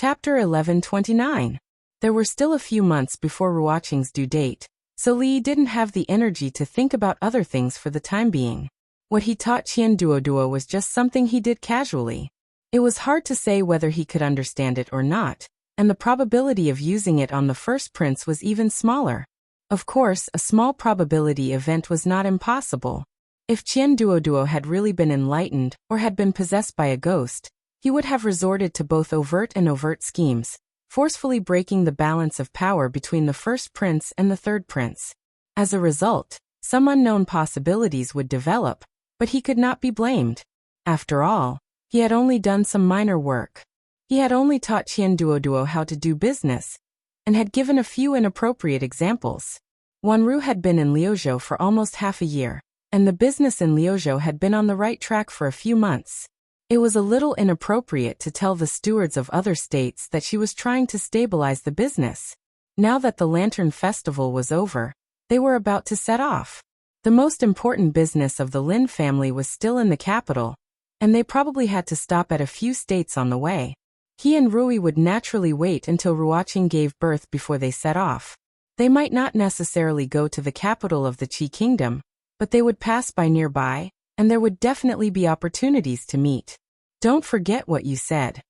Chapter 1129. There were still a few months before Ruoqing's due date, so Li didn't have the energy to think about other things for the time being. What he taught Qian Duoduo was just something he did casually. It was hard to say whether he could understand it or not, and the probability of using it on the first prince was even smaller. Of course, a small probability event was not impossible. If Qian Duoduo had really been enlightened or had been possessed by a ghost, he would have resorted to both overt and overt schemes, forcefully breaking the balance of power between the first prince and the third prince. As a result, some unknown possibilities would develop, but he could not be blamed. After all, he had only done some minor work. He had only taught Qian Duoduo how to do business, and had given a few inappropriate examples. Wanru had been in Liuzhou for almost half a year, and the business in Liuzhou had been on the right track for a few months. It was a little inappropriate to tell the stewards of other states that she was trying to stabilize the business. Now that the Lantern Festival was over, they were about to set off. The most important business of the Lin family was still in the capital, and they probably had to stop at a few states on the way. He and Rui would naturally wait until Ruoqing gave birth before they set off. They might not necessarily go to the capital of the Qi Kingdom, but they would pass by nearby, and there would definitely be opportunities to meet. Don't forget what you said.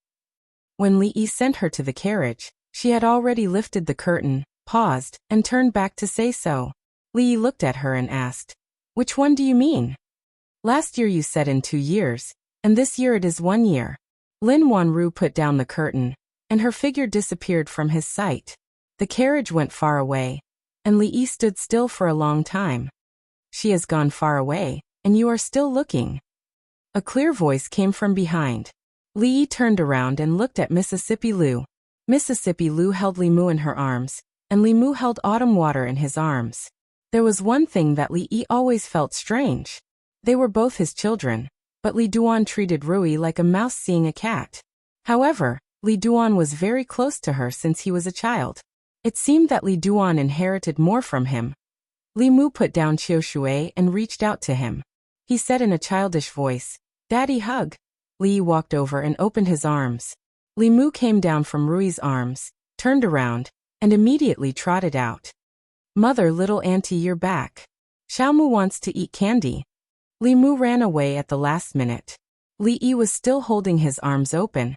When Li Yi sent her to the carriage, she had already lifted the curtain, paused, and turned back to say so. Li Yi looked at her and asked, "Which one do you mean? Last year you said in 2 years, and this year it is 1 year." Lin Wanru put down the curtain, and her figure disappeared from his sight. The carriage went far away, and Li Yi stood still for a long time. "She has gone far away, and you are still looking." A clear voice came from behind. Li Yi turned around and looked at Mississippi Lu. Mississippi Lu held Li Mu in her arms, and Li Mu held Autumn Water in his arms. There was one thing that Li Yi always felt strange. They were both his children, but Li Duan treated Rui like a mouse seeing a cat. However, Li Duan was very close to her since he was a child. It seemed that Li Duan inherited more from him. Li Mu put down Qiu Shui and reached out to him. He said in a childish voice, "Daddy, hug." Li Yi walked over and opened his arms. Li Mu came down from Rui's arms, turned around, and immediately trotted out. "Mother, little auntie, you're back. Xiaomu wants to eat candy." Li Mu ran away at the last minute. Li Yi was still holding his arms open,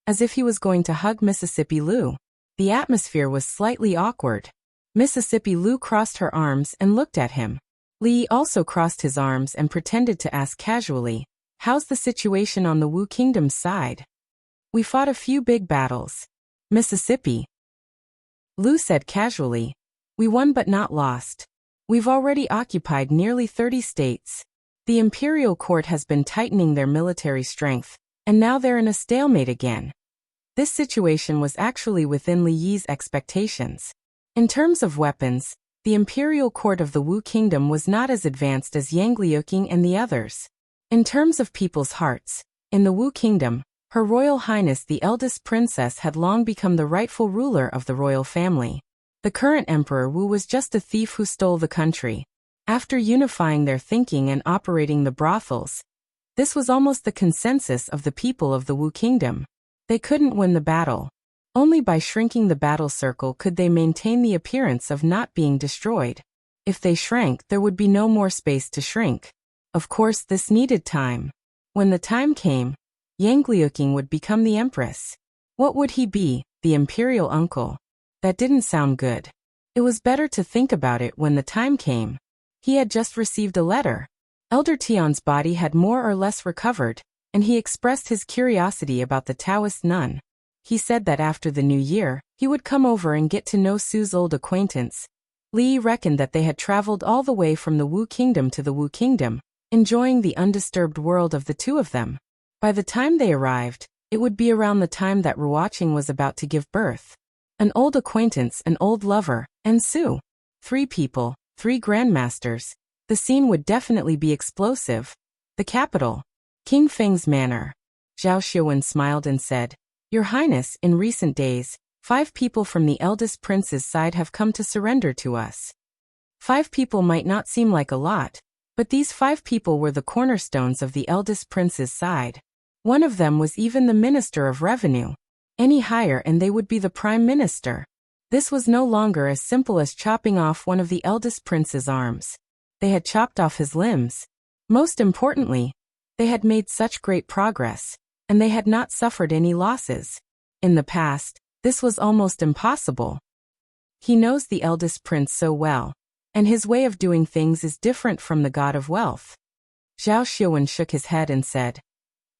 as if he was going to hug Mississippi Lu. The atmosphere was slightly awkward. Mississippi Lu crossed her arms and looked at him. Li Yi also crossed his arms and pretended to ask casually, "How's the situation on the Wu Kingdom's side?" "We fought a few big battles." Mississippi Lu said casually, "We won but not lost. We've already occupied nearly 30 states. The imperial court has been tightening their military strength, and now they're in a stalemate again." This situation was actually within Li Yi's expectations. In terms of weapons, the imperial court of the Wu Kingdom was not as advanced as Yangliuqing and the others. In terms of people's hearts, in the Wu Kingdom, Her Royal Highness the eldest princess had long become the rightful ruler of the royal family. The current Emperor Wu was just a thief who stole the country. After unifying their thinking and operating the brothels, this was almost the consensus of the people of the Wu Kingdom. They couldn't win the battle. Only by shrinking the battle circle could they maintain the appearance of not being destroyed. If they shrank, there would be no more space to shrink. Of course, this needed time. When the time came, Yangliuqing would become the empress. What would he be? The imperial uncle? That didn't sound good. It was better to think about it when the time came. He had just received a letter. Elder Tian's body had more or less recovered, and he expressed his curiosity about the Taoist nun. He said that after the new year, he would come over and get to know Su's old acquaintance. Li Yi reckoned that they had traveled all the way from the Wu Kingdom to the Wu Kingdom, enjoying the undisturbed world of the two of them. By the time they arrived, it would be around the time that Ruoqing was about to give birth. An old acquaintance, an old lover, and Su. 3 people, 3 grandmasters. The scene would definitely be explosive. The capital. King Feng's manor. Zhao Xiuwen smiled and said, "Your Highness, in recent days, 5 people from the eldest prince's side have come to surrender to us." 5 people might not seem like a lot, but these 5 people were the cornerstones of the eldest prince's side. One of them was even the Minister of Revenue. Any higher and they would be the prime minister. This was no longer as simple as chopping off one of the eldest prince's arms. They had chopped off his limbs. Most importantly, they had made such great progress, and they had not suffered any losses. In the past, this was almost impossible. He knows the eldest prince so well, and his way of doing things is different from the god of wealth. Zhao Xiaowen shook his head and said,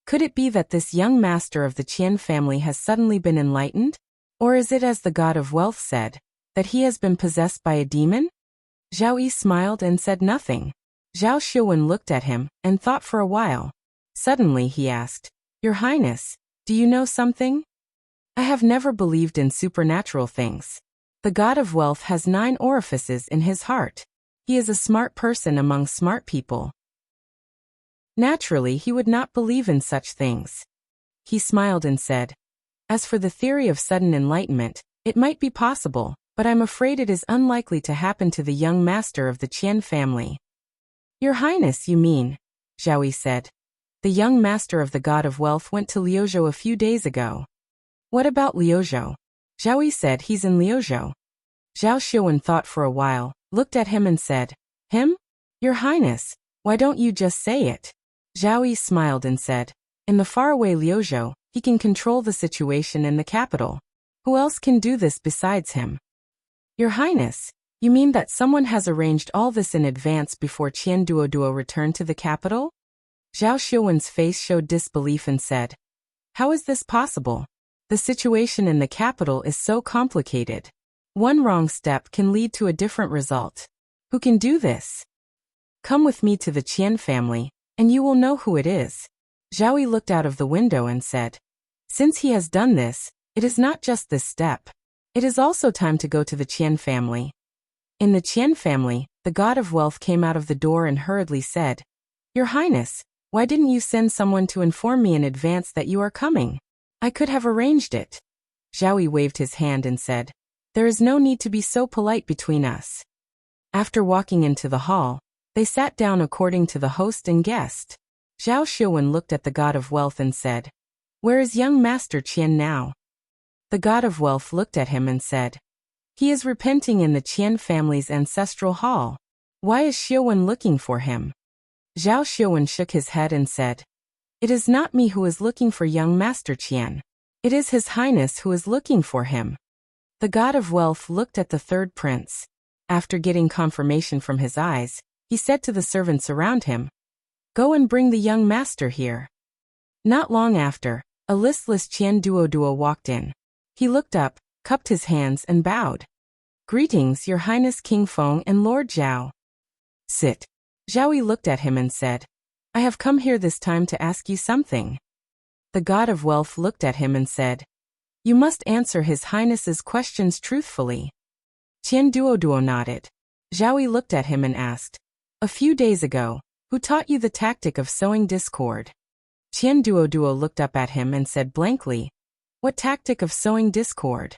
"Could it be that this young master of the Qian family has suddenly been enlightened? Or is it as the god of wealth said, that he has been possessed by a demon?" Zhao Yi smiled and said nothing. Zhao Xiaowen looked at him and thought for a while. Suddenly he asked, "Your Highness, do you know something? I have never believed in supernatural things. The god of wealth has 9 orifices in his heart. He is a smart person among smart people. Naturally, he would not believe in such things." He smiled and said, "As for the theory of sudden enlightenment, it might be possible, but I'm afraid it is unlikely to happen to the young master of the Qian family." "Your Highness, you mean?" Zhao Yi said. "The young master of the god of wealth went to Liuzhou a few days ago." "What about Liuzhou?" Zhao Yi said, "He's in Liuzhou." Zhao Xiaowen thought for a while, looked at him and said, "Him? Your Highness, why don't you just say it?" Zhao Yi smiled and said, "In the faraway Liuzhou, he can control the situation in the capital. Who else can do this besides him?" "Your Highness, you mean that someone has arranged all this in advance before Qian Duoduo returned to the capital?" Zhao Xiaowen's face showed disbelief and said, "How is this possible? The situation in the capital is so complicated. One wrong step can lead to a different result. Who can do this? Come with me to the Qian family, and you will know who it is." Zhao Yi looked out of the window and said, "Since he has done this, it is not just this step. It is also time to go to the Qian family." In the Qian family, the god of wealth came out of the door and hurriedly said, "Your Highness, why didn't you send someone to inform me in advance that you are coming? I could have arranged it." Zhao Yi waved his hand and said, "There is no need to be so polite between us." After walking into the hall, they sat down according to the host and guest. Zhao Xiaowen looked at the god of wealth and said, "Where is young Master Qian now?" The god of wealth looked at him and said, "He is repenting in the Qian family's ancestral hall. Why is Xiaowen looking for him?" Zhao Xiaowen shook his head and said, "It is not me who is looking for young Master Qian. It is His Highness who is looking for him." The god of wealth looked at the third prince. After getting confirmation from his eyes, he said to the servants around him, "Go and bring the young master here." Not long after, a listless Qian Duoduo walked in. He looked up, cupped his hands and bowed. "Greetings, Your Highness King Feng and Lord Zhao." "Sit." Zhao Yi looked at him and said, "I have come here this time to ask you something." The god of wealth looked at him and said, "You must answer His Highness's questions truthfully." Qian Duoduo nodded. Zhao Yi looked at him and asked, "A few days ago, who taught you the tactic of sowing discord?" Qian Duoduo looked up at him and said blankly, "What tactic of sowing discord?"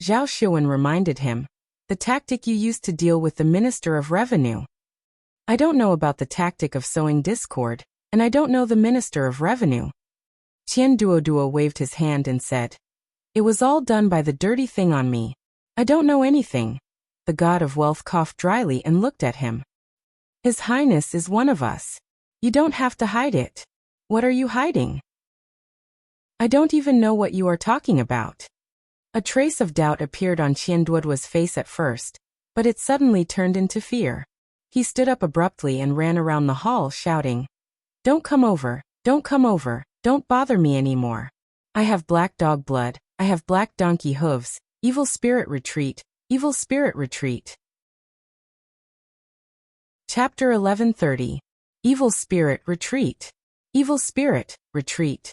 Zhao Xiaowen reminded him, "The tactic you used to deal with the Minister of Revenue." "I don't know about the tactic of sowing discord, and I don't know the Minister of Revenue." Qian Duoduo waved his hand and said, "It was all done by the dirty thing on me. I don't know anything." The god of wealth coughed dryly and looked at him. "His Highness is one of us. You don't have to hide it. What are you hiding?" "I don't even know what you are talking about." A trace of doubt appeared on Qian Duoduo's face at first, but it suddenly turned into fear. He stood up abruptly and ran around the hall shouting, "Don't come over, don't come over, don't bother me anymore. I have black dog blood, I have black donkey hooves, evil spirit retreat, evil spirit retreat." Chapter 1130. Evil Spirit Retreat. Evil Spirit, Retreat.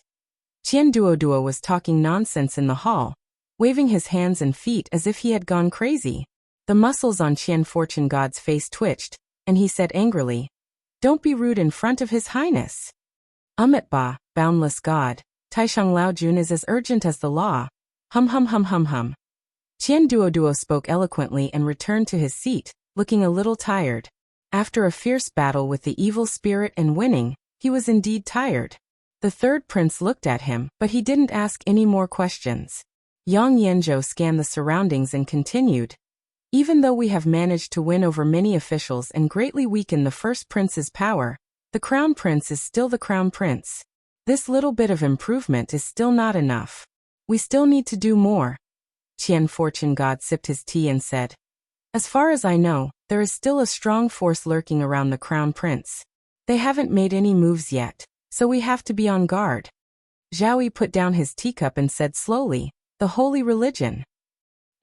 Qian Duoduo was talking nonsense in the hall, waving his hands and feet as if he had gone crazy. The muscles on Qian Fortune God's face twitched, and he said angrily, "Don't be rude in front of His Highness. Ba, boundless God, Taishang Lao Jun is as urgent as the law. Hum hum hum hum hum." Qian Duoduo spoke eloquently and returned to his seat, looking a little tired. After a fierce battle with the evil spirit and winning, he was indeed tired. The third prince looked at him, but he didn't ask any more questions. Yang Yanzhou scanned the surroundings and continued. Even though we have managed to win over many officials and greatly weaken the first prince's power, the crown prince is still the crown prince. This little bit of improvement is still not enough. We still need to do more. Qian Fortune God sipped his tea and said, as far as I know, there is still a strong force lurking around the crown prince. They haven't made any moves yet, so we have to be on guard. Zhao Yi put down his teacup and said slowly, the holy religion.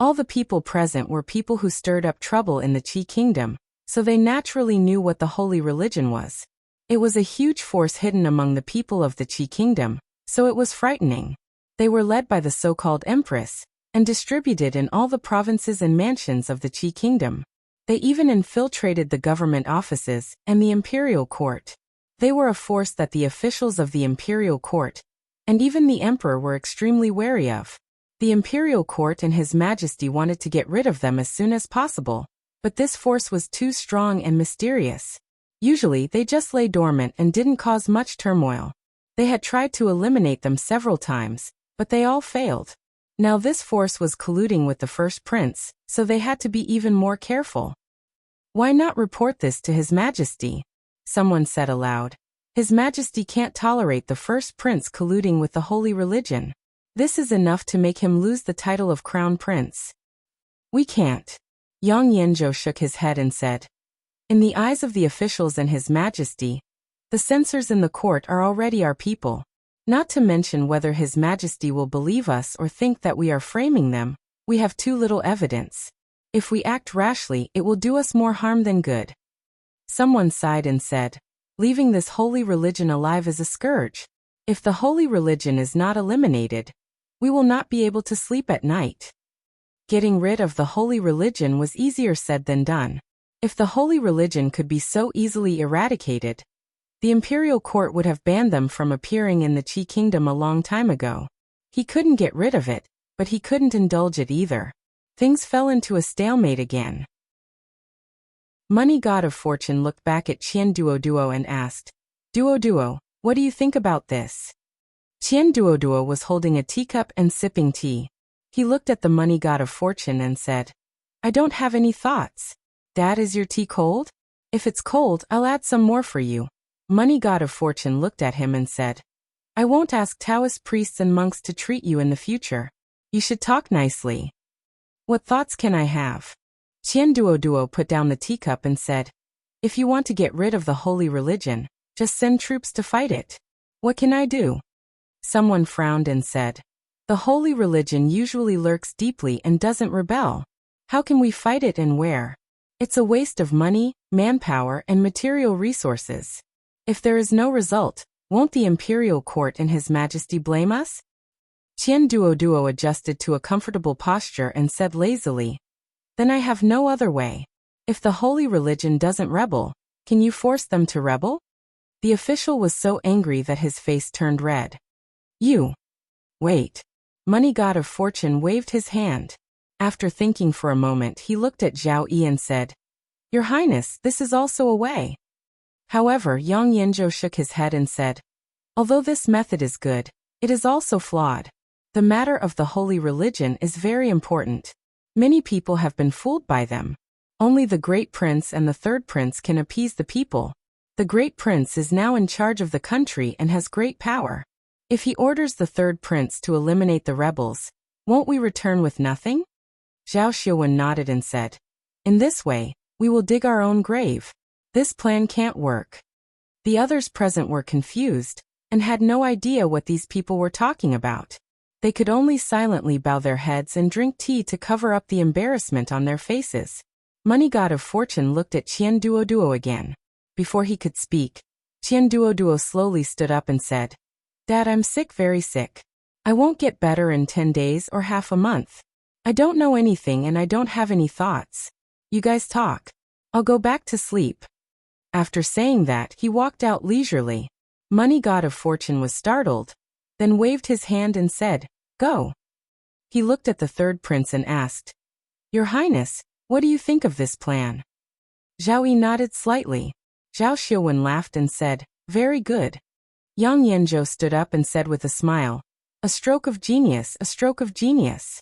All the people present were people who stirred up trouble in the Qi kingdom, so they naturally knew what the holy religion was. It was a huge force hidden among the people of the Qi kingdom, so it was frightening. They were led by the so-called empress, and distributed in all the provinces and mansions of the Qi kingdom. They even infiltrated the government offices and the imperial court. They were a force that the officials of the imperial court, and even the emperor were extremely wary of. The imperial court and His Majesty wanted to get rid of them as soon as possible, but this force was too strong and mysterious. Usually they just lay dormant and didn't cause much turmoil. They had tried to eliminate them several times, but they all failed. Now this force was colluding with the first prince, so they had to be even more careful. Why not report this to His Majesty? Someone said aloud. His Majesty can't tolerate the first prince colluding with the holy religion. This is enough to make him lose the title of crown prince. We can't. Yang Yanzhou shook his head and said, in the eyes of the officials and His Majesty, the censors in the court are already our people. Not to mention whether His Majesty will believe us or think that we are framing them, we have too little evidence. If we act rashly, it will do us more harm than good. Someone sighed and said, leaving this holy religion alive is a scourge. If the holy religion is not eliminated, we will not be able to sleep at night. Getting rid of the holy religion was easier said than done. If the holy religion could be so easily eradicated, the imperial court would have banned them from appearing in the Qi kingdom a long time ago. He couldn't get rid of it, but he couldn't indulge it either. Things fell into a stalemate again. Money God of Fortune looked back at Qian Duoduo and asked, Duoduo, what do you think about this? Qian Duoduo was holding a teacup and sipping tea. He looked at the Money God of Fortune and said, I don't have any thoughts. Dad, is your tea cold? If it's cold, I'll add some more for you. Money God of Fortune looked at him and said, I won't ask Taoist priests and monks to treat you in the future. You should talk nicely. What thoughts can I have? Qian Duoduo put down the teacup and said, if you want to get rid of the holy religion, just send troops to fight it. What can I do? Someone frowned and said, the holy religion usually lurks deeply and doesn't rebel. How can we fight it and where? It's a waste of money, manpower, and material resources. If there is no result, won't the imperial court and His Majesty blame us? Qian Duoduo adjusted to a comfortable posture and said lazily, then I have no other way. If the holy religion doesn't rebel, can you force them to rebel? The official was so angry that his face turned red. You. Wait. Money God of Fortune waved his hand. After thinking for a moment, he looked at Zhao Yi and said, Your Highness, this is also a way. However, Yang Yanzhou shook his head and said, although this method is good, it is also flawed. The matter of the holy religion is very important. Many people have been fooled by them. Only the great prince and the third prince can appease the people. The great prince is now in charge of the country and has great power. If he orders the third prince to eliminate the rebels, won't we return with nothing? Zhao Xiaowen nodded and said, in this way, we will dig our own grave. This plan can't work. The others present were confused and had no idea what these people were talking about. They could only silently bow their heads and drink tea to cover up the embarrassment on their faces. Money God of Fortune looked at Qian Duoduo again. Before he could speak, Qian Duoduo slowly stood up and said, Dad, I'm sick, very sick. I won't get better in 10 days or half a month. I don't know anything and I don't have any thoughts. You guys talk. I'll go back to sleep. After saying that, he walked out leisurely. Money God of Fortune was startled, then waved his hand and said, Go. He looked at the third prince and asked, Your Highness, what do you think of this plan? Zhao Yi nodded slightly. Zhao Xiaowen laughed and said, Very good. Yang Yanzhou stood up and said with a smile, "A stroke of genius, a stroke of genius."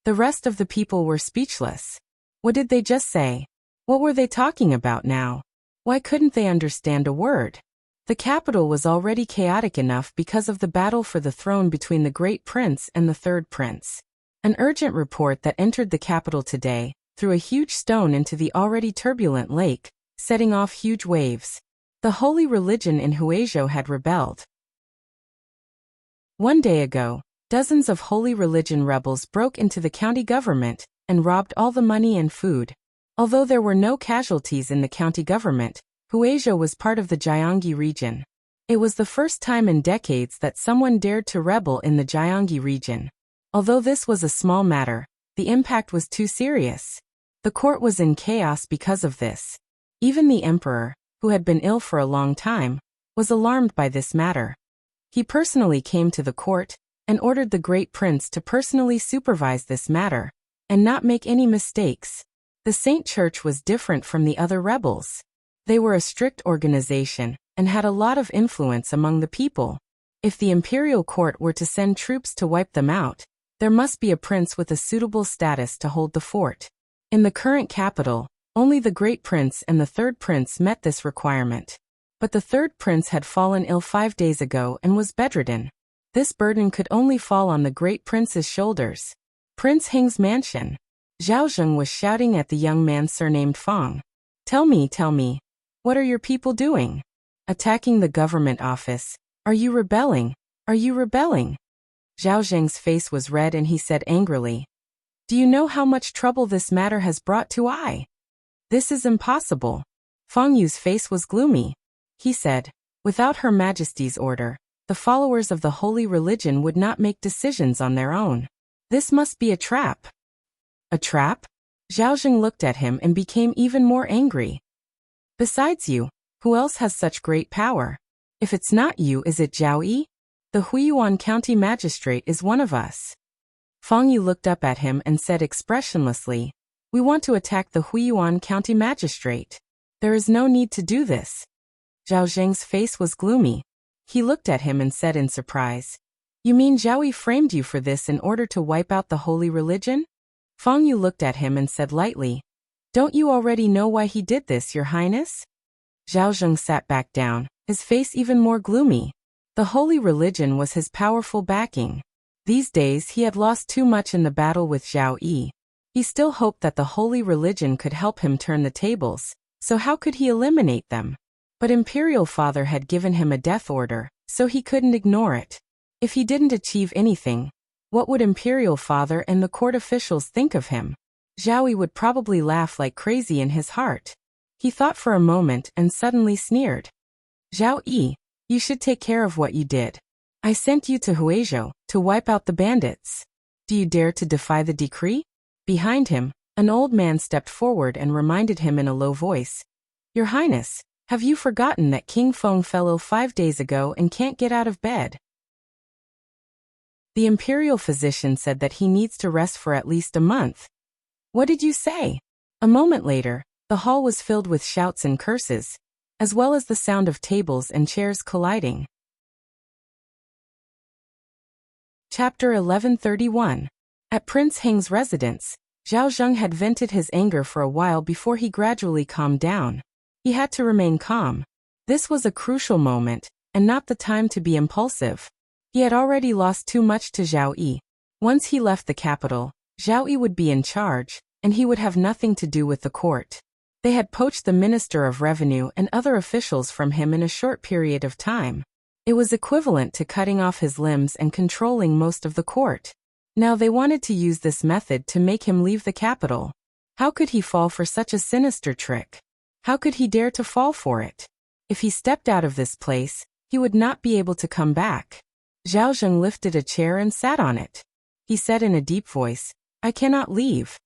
The rest of the people were speechless. What did they just say? What were they talking about now? Why couldn't they understand a word? The capital was already chaotic enough because of the battle for the throne between the great prince and the third prince. An urgent report that entered the capital today threw a huge stone into the already turbulent lake, setting off huge waves. The holy religion in Huizhou had rebelled. One day ago, dozens of holy religion rebels broke into the county government and robbed all the money and food. Although there were no casualties in the county government, Huizhou was part of the Jiangyi region. It was the first time in decades that someone dared to rebel in the Jiangyi region. Although this was a small matter, the impact was too serious. The court was in chaos because of this. Even the emperor, who had been ill for a long time, was alarmed by this matter. He personally came to the court and ordered the great prince to personally supervise this matter and not make any mistakes. The Saint Church was different from the other rebels. They were a strict organization and had a lot of influence among the people. If the imperial court were to send troops to wipe them out, there must be a prince with a suitable status to hold the fort. In the current capital, only the great prince and the third prince met this requirement. But the third prince had fallen ill 5 days ago and was bedridden. This burden could only fall on the great prince's shoulders. Prince Heng's mansion. Zhao Zheng was shouting at the young man surnamed Fang. Tell me, what are your people doing? Attacking the government office. Are you rebelling? Are you rebelling? Zhao Zheng's face was red and he said angrily, "Do you know how much trouble this matter has brought to I? This is impossible." Fang Yu's face was gloomy. He said, "Without Her Majesty's order, the followers of the holy religion would not make decisions on their own. This must be a trap." A trap? Zhao Zheng looked at him and became even more angry. "Besides you, who else has such great power? If it's not you, is it Zhao Yi? The Huiyuan County Magistrate is one of us." Fang Yu looked up at him and said expressionlessly, "We want to attack the Huiyuan County Magistrate. There is no need to do this." Zhao Zheng's face was gloomy. He looked at him and said in surprise, "You mean Zhao Yi framed you for this in order to wipe out the holy religion?" Fang Yu looked at him and said lightly, "Don't you already know why he did this, Your Highness?" Zhao Zheng sat back down, his face even more gloomy. The holy religion was his powerful backing. These days he had lost too much in the battle with Zhao Yi. He still hoped that the holy religion could help him turn the tables, so how could he eliminate them? But Imperial Father had given him a death order, so he couldn't ignore it. If he didn't achieve anything, what would Imperial Father and the court officials think of him? Zhao Yi would probably laugh like crazy in his heart. He thought for a moment and suddenly sneered. "Zhao Yi, you should take care of what you did. I sent you to Huizhou to wipe out the bandits. Do you dare to defy the decree?" Behind him, an old man stepped forward and reminded him in a low voice, "Your Highness, have you forgotten that King Feng fell ill 5 days ago and can't get out of bed? The imperial physician said that he needs to rest for at least a month." "What did you say?" A moment later, the hall was filled with shouts and curses, as well as the sound of tables and chairs colliding. Chapter 1131. At Prince Heng's residence, Zhao Zheng had vented his anger for a while before he gradually calmed down. He had to remain calm. This was a crucial moment, and not the time to be impulsive. He had already lost too much to Zhao Yi. Once he left the capital, Zhao Yi would be in charge, and he would have nothing to do with the court. They had poached the Minister of Revenue and other officials from him in a short period of time. It was equivalent to cutting off his limbs and controlling most of the court. Now they wanted to use this method to make him leave the capital. How could he fall for such a sinister trick? How could he dare to fall for it? If he stepped out of this place, he would not be able to come back. Zhao Zheng lifted a chair and sat on it. He said in a deep voice, "I cannot leave."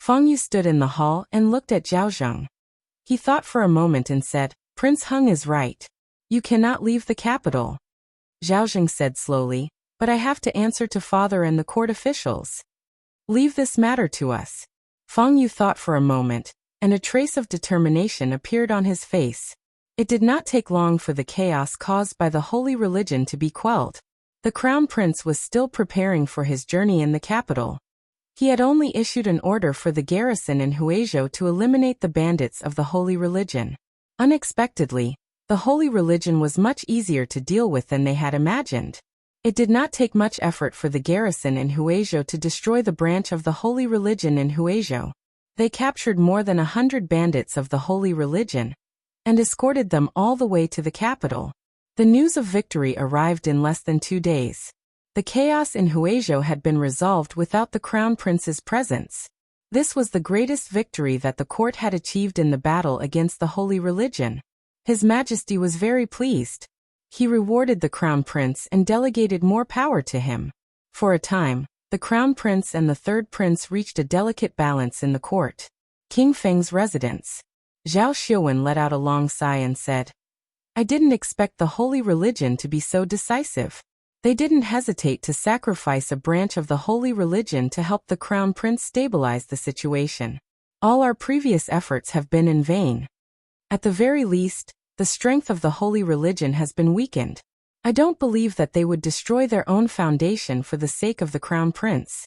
Fang Yu stood in the hall and looked at Zhao Zheng. He thought for a moment and said, "Prince Heng is right. You cannot leave the capital." Zhao Zheng said slowly, "But I have to answer to Father and the court officials. Leave this matter to us." Fang Yu thought for a moment, and a trace of determination appeared on his face. It did not take long for the chaos caused by the holy religion to be quelled. The crown prince was still preparing for his journey in the capital. He had only issued an order for the garrison in Huizhou to eliminate the bandits of the holy religion. Unexpectedly, the holy religion was much easier to deal with than they had imagined. It did not take much effort for the garrison in Huizhou to destroy the branch of the holy religion in Huizhou. They captured more than 100 bandits of the holy religion and escorted them all the way to the capital. The news of victory arrived in less than 2 days. The chaos in Huizhou had been resolved without the crown prince's presence. This was the greatest victory that the court had achieved in the battle against the holy religion. His Majesty was very pleased. He rewarded the crown prince and delegated more power to him. For a time, the crown prince and the third prince reached a delicate balance in the court. King Feng's residence. Zhao Xiuwen let out a long sigh and said, "I didn't expect the holy religion to be so decisive." They didn't hesitate to sacrifice a branch of the holy religion to help the crown prince stabilize the situation. All our previous efforts have been in vain. At the very least, the strength of the holy religion has been weakened. I don't believe that they would destroy their own foundation for the sake of the crown prince.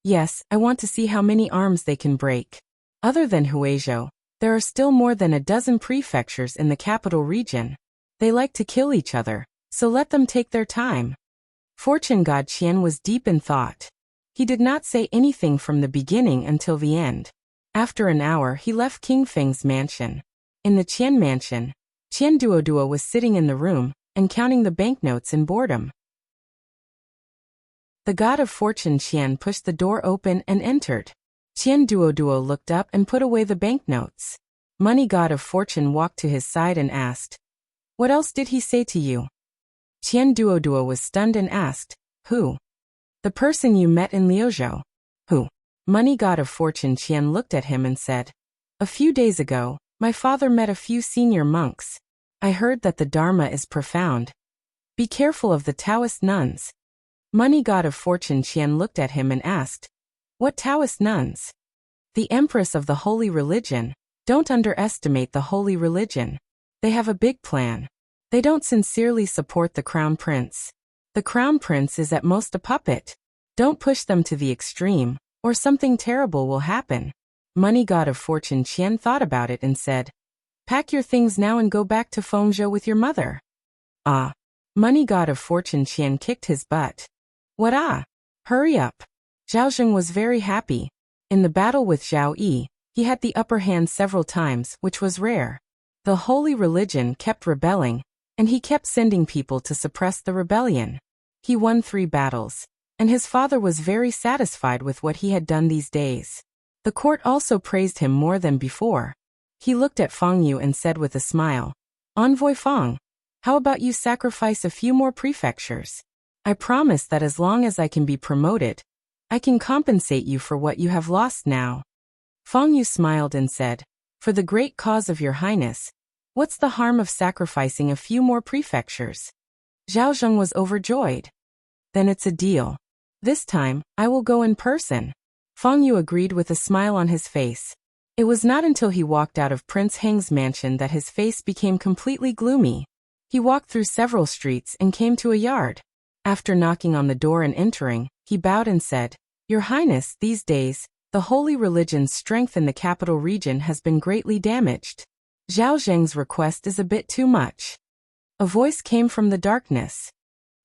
Yes, I want to see how many arms they can break. Other than Huizhou, there are still more than a dozen prefectures in the capital region. They like to kill each other, so let them take their time. Fortune god Qian was deep in thought. He did not say anything from the beginning until the end. After an hour he left King Feng's mansion. In the Qian mansion, Qian Duoduo was sitting in the room and counting the banknotes in boredom. The god of fortune Qian pushed the door open and entered. Qian Duoduo looked up and put away the banknotes. Money god of fortune walked to his side and asked, "What else did he say to you?" Qian Duoduo was stunned and asked, "Who?" "The person you met in Liuzhou." "Who?" Money god of fortune Qian looked at him and said, "A few days ago, my father met a few senior monks. I heard that the Dharma is profound. Be careful of the Taoist nuns." Money god of fortune Qian looked at him and asked, "What Taoist nuns?" "The empress of the holy religion. Don't underestimate the holy religion. They have a big plan. They don't sincerely support the crown prince. The crown prince is at most a puppet. Don't push them to the extreme, or something terrible will happen." Money god of fortune Qian thought about it and said, "Pack your things now and go back to Fengzhou with your mother." "Ah." Money god of fortune Qian kicked his butt. "What ah? Hurry up." Zhao Zheng was very happy. In the battle with Zhao Yi, he had the upper hand several times, which was rare. The holy religion kept rebelling, and he kept sending people to suppress the rebellion. He won 3 battles, and his father was very satisfied with what he had done these days. The court also praised him more than before. He looked at Feng Yu and said with a smile, "Envoy Feng, how about you sacrifice a few more prefectures? I promise that as long as I can be promoted, I can compensate you for what you have lost now." Feng Yu smiled and said, "For the great cause of your highness, what's the harm of sacrificing a few more prefectures?" Zhao Zheng was overjoyed. "Then it's a deal. This time, I will go in person." Feng Yu agreed with a smile on his face. It was not until he walked out of Prince Heng's mansion that his face became completely gloomy. He walked through several streets and came to a yard. After knocking on the door and entering, he bowed and said, "Your Highness, these days, the holy religion's strength in the capital region has been greatly damaged. Zhao Zheng's request is a bit too much." A voice came from the darkness.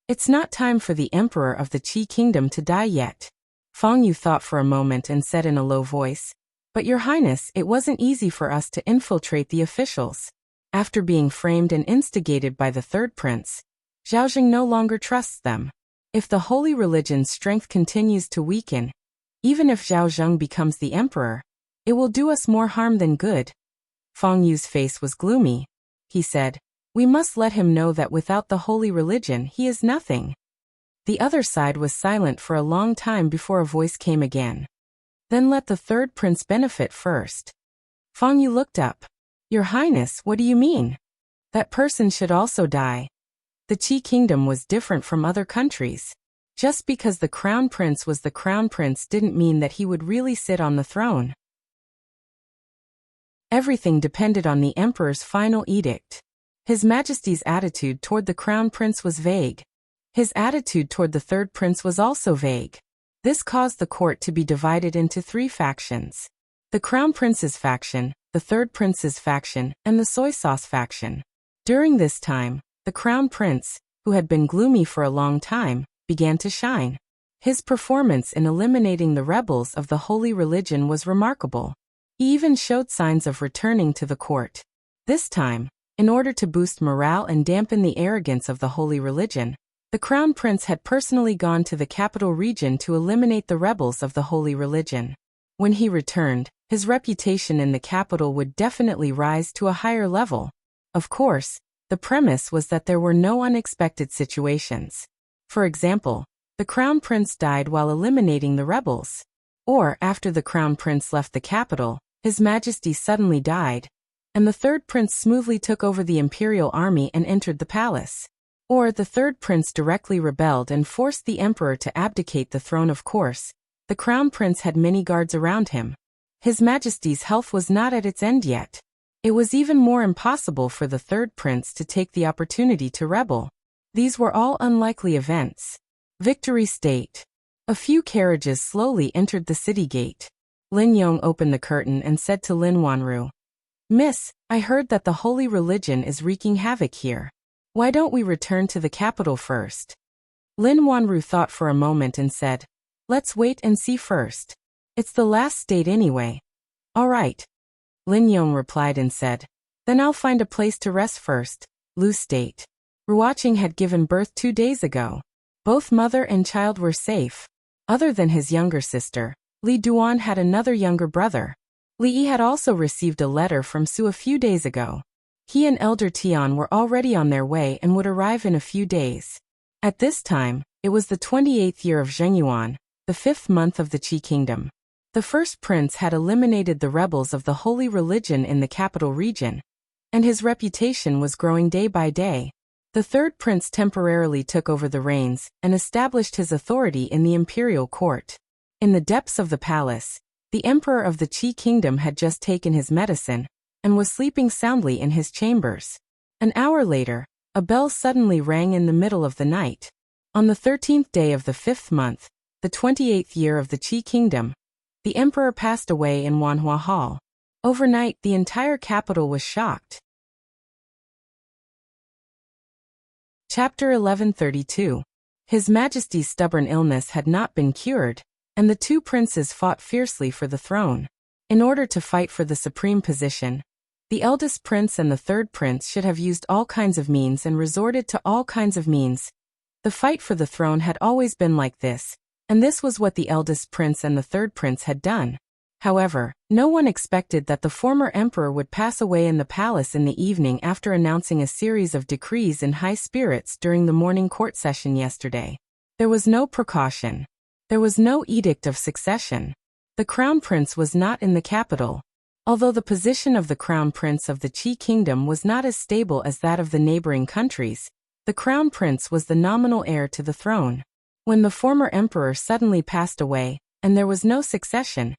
"It's not time for the emperor of the Qi kingdom to die yet." Feng Yu thought for a moment and said in a low voice, "But Your Highness, it wasn't easy for us to infiltrate the officials. After being framed and instigated by the third prince, Zhao Zheng no longer trusts them. If the holy religion's strength continues to weaken, even if Zhao Zheng becomes the emperor, it will do us more harm than good." Feng Yu's face was gloomy. He said, "We must let him know that without the holy religion he is nothing." The other side was silent for a long time before a voice came again. "Then let the third prince benefit first." Feng Yu looked up. "Your Highness, what do you mean?" "That person should also die." The Qi kingdom was different from other countries. Just because the crown prince was the crown prince didn't mean that he would really sit on the throne. Everything depended on the emperor's final edict. His Majesty's attitude toward the Crown Prince was vague. His attitude toward the third prince was also vague. This caused the court to be divided into three factions: the Crown Prince's faction, the third prince's faction, and the soy sauce faction. During this time, the Crown Prince, who had been gloomy for a long time, began to shine. His performance in eliminating the rebels of the holy religion was remarkable. He even showed signs of returning to the court. This time, in order to boost morale and dampen the arrogance of the holy religion, the Crown Prince had personally gone to the capital region to eliminate the rebels of the holy religion. When he returned, his reputation in the capital would definitely rise to a higher level. Of course, the premise was that there were no unexpected situations. For example, the Crown Prince died while eliminating the rebels. Or, after the Crown Prince left the capital, His Majesty suddenly died, and the third prince smoothly took over the imperial army and entered the palace. Or the third prince directly rebelled and forced the emperor to abdicate the throne. Of course, the Crown Prince had many guards around him. His Majesty's health was not at its end yet. It was even more impossible for the third prince to take the opportunity to rebel. These were all unlikely events. Victory State. A few carriages slowly entered the city gate. Lin Yong opened the curtain and said to Lin Wanru, "Miss, I heard that the holy religion is wreaking havoc here. Why don't we return to the capital first?" Lin Wanru thought for a moment and said, "Let's wait and see first. It's the last state anyway." "All right." Lin Yong replied and said, "Then I'll find a place to rest first." Lu State. Ruoqing had given birth 2 days ago. Both mother and child were safe. Other than his younger sister, Li Duan had another younger brother. Li Yi had also received a letter from Su a few days ago. He and Elder Tian were already on their way and would arrive in a few days. At this time, it was the 28th year of Zhengyuan, the 5th month of the Qi Kingdom. The first prince had eliminated the rebels of the holy religion in the capital region, and his reputation was growing day by day. The third prince temporarily took over the reins and established his authority in the imperial court. In the depths of the palace, the emperor of the Qi Kingdom had just taken his medicine and was sleeping soundly in his chambers. An hour later, a bell suddenly rang in the middle of the night. On the 13th day of the 5th month, the 28th year of the Qi Kingdom, the emperor passed away in Wanhua Hall. Overnight, the entire capital was shocked. Chapter 1132. His Majesty's stubborn illness had not been cured, and the two princes fought fiercely for the throne. In order to fight for the supreme position, the eldest prince and the third prince should have used all kinds of means and resorted to all kinds of means. The fight for the throne had always been like this, and this was what the eldest prince and the third prince had done. However, no one expected that the former emperor would pass away in the palace in the evening after announcing a series of decrees in high spirits during the morning court session yesterday. There was no precaution. There was no edict of succession. The Crown Prince was not in the capital. Although the position of the Crown Prince of the Qi Kingdom was not as stable as that of the neighboring countries, the Crown Prince was the nominal heir to the throne. When the former emperor suddenly passed away, and there was no succession,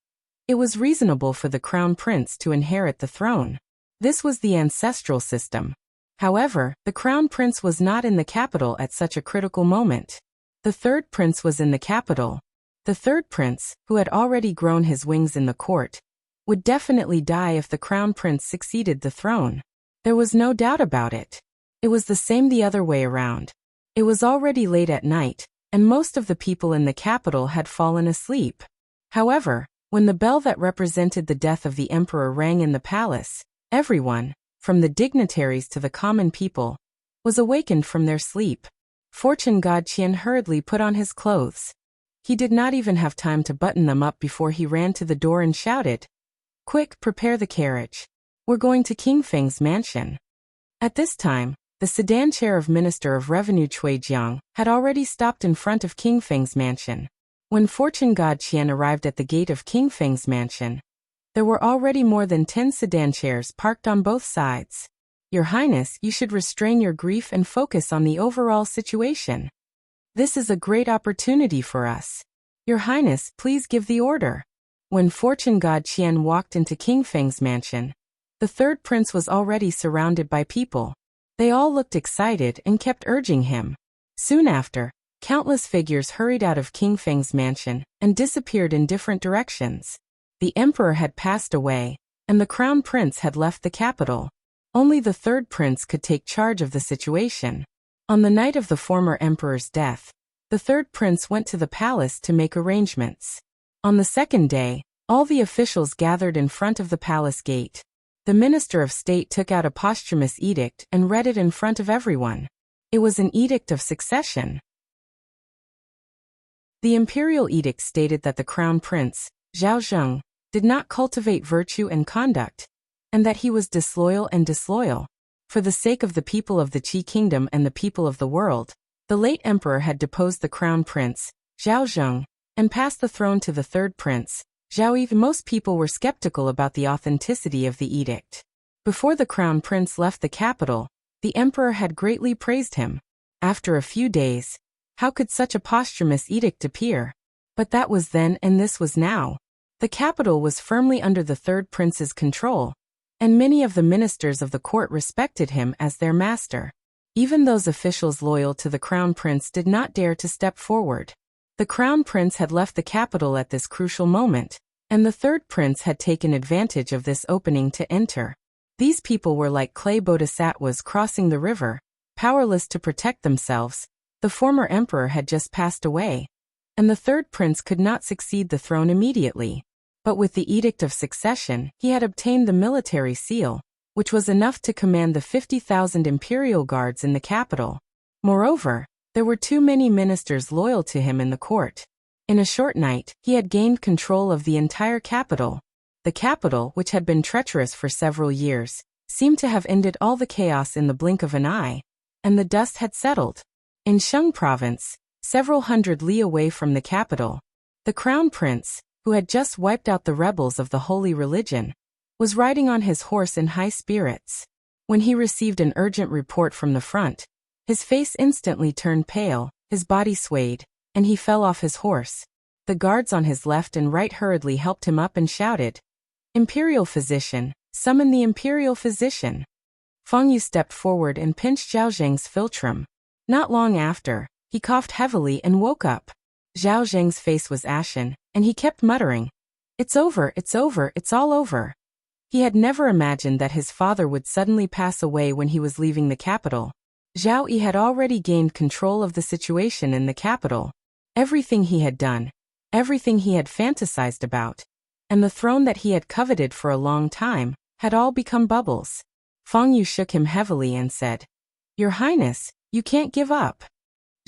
it was reasonable for the Crown Prince to inherit the throne. This was the ancestral system. However, the Crown Prince was not in the capital at such a critical moment. The third prince was in the capital. The third prince, who had already grown his wings in the court, would definitely die if the Crown Prince succeeded the throne. There was no doubt about it. It was the same the other way around. It was already late at night, and most of the people in the capital had fallen asleep. However, when the bell that represented the death of the emperor rang in the palace, everyone, from the dignitaries to the common people, was awakened from their sleep. Fortune God Qian hurriedly put on his clothes. He did not even have time to button them up before he ran to the door and shouted, "Quick, prepare the carriage. We're going to King Feng's mansion." At this time, the sedan chair of Minister of Revenue Cui Jiang had already stopped in front of King Feng's mansion. When Fortune God Qian arrived at the gate of King Feng's mansion, there were already more than 10 sedan chairs parked on both sides. "Your Highness, you should restrain your grief and focus on the overall situation. This is a great opportunity for us. Your Highness, please give the order." When Fortune God Qian walked into King Feng's mansion, the third prince was already surrounded by people. They all looked excited and kept urging him. Soon after, countless figures hurried out of King Feng's mansion and disappeared in different directions. The emperor had passed away, and the crown prince had left the capital. Only the third prince could take charge of the situation. On the night of the former emperor's death, the third prince went to the palace to make arrangements. On the second day, all the officials gathered in front of the palace gate. The minister of state took out a posthumous edict and read it in front of everyone. It was an edict of succession. The imperial edict stated that the crown prince, Zhao Zheng, did not cultivate virtue and conduct, and that he was disloyal. For the sake of the people of the Qi kingdom and the people of the world, the late emperor had deposed the crown prince, Zhao Zheng, and passed the throne to the third prince, Zhao Yi. Most people were skeptical about the authenticity of the edict. Before the crown prince left the capital, the emperor had greatly praised him. After a few days, how could such a posthumous edict appear? But that was then and this was now. The capital was firmly under the third prince's control, and many of the ministers of the court respected him as their master. Even those officials loyal to the crown prince did not dare to step forward. The crown prince had left the capital at this crucial moment, and the third prince had taken advantage of this opening to enter. These people were like clay bodhisattvas crossing the river, powerless to protect themselves. The former emperor had just passed away, and the third prince could not succeed the throne immediately. But with the edict of succession, he had obtained the military seal, which was enough to command the 50,000 imperial guards in the capital. Moreover, there were too many ministers loyal to him in the court. In a short night, he had gained control of the entire capital. The capital, which had been treacherous for several years, seemed to have ended all the chaos in the blink of an eye, and the dust had settled. In Shang province, several hundred li away from the capital, the crown prince, who had just wiped out the rebels of the holy religion, was riding on his horse in high spirits. When he received an urgent report from the front, his face instantly turned pale, his body swayed, and he fell off his horse. The guards on his left and right hurriedly helped him up and shouted, "Imperial physician, summon the imperial physician." Feng Yu stepped forward and pinched Zhao Zheng's philtrum. Not long after, he coughed heavily and woke up. Zhao Zheng's face was ashen, and he kept muttering, "It's over, it's over, it's all over." He had never imagined that his father would suddenly pass away when he was leaving the capital. Zhao Yi had already gained control of the situation in the capital. Everything he had done, everything he had fantasized about, and the throne that he had coveted for a long time, had all become bubbles. Feng Yu shook him heavily and said, "Your Highness, you can't give up."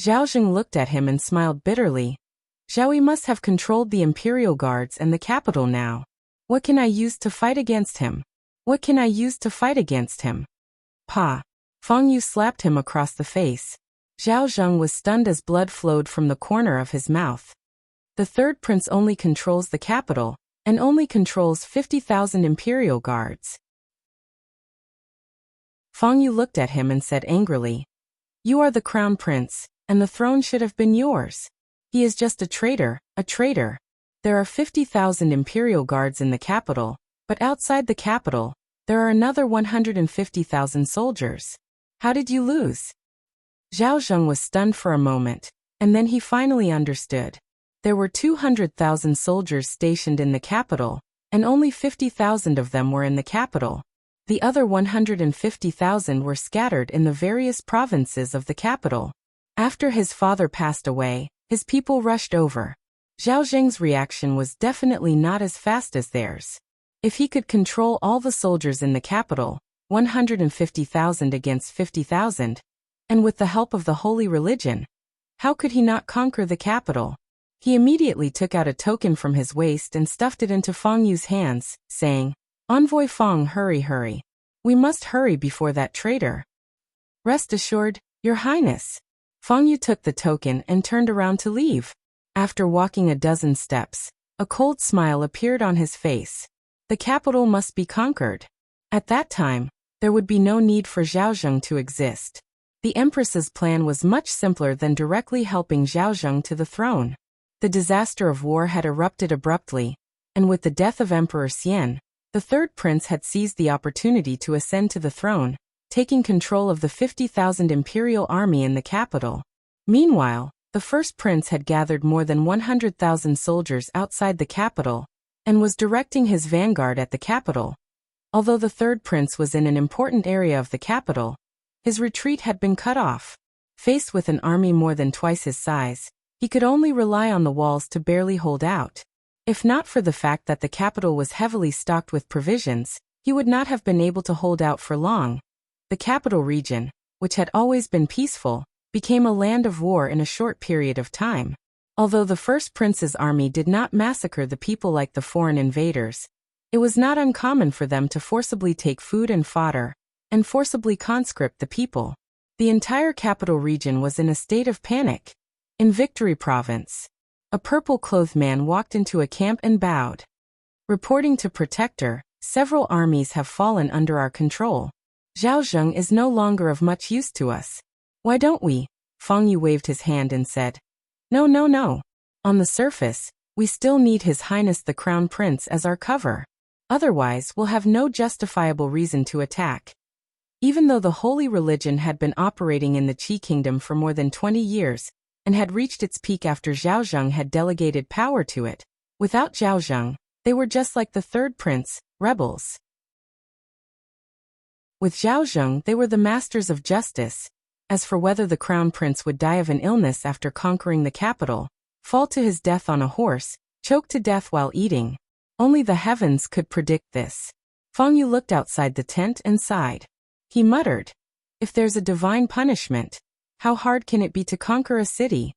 Zhao Zheng looked at him and smiled bitterly. Zhao Yi must have controlled the imperial guards and the capital now. What can I use to fight against him? What can I use to fight against him? Pa! Feng Yu slapped him across the face. Zhao Zheng was stunned as blood flowed from the corner of his mouth. The third prince only controls the capital, and only controls 50,000 imperial guards. Feng Yu looked at him and said angrily, "You are the crown prince, and the throne should have been yours. He is just a traitor, a traitor. There are 50,000 imperial guards in the capital, but outside the capital, there are another 150,000 soldiers. How did you lose?" Zhao Zheng was stunned for a moment, and then he finally understood. There were 200,000 soldiers stationed in the capital, and only 50,000 of them were in the capital. The other 150,000 were scattered in the various provinces of the capital. After his father passed away, his people rushed over. Zhao Zheng's reaction was definitely not as fast as theirs. If he could control all the soldiers in the capital, 150,000 against 50,000, and with the help of the holy religion, how could he not conquer the capital? He immediately took out a token from his waist and stuffed it into Feng Yu's hands, saying, "Envoy Feng, hurry, hurry. We must hurry before that traitor." "Rest assured, Your Highness." Feng Yu took the token and turned around to leave. After walking a dozen steps, a cold smile appeared on his face. The capital must be conquered. At that time, there would be no need for Zhao Zheng to exist. The Empress's plan was much simpler than directly helping Zhao Zheng to the throne. The disaster of war had erupted abruptly, and with the death of Emperor Xian, the third prince had seized the opportunity to ascend to the throne. taking control of the 50,000 imperial army in the capital. Meanwhile, the first prince had gathered more than 100,000 soldiers outside the capital and was directing his vanguard at the capital. Although the third prince was in an important area of the capital, his retreat had been cut off. Faced with an army more than twice his size, he could only rely on the walls to barely hold out. If not for the fact that the capital was heavily stocked with provisions, he would not have been able to hold out for long. The capital region, which had always been peaceful, became a land of war in a short period of time. Although the first prince's army did not massacre the people like the foreign invaders, it was not uncommon for them to forcibly take food and fodder, and forcibly conscript the people. The entire capital region was in a state of panic. In Victory Province, a purple-clothed man walked into a camp and bowed. Reporting to Protector, several armies have fallen under our control. Zhaozheng is no longer of much use to us. Why don't we? Feng Yu waved his hand and said, No. On the surface, we still need His Highness the Crown Prince as our cover. Otherwise, we'll have no justifiable reason to attack. Even though the holy religion had been operating in the Qi Kingdom for more than 20 years, and had reached its peak after Zhaozheng had delegated power to it, without Zhaozheng, they were just like the third prince, rebels. With Zhaozheng, they were the masters of justice. As for whether the crown prince would die of an illness after conquering the capital, fall to his death on a horse, choke to death while eating, only the heavens could predict this. Feng Yu looked outside the tent and sighed. He muttered, "If there's a divine punishment, how hard can it be to conquer a city?"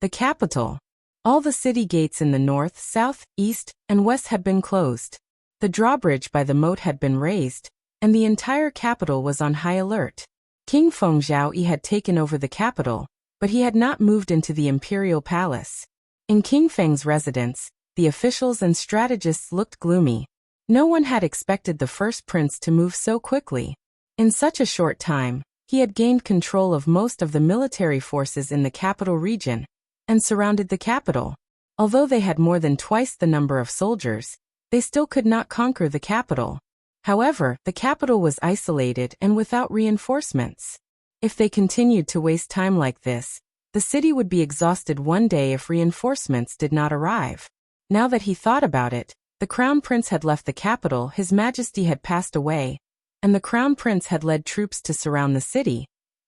The capital. All the city gates in the north, south, east, and west had been closed. The drawbridge by the moat had been raised, and the entire capital was on high alert. King Feng Zhaoyi had taken over the capital, but he had not moved into the imperial palace. In King Feng's residence, the officials and strategists looked gloomy. No one had expected the first prince to move so quickly. In such a short time, he had gained control of most of the military forces in the capital region and surrounded the capital. Although they had more than twice the number of soldiers, they still could not conquer the capital. However, the capital was isolated and without reinforcements. If they continued to waste time like this, the city would be exhausted one day if reinforcements did not arrive. Now that he thought about it, the crown prince had left the capital, His Majesty had passed away, and the crown prince had led troops to surround the city.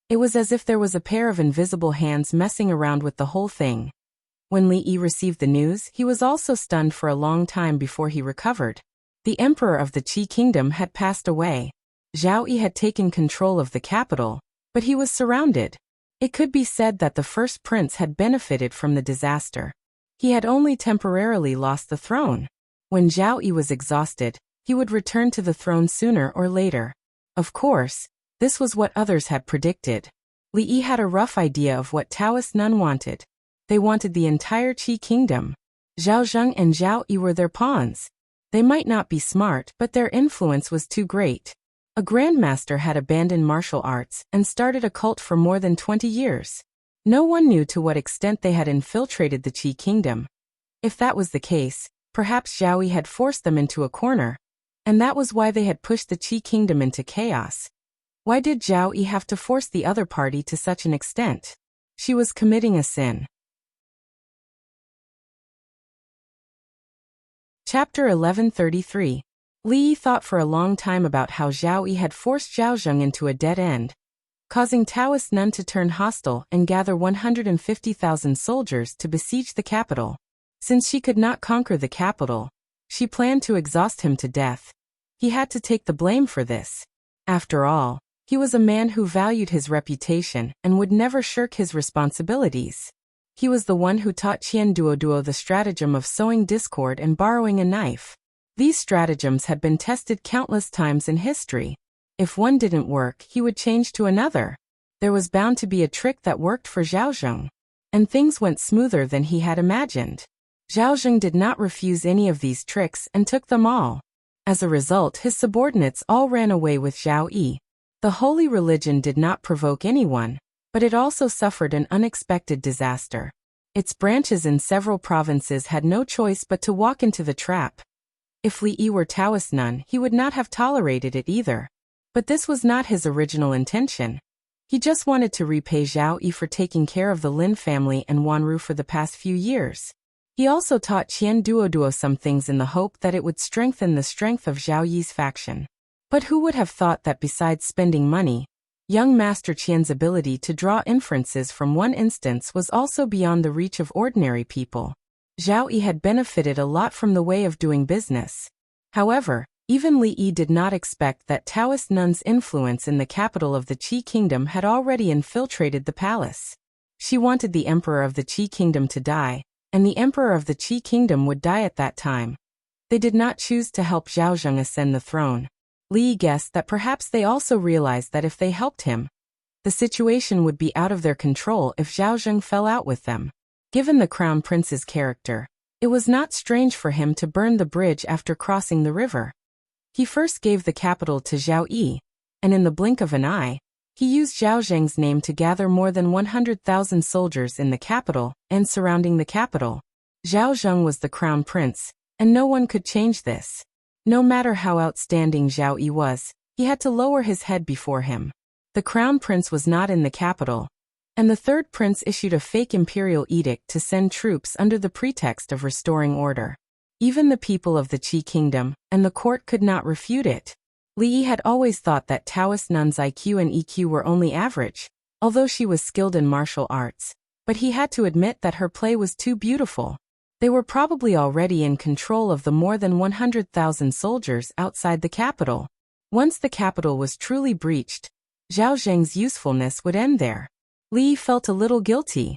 It was as if there was a pair of invisible hands messing around with the whole thing. When Li Yi received the news, he was also stunned for a long time before he recovered. The emperor of the Qi Kingdom had passed away. Zhao Yi had taken control of the capital, but he was surrounded. It could be said that the first prince had benefited from the disaster. He had only temporarily lost the throne. When Zhao Yi was exhausted, he would return to the throne sooner or later. Of course, this was what others had predicted. Li Yi had a rough idea of what Taoist Nun wanted. They wanted the entire Qi Kingdom. Zhao Zheng and Zhao Yi were their pawns. They might not be smart, but their influence was too great. A grandmaster had abandoned martial arts and started a cult for more than 20 years. No one knew to what extent they had infiltrated the Qi Kingdom. If that was the case, perhaps Zhao Yi had forced them into a corner, and that was why they had pushed the Qi Kingdom into chaos. Why did Zhao Yi have to force the other party to such an extent? She was committing a sin. Chapter 1133. Li Yi thought for a long time about how Zhao Yi had forced Zhaozheng into a dead end, causing Taoist Nun to turn hostile and gather 150,000 soldiers to besiege the capital. Since she could not conquer the capital, she planned to exhaust him to death. He had to take the blame for this. After all, he was a man who valued his reputation and would never shirk his responsibilities. He was the one who taught Qian Duoduo the stratagem of sowing discord and borrowing a knife. These stratagems had been tested countless times in history. If one didn't work, he would change to another. There was bound to be a trick that worked for Zhaozheng, and things went smoother than he had imagined. Zhaozheng did not refuse any of these tricks and took them all. As a result, his subordinates all ran away with Zhao Yi. The holy religion did not provoke anyone, but it also suffered an unexpected disaster. Its branches in several provinces had no choice but to walk into the trap. If Li Yi were Taoist Nun, he would not have tolerated it either. But this was not his original intention. He just wanted to repay Zhao Yi for taking care of the Lin family and Wanru for the past few years. He also taught Qian Duoduo some things in the hope that it would strengthen the strength of Zhao Yi's faction. But who would have thought that besides spending money, young Master Qian's ability to draw inferences from one instance was also beyond the reach of ordinary people. Zhao Yi had benefited a lot from the way of doing business. However, even Li Yi did not expect that Taoist nuns' influence in the capital of the Qi kingdom had already infiltrated the palace. She wanted the emperor of the Qi kingdom to die, and the emperor of the Qi kingdom would die at that time. They did not choose to help Zhao Zheng ascend the throne. Li Yi guessed that perhaps they also realized that if they helped him, the situation would be out of their control if Zhao Zheng fell out with them. Given the crown prince's character, it was not strange for him to burn the bridge after crossing the river. He first gave the capital to Zhao Yi, and in the blink of an eye, he used Zhao Zheng's name to gather more than 100,000 soldiers in the capital and surrounding the capital. Zhao Zheng was the crown prince, and no one could change this. No matter how outstanding Zhao Yi was, he had to lower his head before him. The crown prince was not in the capital, and the third prince issued a fake imperial edict to send troops under the pretext of restoring order. Even the people of the Qi kingdom and the court could not refute it. Li Yi had always thought that Taoist nuns' IQ and EQ were only average, although she was skilled in martial arts, but he had to admit that her play was too beautiful. They were probably already in control of the more than 100,000 soldiers outside the capital. Once the capital was truly breached, Zhao Zheng's usefulness would end there. Li Yi felt a little guilty.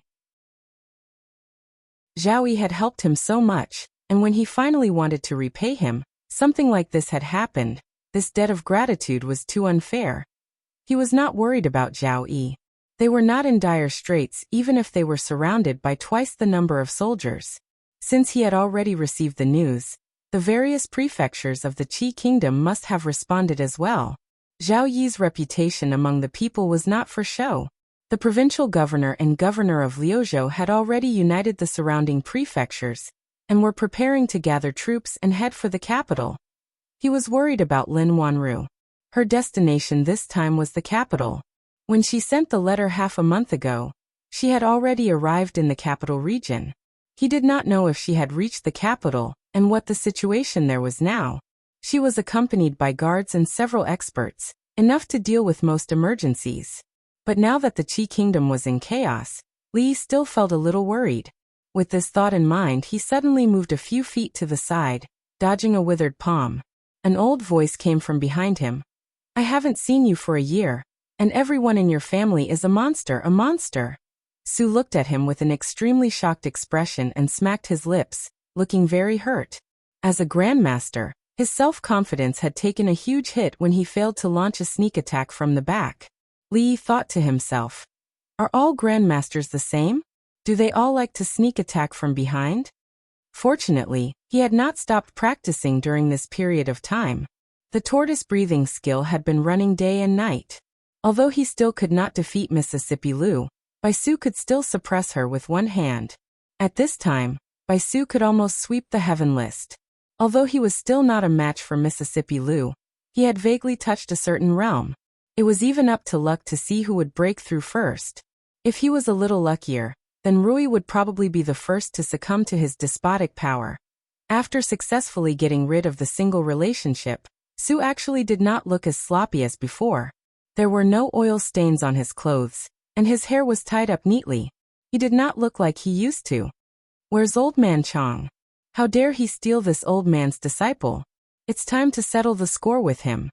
Zhao Yi had helped him so much, and when he finally wanted to repay him, something like this had happened. This debt of gratitude was too unfair. He was not worried about Zhao Yi. They were not in dire straits even if they were surrounded by twice the number of soldiers. Since he had already received the news, the various prefectures of the Qi kingdom must have responded as well. Zhao Yi's reputation among the people was not for show. The provincial governor and governor of Liuzhou had already united the surrounding prefectures, and were preparing to gather troops and head for the capital. He was worried about Lin Wanru. Her destination this time was the capital. When she sent the letter half a month ago, she had already arrived in the capital region. He did not know if she had reached the capital and what the situation there was now. She was accompanied by guards and several experts, enough to deal with most emergencies. But now that the Qi kingdom was in chaos, Li still felt a little worried. With this thought in mind, he suddenly moved a few feet to the side, dodging a withered palm. An old voice came from behind him. "I haven't seen you for a year, and everyone in your family is a monster, a monster." Su looked at him with an extremely shocked expression and smacked his lips, looking very hurt. As a grandmaster, his self-confidence had taken a huge hit when he failed to launch a sneak attack from the back. Li thought to himself, "Are all grandmasters the same? Do they all like to sneak attack from behind?" Fortunately, he had not stopped practicing during this period of time. The tortoise breathing skill had been running day and night. Although he still could not defeat Mississippi Lu, Baisu could still suppress her with one hand. At this time, Baisu could almost sweep the heaven list. Although he was still not a match for Mississippi Lu, he had vaguely touched a certain realm. It was even up to luck to see who would break through first. If he was a little luckier, then Rui would probably be the first to succumb to his despotic power. After successfully getting rid of the single relationship, Su actually did not look as sloppy as before. There were no oil stains on his clothes, and his hair was tied up neatly. He did not look like he used to. Where's old man Chang? How dare he steal this old man's disciple? It's time to settle the score with him.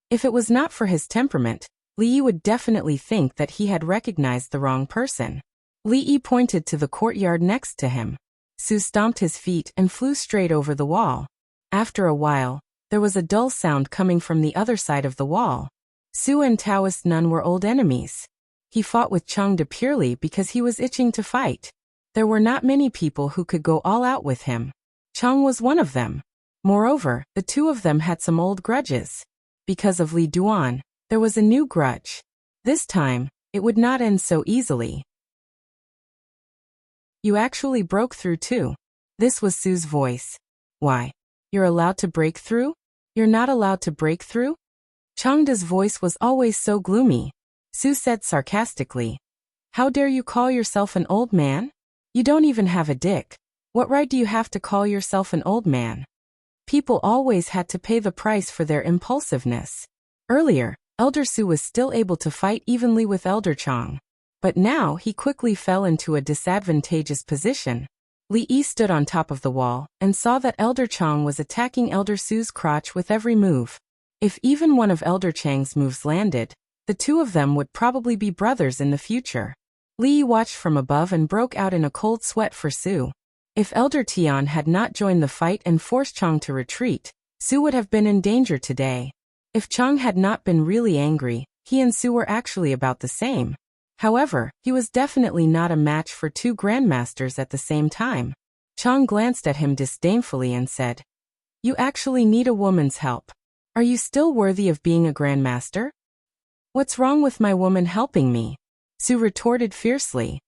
If it was not for his temperament, Li Yi would definitely think that he had recognized the wrong person. Li Yi pointed to the courtyard next to him. Su stomped his feet and flew straight over the wall. After a while, there was a dull sound coming from the other side of the wall. Su and Taoist Nun were old enemies. He fought with Cheng De purely because he was itching to fight. There were not many people who could go all out with him. Cheng was one of them. Moreover, the two of them had some old grudges. Because of Li Duan, there was a new grudge. This time, it would not end so easily. "You actually broke through too." This was Su's voice. "Why? You're allowed to break through? You're not allowed to break through?" Changda's voice was always so gloomy. Su said sarcastically. How dare you call yourself an old man? You don't even have a dick. What right do you have to call yourself an old man? People always had to pay the price for their impulsiveness. Earlier, Elder Su was still able to fight evenly with Elder Chang. But now he quickly fell into a disadvantageous position. Li Yi stood on top of the wall and saw that Elder Chang was attacking Elder Su's crotch with every move. If even one of Elder Chang's moves landed, the two of them would probably be brothers in the future. Li Yi watched from above and broke out in a cold sweat for Su. If Elder Tian had not joined the fight and forced Chang to retreat, Su would have been in danger today. If Chang had not been really angry, he and Su were actually about the same. However, he was definitely not a match for two grandmasters at the same time. Chang glanced at him disdainfully and said, You actually need a woman's help. Are you still worthy of being a grandmaster? What's wrong with my woman helping me? Su retorted fiercely.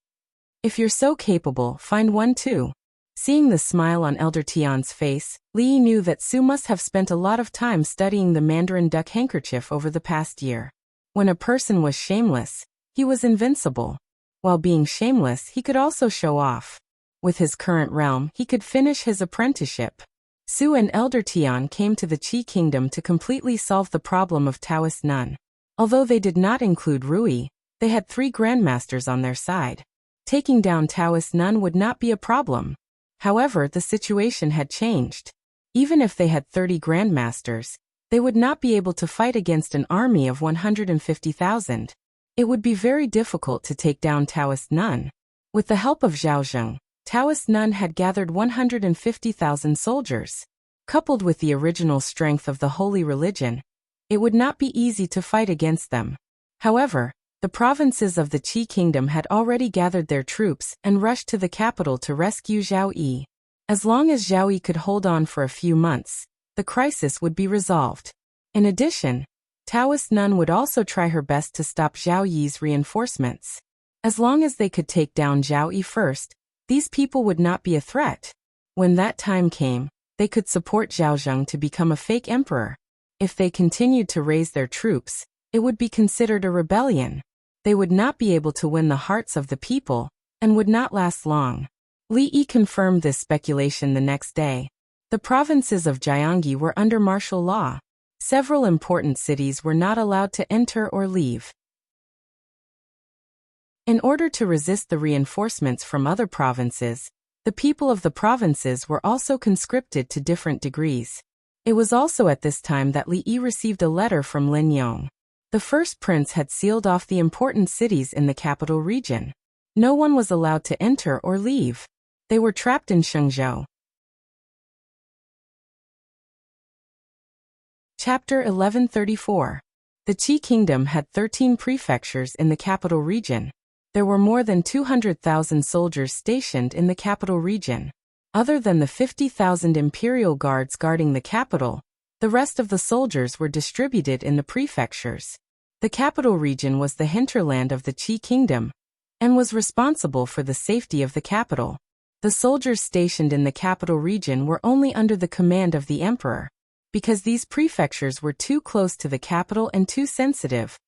If you're so capable, find one too. Seeing the smile on Elder Tian's face, Li Yi knew that Su must have spent a lot of time studying the Mandarin duck handkerchief over the past year. When a person was shameless, he was invincible. While being shameless, he could also show off. With his current realm, he could finish his apprenticeship. Su and Elder Tian came to the Qi Kingdom to completely solve the problem of Taoist Nun. Although they did not include Rui, they had 3 grandmasters on their side. Taking down Taoist Nun would not be a problem. However, the situation had changed. Even if they had 30 grandmasters, they would not be able to fight against an army of 150,000. It would be very difficult to take down Taoist Nun. With the help of Zhao Zheng, Taoist Nun had gathered 150,000 soldiers. Coupled with the original strength of the holy religion, it would not be easy to fight against them. However, the provinces of the Qi Kingdom had already gathered their troops and rushed to the capital to rescue Zhao Yi. As long as Zhao Yi could hold on for a few months, the crisis would be resolved. In addition, Taoist Nun would also try her best to stop Zhao Yi's reinforcements. As long as they could take down Zhao Yi first, these people would not be a threat. When that time came, they could support Zhao Zheng to become a fake emperor. If they continued to raise their troops, it would be considered a rebellion. They would not be able to win the hearts of the people, and would not last long. Li Yi confirmed this speculation the next day. The provinces of Jiangyi were under martial law. Several important cities were not allowed to enter or leave. In order to resist the reinforcements from other provinces, the people of the provinces were also conscripted to different degrees. It was also at this time that Li Yi received a letter from Lin Yong. The first prince had sealed off the important cities in the capital region. No one was allowed to enter or leave. They were trapped in Shenzhou. Chapter 1134. The Qi Kingdom had 13 prefectures in the capital region. There were more than 200,000 soldiers stationed in the capital region. Other than the 50,000 imperial guards guarding the capital, the rest of the soldiers were distributed in the prefectures. The capital region was the hinterland of the Qi Kingdom, and was responsible for the safety of the capital. The soldiers stationed in the capital region were only under the command of the emperor. Because these prefectures were too close to the capital and too sensitive,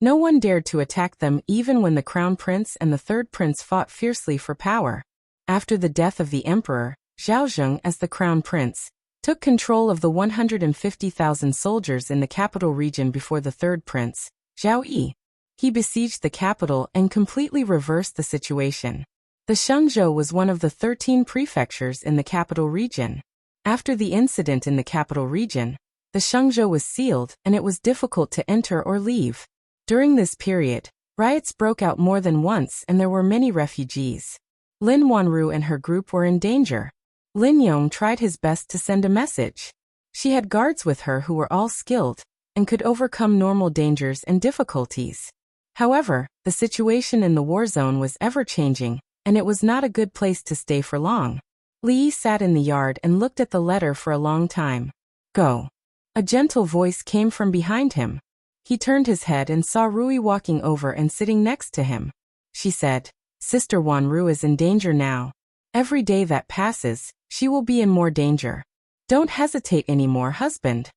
no one dared to attack them even when the crown prince and the third prince fought fiercely for power. After the death of the emperor, Zhao Zheng, as the crown prince, took control of the 150,000 soldiers in the capital region before the third prince, Zhao Yi. He besieged the capital and completely reversed the situation. The Shenzhou was one of the 13 prefectures in the capital region. After the incident in the capital region, the Shenzhou was sealed and it was difficult to enter or leave. During this period, riots broke out more than once and there were many refugees. Lin Wanru and her group were in danger. Lin Yong tried his best to send a message. She had guards with her who were all skilled and could overcome normal dangers and difficulties. However, the situation in the war zone was ever-changing, and it was not a good place to stay for long. Li Yi sat in the yard and looked at the letter for a long time. Go. A gentle voice came from behind him. He turned his head and saw Rui walking over and sitting next to him. She said, Sister Wanru is in danger now. Every day that passes, she will be in more danger. Don't hesitate anymore, husband.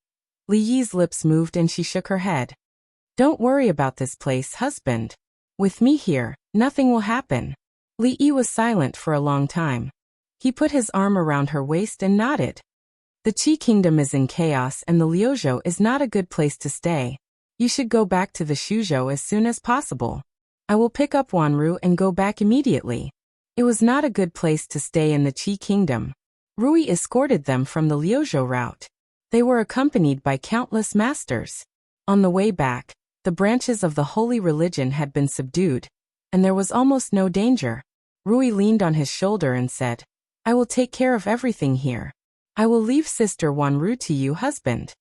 Li Yi's lips moved and she shook her head. Don't worry about this place, husband. With me here, nothing will happen. Li Yi was silent for a long time. He put his arm around her waist and nodded. The Qi kingdom is in chaos and the Liuzhou is not a good place to stay. You should go back to the Shuzhou as soon as possible. I will pick up Wanru and go back immediately. It was not a good place to stay in the Qi kingdom. Rui escorted them from the Liuzhou route. They were accompanied by countless masters. On the way back, the branches of the holy religion had been subdued, and there was almost no danger. Rui leaned on his shoulder and said, I will take care of everything here. I will leave Sister Wanru to you, husband.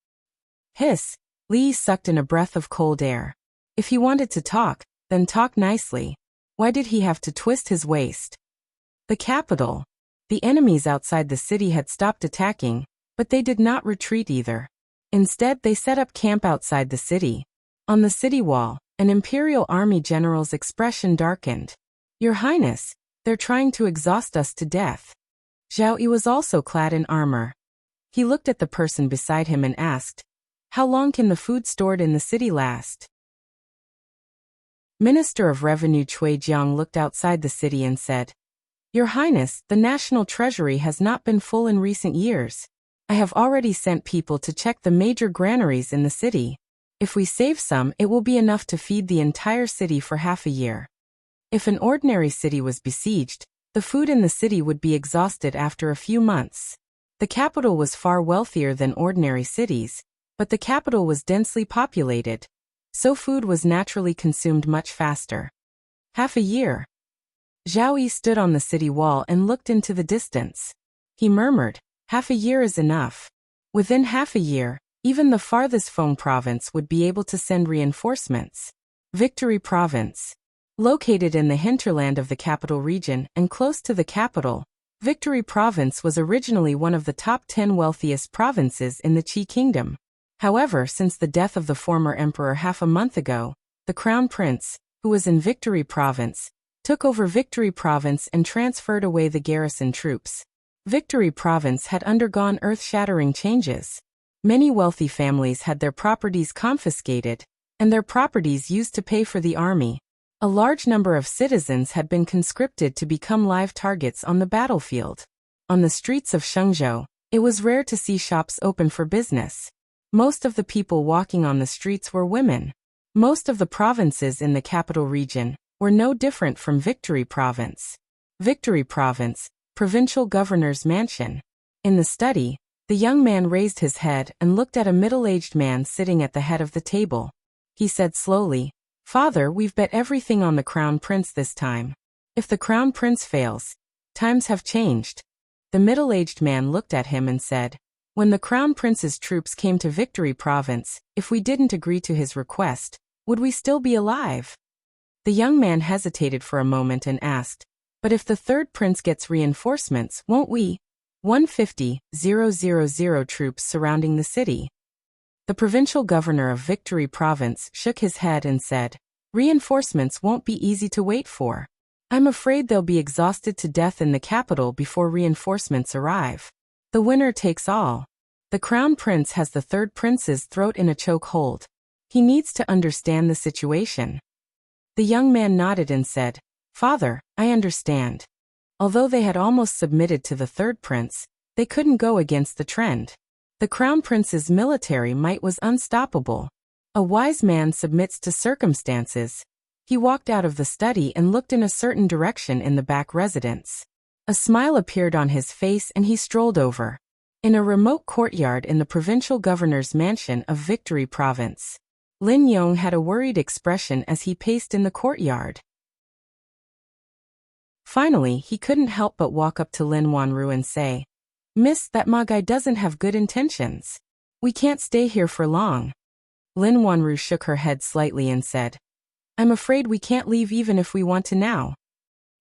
Hiss. Li sucked in a breath of cold air. If he wanted to talk, then talk nicely. Why did he have to twist his waist? The capital. The enemies outside the city had stopped attacking, but they did not retreat either. Instead, they set up camp outside the city. On the city wall, an imperial army general's expression darkened. Your Highness, they're trying to exhaust us to death. Zhao Yi was also clad in armor. He looked at the person beside him and asked, how long can the food stored in the city last? Minister of Revenue Cui Jiang looked outside the city and said, Your Highness, the national treasury has not been full in recent years. I have already sent people to check the major granaries in the city. If we save some, it will be enough to feed the entire city for half a year. If an ordinary city was besieged, the food in the city would be exhausted after a few months. The capital was far wealthier than ordinary cities, but the capital was densely populated, so food was naturally consumed much faster. Half a year. Zhao Yi stood on the city wall and looked into the distance. He murmured, half a year is enough. Within half a year, even the farthest Feng province would be able to send reinforcements. Victory Province. Located in the hinterland of the capital region and close to the capital, Victory Province was originally one of the top 10 wealthiest provinces in the Qi Kingdom. However, since the death of the former emperor half a month ago, the crown prince, who was in Victory Province, took over Victory Province and transferred away the garrison troops. Victory Province had undergone earth-shattering changes. Many wealthy families had their properties confiscated, and their properties used to pay for the army. A large number of citizens had been conscripted to become live targets on the battlefield. On the streets of Shenzhou, it was rare to see shops open for business. Most of the people walking on the streets were women. Most of the provinces in the capital region were no different from Victory Province. Victory Province, Provincial Governor's Mansion. In the study, the young man raised his head and looked at a middle-aged man sitting at the head of the table. He said slowly, Father, we've bet everything on the Crown Prince this time. If the Crown Prince fails, times have changed. The middle-aged man looked at him and said, When the Crown Prince's troops came to Victory Province, if we didn't agree to his request, would we still be alive? The young man hesitated for a moment and asked, But if the third prince gets reinforcements, won't we? 150,000 troops surrounding the city. The provincial governor of Victory Province shook his head and said, Reinforcements won't be easy to wait for. I'm afraid they'll be exhausted to death in the capital before reinforcements arrive. The winner takes all. The crown prince has the third prince's throat in a chokehold. He needs to understand the situation. The young man nodded and said, Father, I understand. Although they had almost submitted to the third prince, they couldn't go against the trend. The crown prince's military might was unstoppable. A wise man submits to circumstances. He walked out of the study and looked in a certain direction in the back residence. A smile appeared on his face and he strolled over. In a remote courtyard in the provincial governor's mansion of Victory Province, Lin Yong had a worried expression as he paced in the courtyard. Finally, he couldn't help but walk up to Lin Wanru and say, Miss, that ma guy doesn't have good intentions. We can't stay here for long. Lin Wanru shook her head slightly and said, I'm afraid we can't leave even if we want to now.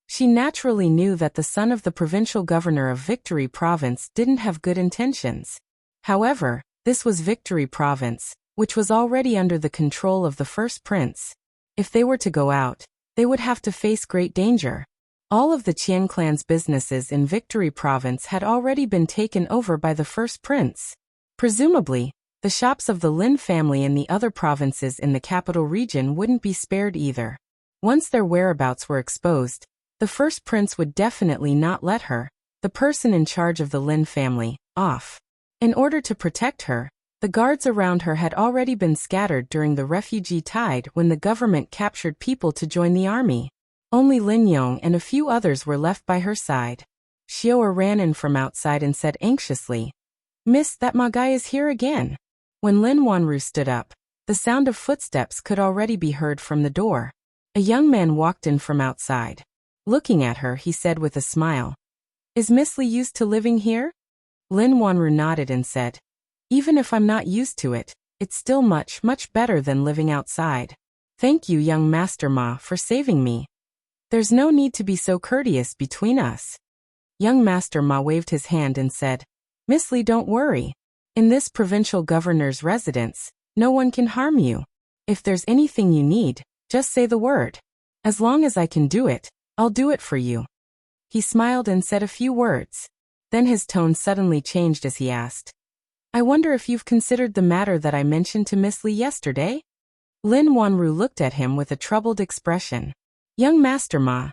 She naturally knew that the son of the provincial governor of Victory Province didn't have good intentions. However, this was Victory Province, which was already under the control of the first prince. If they were to go out, they would have to face great danger. All of the Qian clan's businesses in Victory Province had already been taken over by the first prince. Presumably, The shops of the Lin family in the other provinces in the capital region wouldn't be spared either. Once their whereabouts were exposed, the first prince would definitely not let her, the person in charge of the Lin family, off. In order to protect her, the guards around her had already been scattered during the refugee tide when the government captured people to join the army. Only Lin Yong and a few others were left by her side. Xiao ran in from outside and said anxiously, "Miss, that Ma guy is here again." When Lin Wanru stood up, the sound of footsteps could already be heard from the door. A young man walked in from outside. Looking at her, he said with a smile, "Is Miss Li used to living here?" Lin Wanru nodded and said, "Even if I'm not used to it, it's still much, much better than living outside. Thank you, young Master Ma, for saving me. There's no need to be so courteous between us." Young Master Ma waved his hand and said, "Miss Li, don't worry. In this provincial governor's residence, no one can harm you. If there's anything you need, just say the word. As long as I can do it, I'll do it for you." He smiled and said a few words. Then his tone suddenly changed as he asked, "I wonder if you've considered the matter that I mentioned to Miss Li yesterday?" Lin Wanru looked at him with a troubled expression. "Young Master Ma."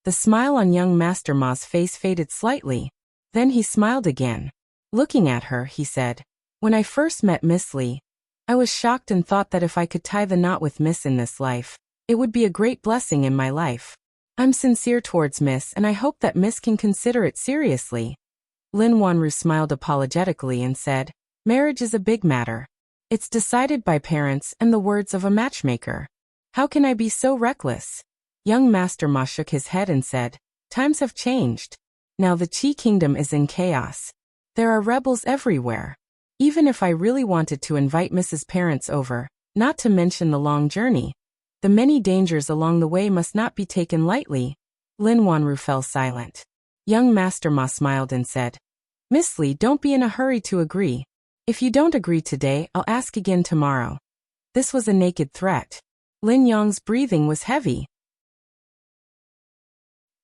The smile on young Master Ma's face faded slightly. Then he smiled again. Looking at her, he said, "When I first met Miss Li, I was shocked and thought that if I could tie the knot with Miss in this life, it would be a great blessing in my life. I'm sincere towards Miss and I hope that Miss can consider it seriously." Lin Wanru smiled apologetically and said, "Marriage is a big matter. It's decided by parents and the words of a matchmaker. How can I be so reckless?" Young Master Ma shook his head and said, "Times have changed. Now the Qi kingdom is in chaos. There are rebels everywhere. Even if I really wanted to invite Mrs. Parents over, not to mention the long journey, the many dangers along the way must not be taken lightly." Lin Wanru fell silent. Young Master Ma smiled and said, "Miss Li, don't be in a hurry to agree. If you don't agree today, I'll ask again tomorrow." This was a naked threat. Lin Yong's breathing was heavy.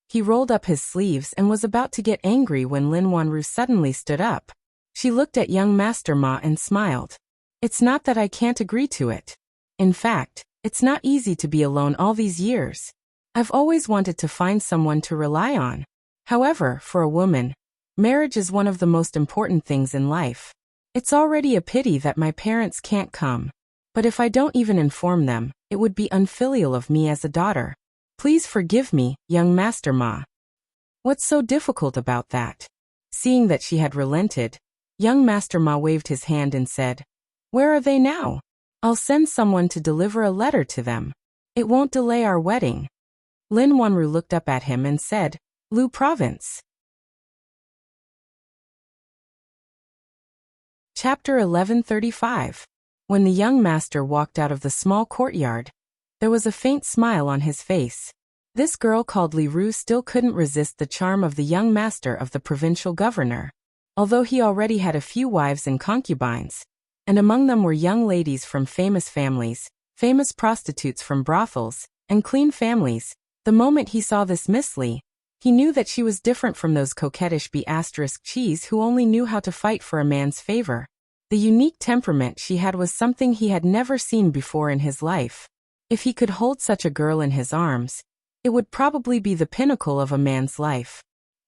He rolled up his sleeves and was about to get angry when Lin Wanru suddenly stood up. She looked at young Master Ma and smiled. "It's not that I can't agree to it. In fact, it's not easy to be alone all these years. I've always wanted to find someone to rely on. However, for a woman, marriage is one of the most important things in life. It's already a pity that my parents can't come. But if I don't even inform them, it would be unfilial of me as a daughter. Please forgive me, young Master Ma." "What's so difficult about that?" Seeing that she had relented, young Master Ma waved his hand and said, "Where are they now? I'll send someone to deliver a letter to them. It won't delay our wedding." Lin Wanru looked up at him and said, "Lu Province." Chapter 1135. When the young master walked out of the small courtyard, there was a faint smile on his face. This girl called Li Ru still couldn't resist the charm of the young master of the provincial governor. Although he already had a few wives and concubines, and among them were young ladies from famous families, famous prostitutes from brothels, and clean families, the moment he saw this Miss Li, he knew that she was different from those coquettish cheese who only knew how to fight for a man's favor. The unique temperament she had was something he had never seen before in his life. If he could hold such a girl in his arms, it would probably be the pinnacle of a man's life.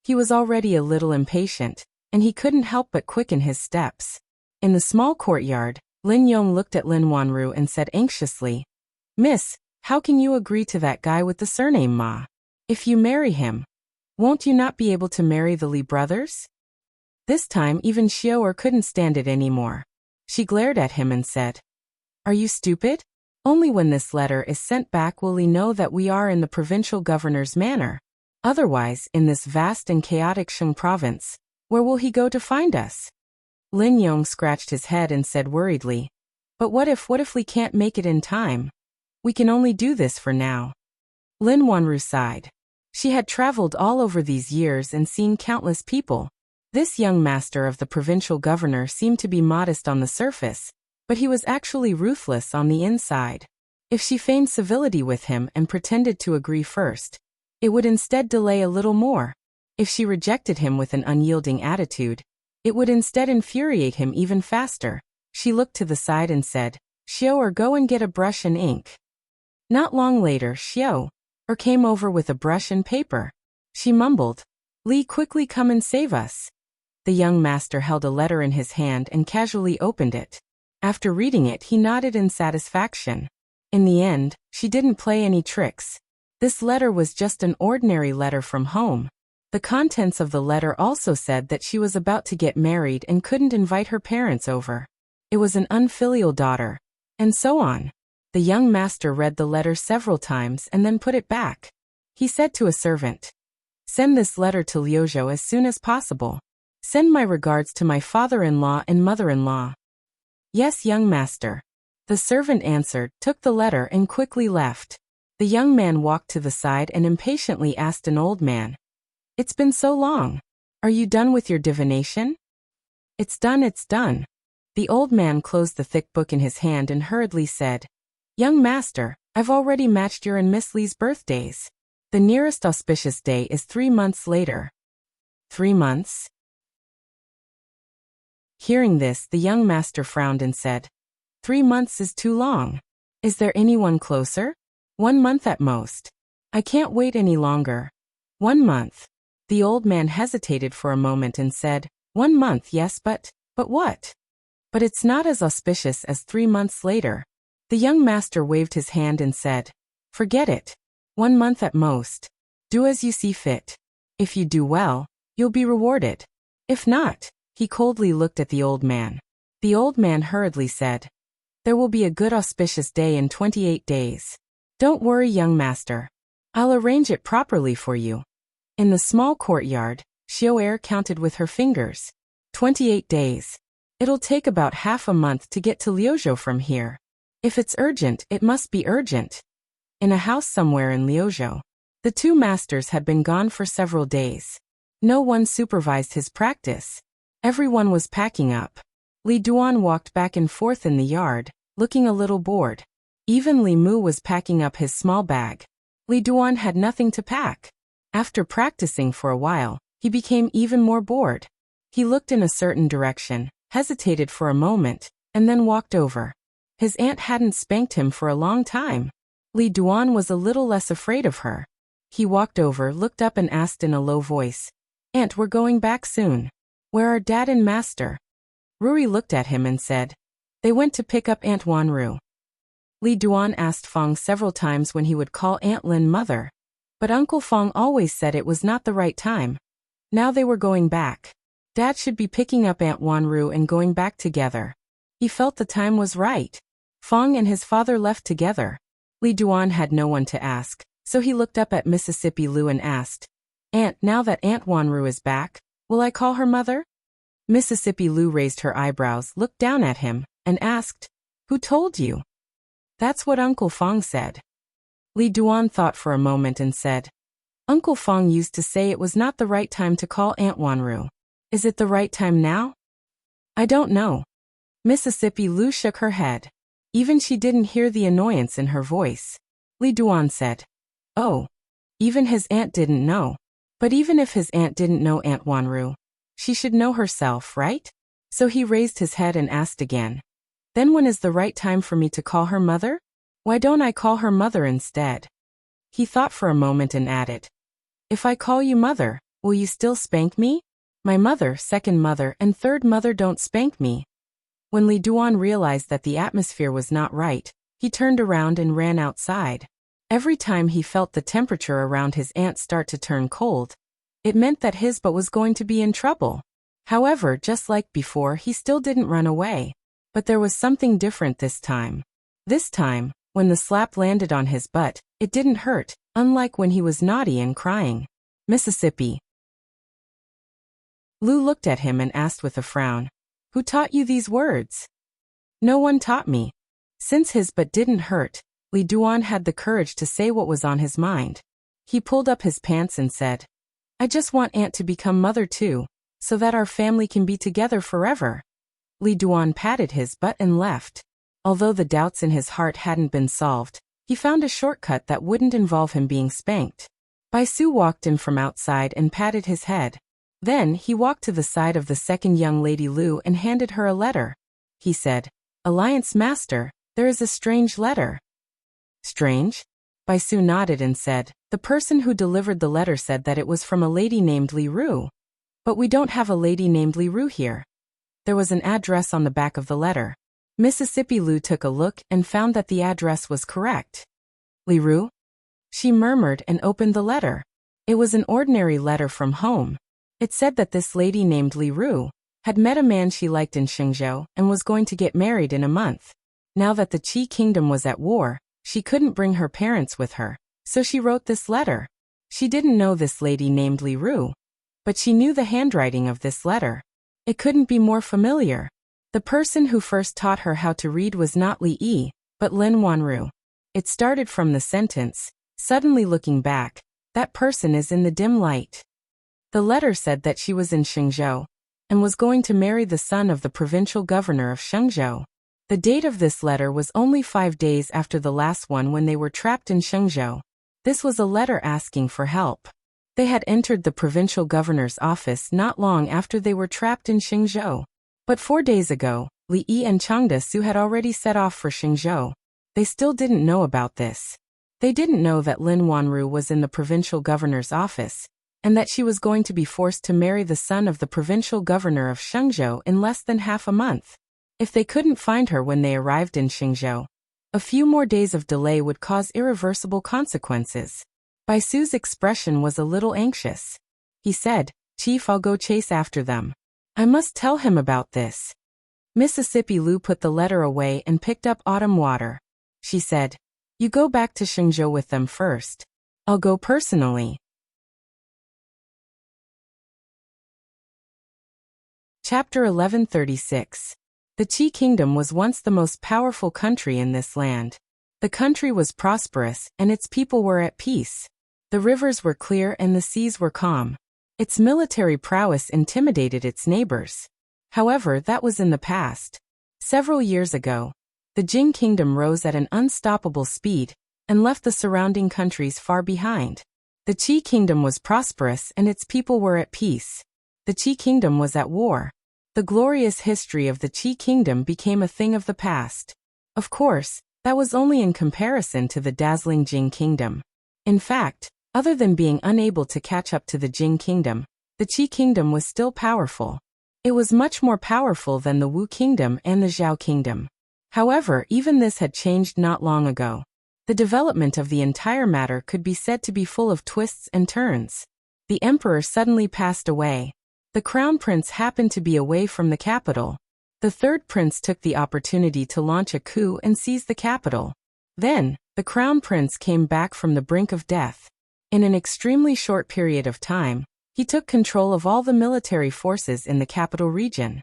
He was already a little impatient, and he couldn't help but quicken his steps. In the small courtyard, Lin Yong looked at Lin Wanru and said anxiously, "Miss, how can you agree to that guy with the surname Ma? If you marry him, won't you not be able to marry the Li brothers?" This time even Xiao couldn't stand it anymore. She glared at him and said, "Are you stupid? Only when this letter is sent back will Li know that we are in the provincial governor's manor. Otherwise, in this vast and chaotic Sheng province, where will he go to find us?" Lin Yong scratched his head and said worriedly, "But what if we can't make it in time? We can only do this for now." Lin Wanru sighed. She had traveled all over these years and seen countless people. This young master of the provincial governor seemed to be modest on the surface, but he was actually ruthless on the inside. If she feigned civility with him and pretended to agree first, it would instead delay a little more. If she rejected him with an unyielding attitude, it would instead infuriate him even faster. She looked to the side and said, "Xiao, or go and get a brush and ink." Not long later, Xiao, or came over with a brush and paper. She mumbled, "Li, quickly come and save us." The young master held a letter in his hand and casually opened it. After reading it, he nodded in satisfaction. In the end, she didn't play any tricks. This letter was just an ordinary letter from home. The contents of the letter also said that she was about to get married and couldn't invite her parents over. It was an unfilial daughter, and so on. The young master read the letter several times and then put it back. He said to a servant, "Send this letter to Liuzhou as soon as possible. Send my regards to my father-in-law and mother-in-law." "Yes, young master." The servant answered, took the letter and quickly left. The young man walked to the side and impatiently asked an old man, "It's been so long. Are you done with your divination?" "It's done, it's done." The old man closed the thick book in his hand and hurriedly said, "Young master, I've already matched your and Miss Li's birthdays. The nearest auspicious day is 3 months later." 3 months? Hearing this, the young master frowned and said, 3 months is too long. Is there anyone closer? 1 month at most. I can't wait any longer. 1 month. The old man hesitated for a moment and said, 1 month, yes, but what? But it's not as auspicious as 3 months later. The young master waved his hand and said, "Forget it. 1 month at most. Do as you see fit. If you do well, you'll be rewarded. If not," he coldly looked at the old man. The old man hurriedly said, "There will be a good auspicious day in 28 days. Don't worry, young master. I'll arrange it properly for you." In the small courtyard, Xiao counted with her fingers. 28 days. It'll take about half a month to get to Liuzhou from here. If it's urgent, it must be urgent. In a house somewhere in Liuzhou. The two masters had been gone for several days. No one supervised his practice. Everyone was packing up. Li Duan walked back and forth in the yard, looking a little bored. Even Li Mu was packing up his small bag. Li Duan had nothing to pack. After practicing for a while, he became even more bored. He looked in a certain direction, hesitated for a moment, and then walked over. His aunt hadn't spanked him for a long time. Li Duan was a little less afraid of her. He walked over, looked up and asked in a low voice, "Aunt, we're going back soon. Where are Dad and Master?" Ruri looked at him and said, "They went to pick up Aunt Wanru." Li Duan asked Fong several times when he would call Aunt Lin mother. But Uncle Fong always said it was not the right time. Now they were going back. Dad should be picking up Aunt Wanru and going back together. He felt the time was right. Fong and his father left together. Li Duan had no one to ask, so he looked up at Mississippi Lu and asked, "Aunt, now that Aunt Wanru is back, will I call her mother?" Mississippi Lu raised her eyebrows, looked down at him, and asked, "Who told you?" "That's what Uncle Fong said." Li Duan thought for a moment and said, "Uncle Fong used to say it was not the right time to call Aunt Wanru. Is it the right time now?" "I don't know." Mississippi Lu shook her head. Even she didn't hear the annoyance in her voice. Li Duan said, "Oh. Even his aunt didn't know. But even if his aunt didn't know Aunt Wanru, she should know herself, right?" So he raised his head and asked again, "Then when is the right time for me to call her mother? Why don't I call her mother instead?" He thought for a moment and added, "If I call you mother, will you still spank me? My mother, second mother, and third mother don't spank me." When Li Duan realized that the atmosphere was not right, he turned around and ran outside. Every time he felt the temperature around his aunt start to turn cold, it meant that his butt was going to be in trouble. However, just like before, he still didn't run away. But there was something different this time. This time, when the slap landed on his butt, it didn't hurt, unlike when he was naughty and crying. Mississippi Lu looked at him and asked with a frown, "Who taught you these words?" "No one taught me." Since his butt didn't hurt, Li Duan had the courage to say what was on his mind. He pulled up his pants and said, "I just want Aunt to become mother too, so that our family can be together forever." Li Duan patted his butt and left. Although the doubts in his heart hadn't been solved, he found a shortcut that wouldn't involve him being spanked. Bai Su walked in from outside and patted his head. Then he walked to the side of the second young lady Lu and handed her a letter. he said. Alliance Master, there is a strange letter. Strange? Baisu nodded and said, the person who delivered the letter said that it was from a lady named Li Ru. But we don't have a lady named Li Ru here. There was an address on the back of the letter. Mississippi Lu took a look and found that the address was correct. Li Ru? She murmured and opened the letter. It was an ordinary letter from home. It said that this lady named Li Ru had met a man she liked in Shenzhou and was going to get married in a month. Now that the Qi kingdom was at war, she couldn't bring her parents with her, so she wrote this letter. She didn't know this lady named Li Ru, but she knew the handwriting of this letter. It couldn't be more familiar. The person who first taught her how to read was not Li Yi, but Lin Wanru. It started from the sentence, suddenly looking back, that person is in the dim light. The letter said that she was in Shenzhou and was going to marry the son of the provincial governor of Shenzhou. The date of this letter was only 5 days after the last one when they were trapped in Shenzhou. This was a letter asking for help. They had entered the provincial governor's office not long after they were trapped in Shenzhou. But 4 days ago, Li Yi and Changda Su had already set off for Shenzhou. They still didn't know about this. They didn't know that Lin Wanru was in the provincial governor's office, and that she was going to be forced to marry the son of the provincial governor of Shenzhou in less than half a month. If they couldn't find her when they arrived in Shenzhou, a few more days of delay would cause irreversible consequences. Baisu's expression was a little anxious. He said, Chief, I'll go chase after them. I must tell him about this. Mississippi Lu put the letter away and picked up autumn water. She said, you go back to Shenzhou with them first. I'll go personally. Chapter 1136. The Qi Kingdom was once the most powerful country in this land. The country was prosperous and its people were at peace. The rivers were clear and the seas were calm. Its military prowess intimidated its neighbors. However, that was in the past. Several years ago, the Jing Kingdom rose at an unstoppable speed and left the surrounding countries far behind. The Qi Kingdom was prosperous and its people were at peace. The Qi Kingdom was at war. The glorious history of the Qi Kingdom became a thing of the past. Of course, that was only in comparison to the dazzling Jing Kingdom. In fact, other than being unable to catch up to the Jing Kingdom, the Qi Kingdom was still powerful. It was much more powerful than the Wu Kingdom and the Zhao Kingdom. However, even this had changed not long ago. The development of the entire matter could be said to be full of twists and turns. The emperor suddenly passed away. The crown prince happened to be away from the capital. The third prince took the opportunity to launch a coup and seize the capital. Then, the crown prince came back from the brink of death. In an extremely short period of time, he took control of all the military forces in the capital region.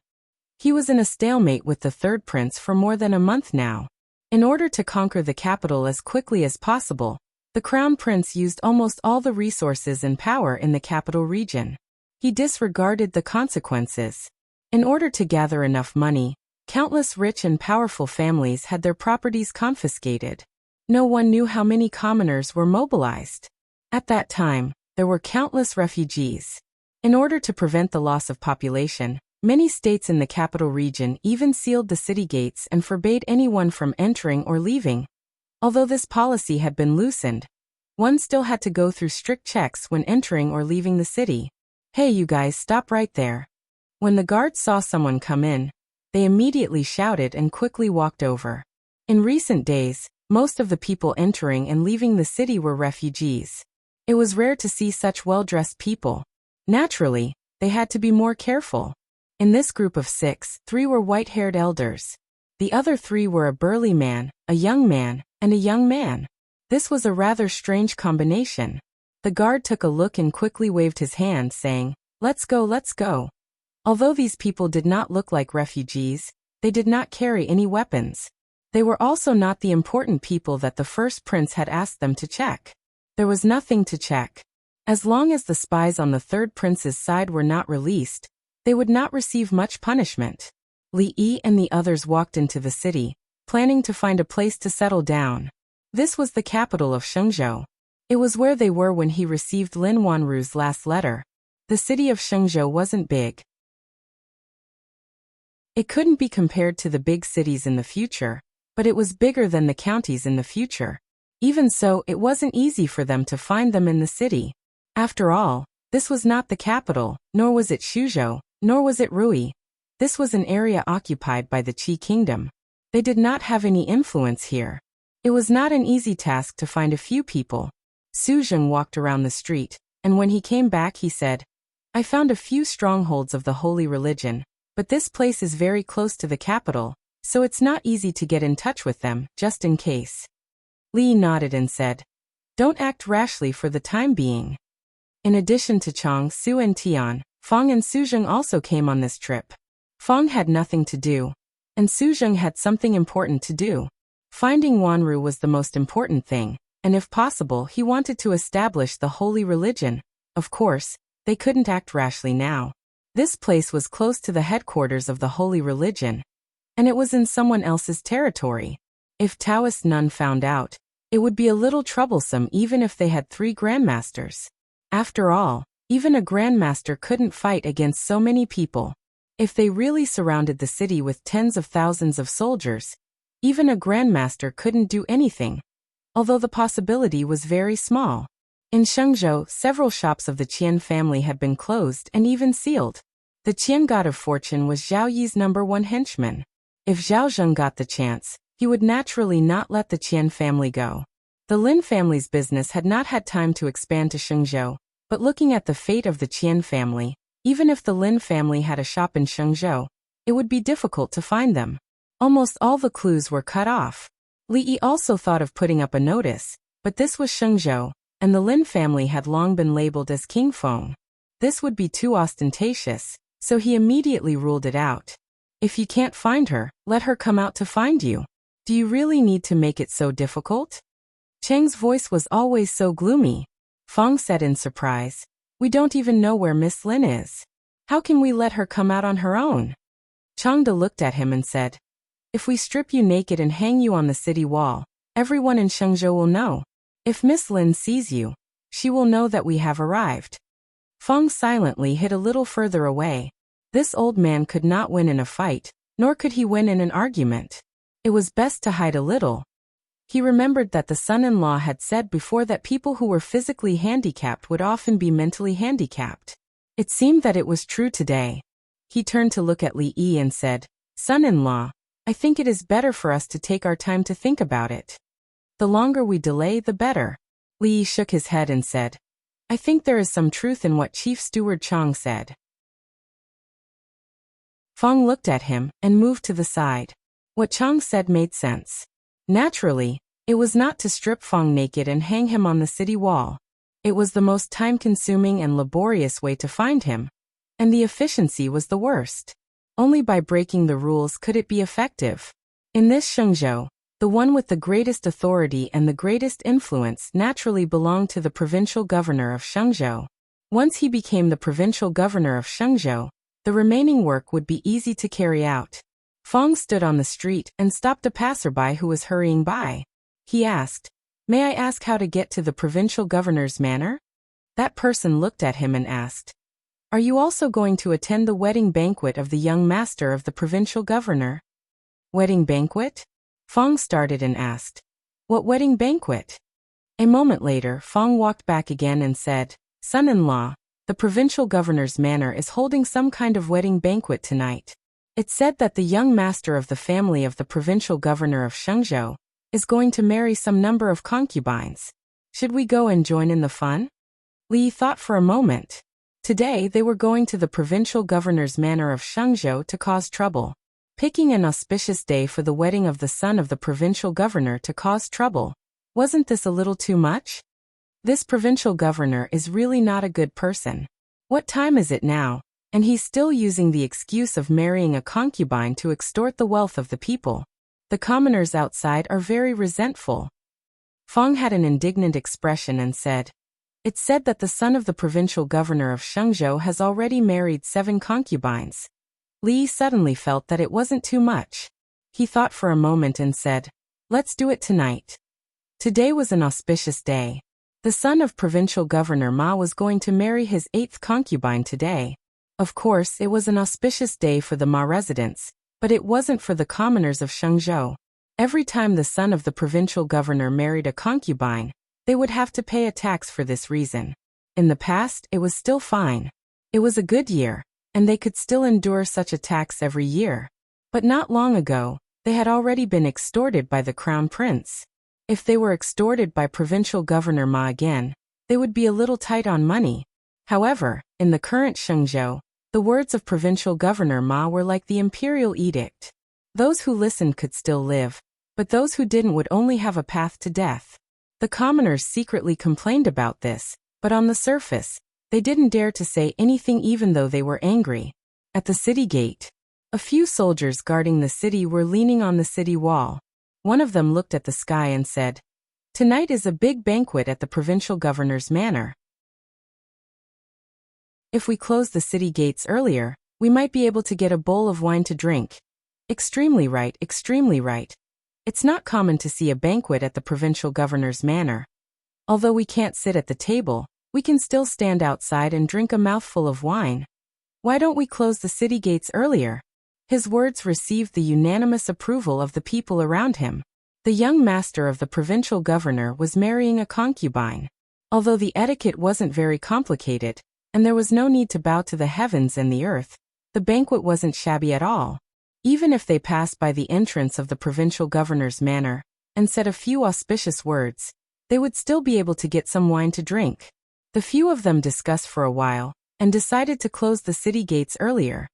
He was in a stalemate with the third prince for more than a month now. In order to conquer the capital as quickly as possible, the crown prince used almost all the resources and power in the capital region. He disregarded the consequences. In order to gather enough money, countless rich and powerful families had their properties confiscated. No one knew how many commoners were mobilized. At that time, there were countless refugees. In order to prevent the loss of population, many states in the capital region even sealed the city gates and forbade anyone from entering or leaving. Although this policy had been loosened, one still had to go through strict checks when entering or leaving the city. Hey, you guys, stop right there. When the guards saw someone come in, they immediately shouted and quickly walked over. In recent days, most of the people entering and leaving the city were refugees. It was rare to see such well-dressed people. Naturally, they had to be more careful. In this group of 6, 3 were white-haired elders. The other 3 were a burly man, a young man, and a young man. This was a rather strange combination. The guard took a look and quickly waved his hand, saying, let's go, let's go. Although these people did not look like refugees, they did not carry any weapons. They were also not the important people that the first prince had asked them to check. There was nothing to check. As long as the spies on the third prince's side were not released, they would not receive much punishment. Li Yi and the others walked into the city, planning to find a place to settle down. This was the capital of Shenzhou. It was where they were when he received Lin Wanru's last letter. The city of Shenzhou wasn't big. It couldn't be compared to the big cities in the future, but it was bigger than the counties in the future. Even so, it wasn't easy for them to find them in the city. After all, this was not the capital, nor was it Shuzhou, nor was it Rui. This was an area occupied by the Qi kingdom. They did not have any influence here. It was not an easy task to find a few people. Su Zheng walked around the street, and when he came back he said, I found a few strongholds of the holy religion, but this place is very close to the capital, so it's not easy to get in touch with them, just in case. Li nodded and said, Don't act rashly for the time being. In addition to Chang, Su and Tian, Fang and Su Zheng also came on this trip. Fang had nothing to do, and Su Zheng had something important to do. Finding Wanru was the most important thing, and if possible he wanted to establish the holy religion. Of course, they couldn't act rashly now. This place was close to the headquarters of the holy religion, and it was in someone else's territory. If Taoist none found out, it would be a little troublesome even if they had 3 grandmasters. After all, even a grandmaster couldn't fight against so many people. If they really surrounded the city with tens of thousands of soldiers, even a grandmaster couldn't do anything, although the possibility was very small. In Shenzhou, several shops of the Qian family had been closed and even sealed. The Qian god of fortune was Zhao Yi's #1 henchman. If Zhao Zheng got the chance, he would naturally not let the Qian family go. The Lin family's business had not had time to expand to Shenzhou, but looking at the fate of the Qian family, even if the Lin family had a shop in Shenzhou, it would be difficult to find them. Almost all the clues were cut off. Li Yi also thought of putting up a notice, but this was Shenzhou, and the Lin family had long been labeled as King Feng. This would be too ostentatious, so he immediately ruled it out. If you can't find her, let her come out to find you. Do you really need to make it so difficult? Cheng's voice was always so gloomy. Fang said in surprise, We don't even know where Miss Lin is. How can we let her come out on her own? Changde looked at him and said, If we strip you naked and hang you on the city wall, everyone in Shenzhou will know. If Miss Lin sees you, she will know that we have arrived. Fang silently hid a little further away. This old man could not win in a fight, nor could he win in an argument. It was best to hide a little. He remembered that the son-in-law had said before that people who were physically handicapped would often be mentally handicapped. It seemed that it was true today. He turned to look at Li Yi and said, Son-in-law, I think it is better for us to take our time to think about it. The longer we delay, the better. Li Yi shook his head and said, I think there is some truth in what Chief Steward Chang said. Fang looked at him and moved to the side. What Chang said made sense. Naturally, it was not to strip Fang naked and hang him on the city wall. It was the most time-consuming and laborious way to find him, and the efficiency was the worst. Only by breaking the rules could it be effective. In this Shenzhou, the one with the greatest authority and the greatest influence naturally belonged to the provincial governor of Shenzhou. Once he became the provincial governor of Shenzhou, the remaining work would be easy to carry out. Fang stood on the street and stopped a passerby who was hurrying by. He asked, May I ask how to get to the provincial governor's manor? That person looked at him and asked, Are you also going to attend the wedding banquet of the young master of the provincial governor? Wedding banquet? Fang started and asked, What wedding banquet? A moment later, Fang walked back again and said, Son-in-law, the provincial governor's manor is holding some kind of wedding banquet tonight. It said that the young master of the family of the provincial governor of Shenzhou is going to marry some number of concubines. Should we go and join in the fun? Li thought for a moment. Today they were going to the provincial governor's manor of Shenzhou to cause trouble. Picking an auspicious day for the wedding of the son of the provincial governor to cause trouble. Wasn't this a little too much? This provincial governor is really not a good person. What time is it now? And he's still using the excuse of marrying a concubine to extort the wealth of the people. The commoners outside are very resentful. Fang had an indignant expression and said, It's said that the son of the provincial governor of Shenzhou has already married 7 concubines. Li suddenly felt that it wasn't too much. He thought for a moment and said, Let's do it tonight. Today was an auspicious day. The son of provincial governor Ma was going to marry his 8th concubine today. Of course, it was an auspicious day for the Ma residents, But it wasn't for the commoners of Shenzhou. Every time the son of the provincial governor married a concubine, they would have to pay a tax for this reason. In the past, it was still fine. It was a good year, and they could still endure such a tax every year. But not long ago, they had already been extorted by the crown prince. If they were extorted by provincial governor Ma again, they would be a little tight on money. However, in the current Shenzhou, the words of provincial governor Ma were like the imperial edict. Those who listened could still live, but those who didn't would only have a path to death. The commoners secretly complained about this, but on the surface, they didn't dare to say anything even though they were angry. At the city gate, a few soldiers guarding the city were leaning on the city wall. One of them looked at the sky and said, "Tonight is a big banquet at the provincial governor's manor. If we close the city gates earlier, we might be able to get a bowl of wine to drink." Extremely right, extremely right. It's not common to see a banquet at the provincial governor's manor. Although we can't sit at the table, we can still stand outside and drink a mouthful of wine. Why don't we close the city gates earlier? His words received the unanimous approval of the people around him. The young master of the provincial governor was marrying a concubine. Although the etiquette wasn't very complicated, and there was no need to bow to the heavens and the earth, the banquet wasn't shabby at all. Even if they passed by the entrance of the provincial governor's manor and said a few auspicious words, they would still be able to get some wine to drink. The few of them discussed for a while and decided to close the city gates earlier.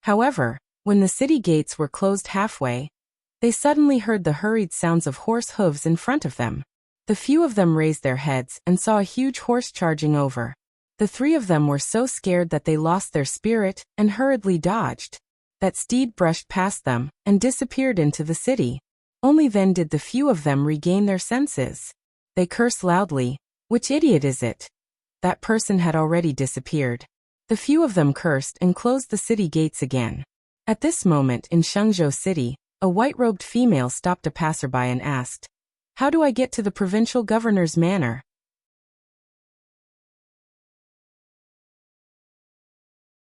However, when the city gates were closed halfway, they suddenly heard the hurried sounds of horse hooves in front of them. The few of them raised their heads and saw a huge horse charging over. The three of them were so scared that they lost their spirit and hurriedly dodged. That steed brushed past them and disappeared into the city. Only then did the few of them regain their senses. They cursed loudly. "Which idiot is it?" That person had already disappeared. The few of them cursed and closed the city gates again. At this moment in Shenzhou City, a white-robed female stopped a passerby and asked, "How do I get to the provincial governor's manor?"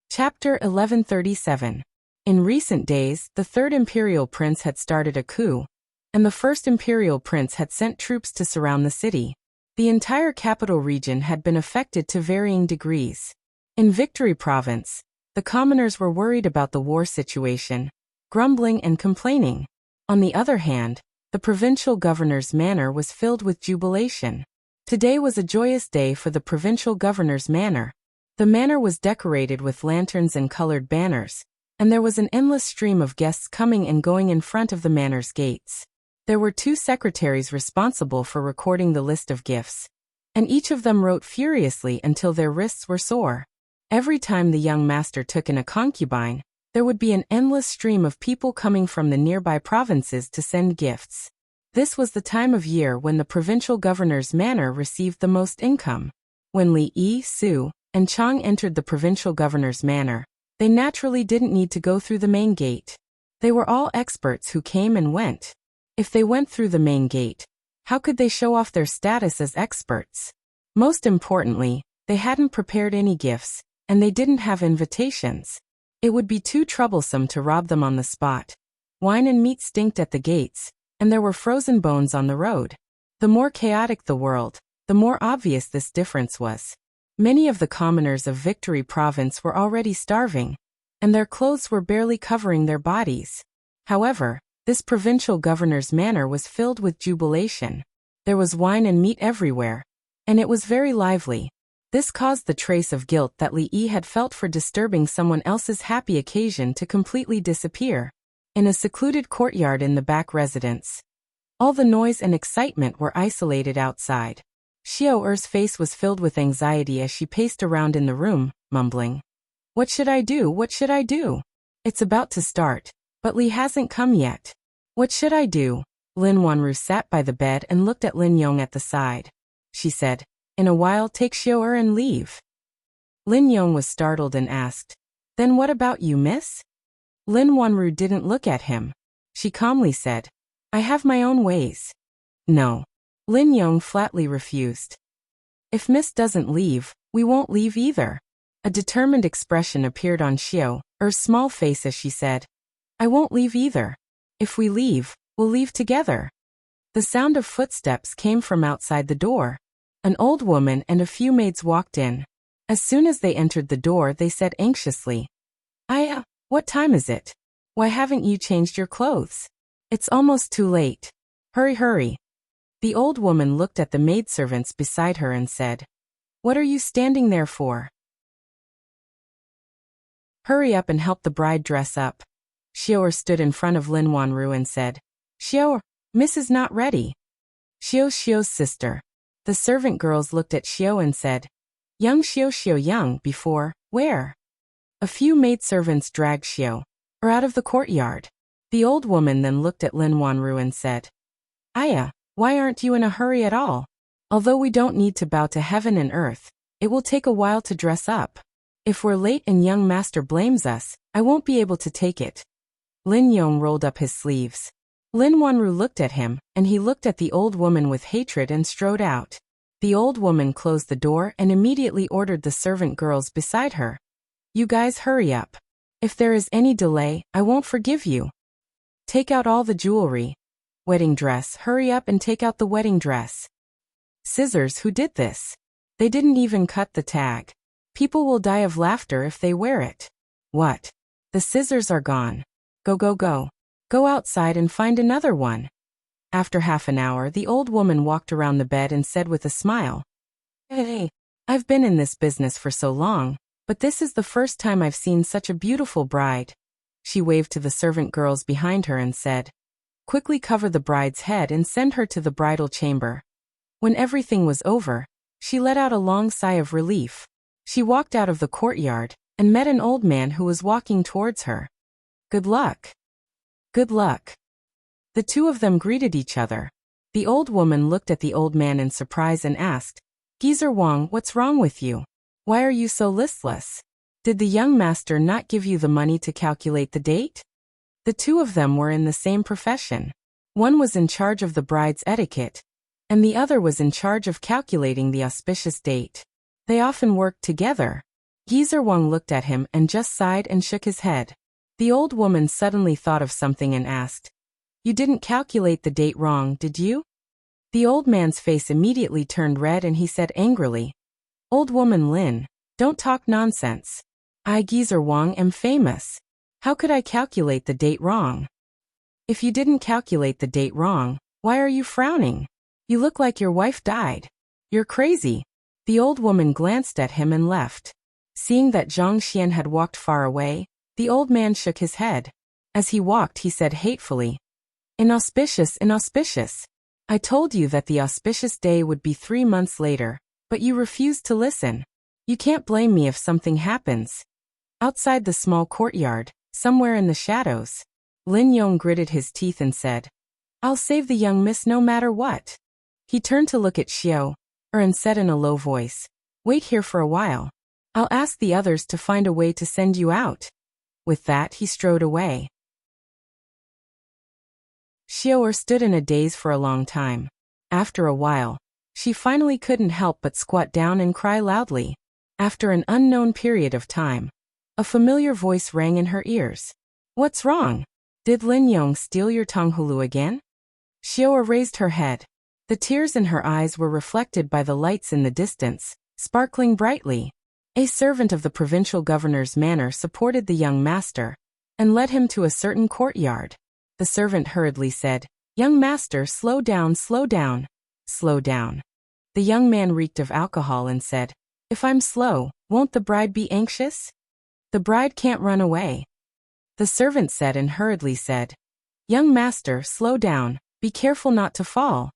Chapter 1137. In recent days, the third imperial prince had started a coup, and the first imperial prince had sent troops to surround the city. The entire capital region had been affected to varying degrees. In Victory Province, the commoners were worried about the war situation, grumbling and complaining. On the other hand, the provincial governor's manor was filled with jubilation. Today was a joyous day for the provincial governor's manor. The manor was decorated with lanterns and colored banners, and there was an endless stream of guests coming and going in front of the manor's gates. There were 2 secretaries responsible for recording the list of gifts, and each of them wrote furiously until their wrists were sore. Every time the young master took in a concubine, there would be an endless stream of people coming from the nearby provinces to send gifts. This was the time of year when the provincial governor's manor received the most income. When Li Yi, Su, and Chang entered the provincial governor's manor, they naturally didn't need to go through the main gate. They were all experts who came and went. If they went through the main gate, how could they show off their status as experts? Most importantly, they hadn't prepared any gifts, and they didn't have invitations. It would be too troublesome to rob them on the spot. Wine and meat stinked at the gates, and there were frozen bones on the road. The more chaotic the world, the more obvious this difference was. Many of the commoners of Victory Province were already starving, and their clothes were barely covering their bodies. However, this provincial governor's manor was filled with jubilation. There was wine and meat everywhere, and it was very lively. This caused the trace of guilt that Li Yi had felt for disturbing someone else's happy occasion to completely disappear. In a secluded courtyard in the back residence, all the noise and excitement were isolated outside. Xiao Er's face was filled with anxiety as she paced around in the room, mumbling, "What should I do? What should I do? It's about to start, but Li hasn't come yet. What should I do?" Lin Wanru sat by the bed and looked at Lin Yong at the side. She said, "In a while take Xiao Er and leave." Lin Yong was startled and asked, "Then what about you, miss?" Lin Wanru didn't look at him. She calmly said, "I have my own ways." "No." Lin Yong flatly refused. "If miss doesn't leave, we won't leave either." A determined expression appeared on Xiao Er's small face as she said, I won't leave either. If we leave, we'll leave together. The sound of footsteps came from outside the door. An old woman and a few maids walked in. As soon as they entered the door, they said anxiously, Aya, what time is it? Why haven't you changed your clothes? It's almost too late. Hurry, hurry. The old woman looked at the maidservants beside her and said, What are you standing there for? Hurry up and help the bride dress up. Xiao stood in front of Lin Wanru and said, Xiao, Miss is not ready. Xiao's sister. The servant girls looked at Xiao and said, Young Xiao young before, where? A few maidservants dragged Xiao out of the courtyard. The old woman then looked at Lin Wanru and said, Aya, why aren't you in a hurry at all? Although we don't need to bow to heaven and earth, it will take a while to dress up. If we're late and young master blames us, I won't be able to take it. Lin Yong rolled up his sleeves. Lin Wanru looked at him, and he looked at the old woman with hatred and strode out. The old woman closed the door and immediately ordered the servant girls beside her. You guys hurry up. If there is any delay, I won't forgive you. Take out all the jewelry. Wedding dress, hurry up and take out the wedding dress. Scissors, who did this? They didn't even cut the tag. People will die of laughter if they wear it. What? The scissors are gone. Go, go, go. Go outside and find another one. After half an hour, the old woman walked around the bed and said with a smile, Hey, I've been in this business for so long, but this is the first time I've seen such a beautiful bride. She waved to the servant girls behind her and said, Quickly cover the bride's head and send her to the bridal chamber. When everything was over, she let out a long sigh of relief. She walked out of the courtyard and met an old man who was walking towards her. Good luck. Good luck. The two of them greeted each other. The old woman looked at the old man in surprise and asked, Geezer Wang, what's wrong with you? Why are you so listless? Did the young master not give you the money to calculate the date? The two of them were in the same profession. One was in charge of the bride's etiquette, and the other was in charge of calculating the auspicious date. They often worked together. Geezer Wang looked at him and just sighed and shook his head. The old woman suddenly thought of something and asked, You didn't calculate the date wrong, did you? The old man's face immediately turned red and he said angrily, Old woman Lin, don't talk nonsense. I, Geezer Wang, am famous. How could I calculate the date wrong? If you didn't calculate the date wrong, why are you frowning? You look like your wife died. You're crazy. The old woman glanced at him and left. Seeing that Zhang Xian had walked far away, the old man shook his head. As he walked, he said hatefully, Inauspicious, inauspicious. I told you that the auspicious day would be 3 months later, but you refused to listen. You can't blame me if something happens. Outside the small courtyard, somewhere in the shadows, Lin Yong gritted his teeth and said, I'll save the young miss no matter what. He turned to look at Xiao, and said in a low voice, Wait here for a while. I'll ask the others to find a way to send you out. With that, he strode away. Xiao stood in a daze for a long time. After a while, she finally couldn't help but squat down and cry loudly. After an unknown period of time, a familiar voice rang in her ears. What's wrong? Did Lin Yong steal your Tonghulu again? Xiao raised her head. The tears in her eyes were reflected by the lights in the distance, sparkling brightly. A servant of the provincial governor's manor supported the young master and led him to a certain courtyard. The servant hurriedly said, Young master, slow down, slow down. Slow down. The young man reeked of alcohol and said, If I'm slow, won't the bride be anxious? The bride can't run away. The servant said and hurriedly said, Young master, slow down, be careful not to fall.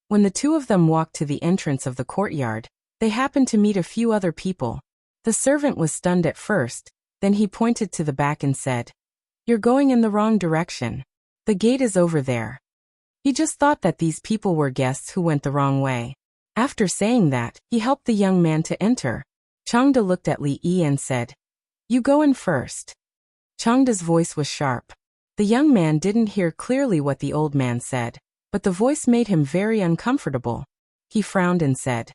When the two of them walked to the entrance of the courtyard, they happened to meet a few other people. The servant was stunned at first, then he pointed to the back and said, You're going in the wrong direction. The gate is over there. He just thought that these people were guests who went the wrong way. After saying that, he helped the young man to enter. Changda looked at Li Yi and said, You go in first. Changda's voice was sharp. The young man didn't hear clearly what the old man said, but the voice made him very uncomfortable. He frowned and said,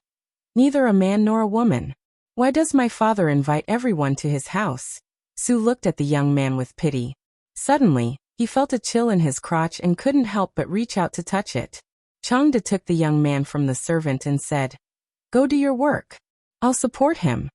Neither a man nor a woman. Why does my father invite everyone to his house? Su looked at the young man with pity. Suddenly, he felt a chill in his crotch and couldn't help but reach out to touch it. Changde took the young man from the servant and said, "Go do your work. I'll support him."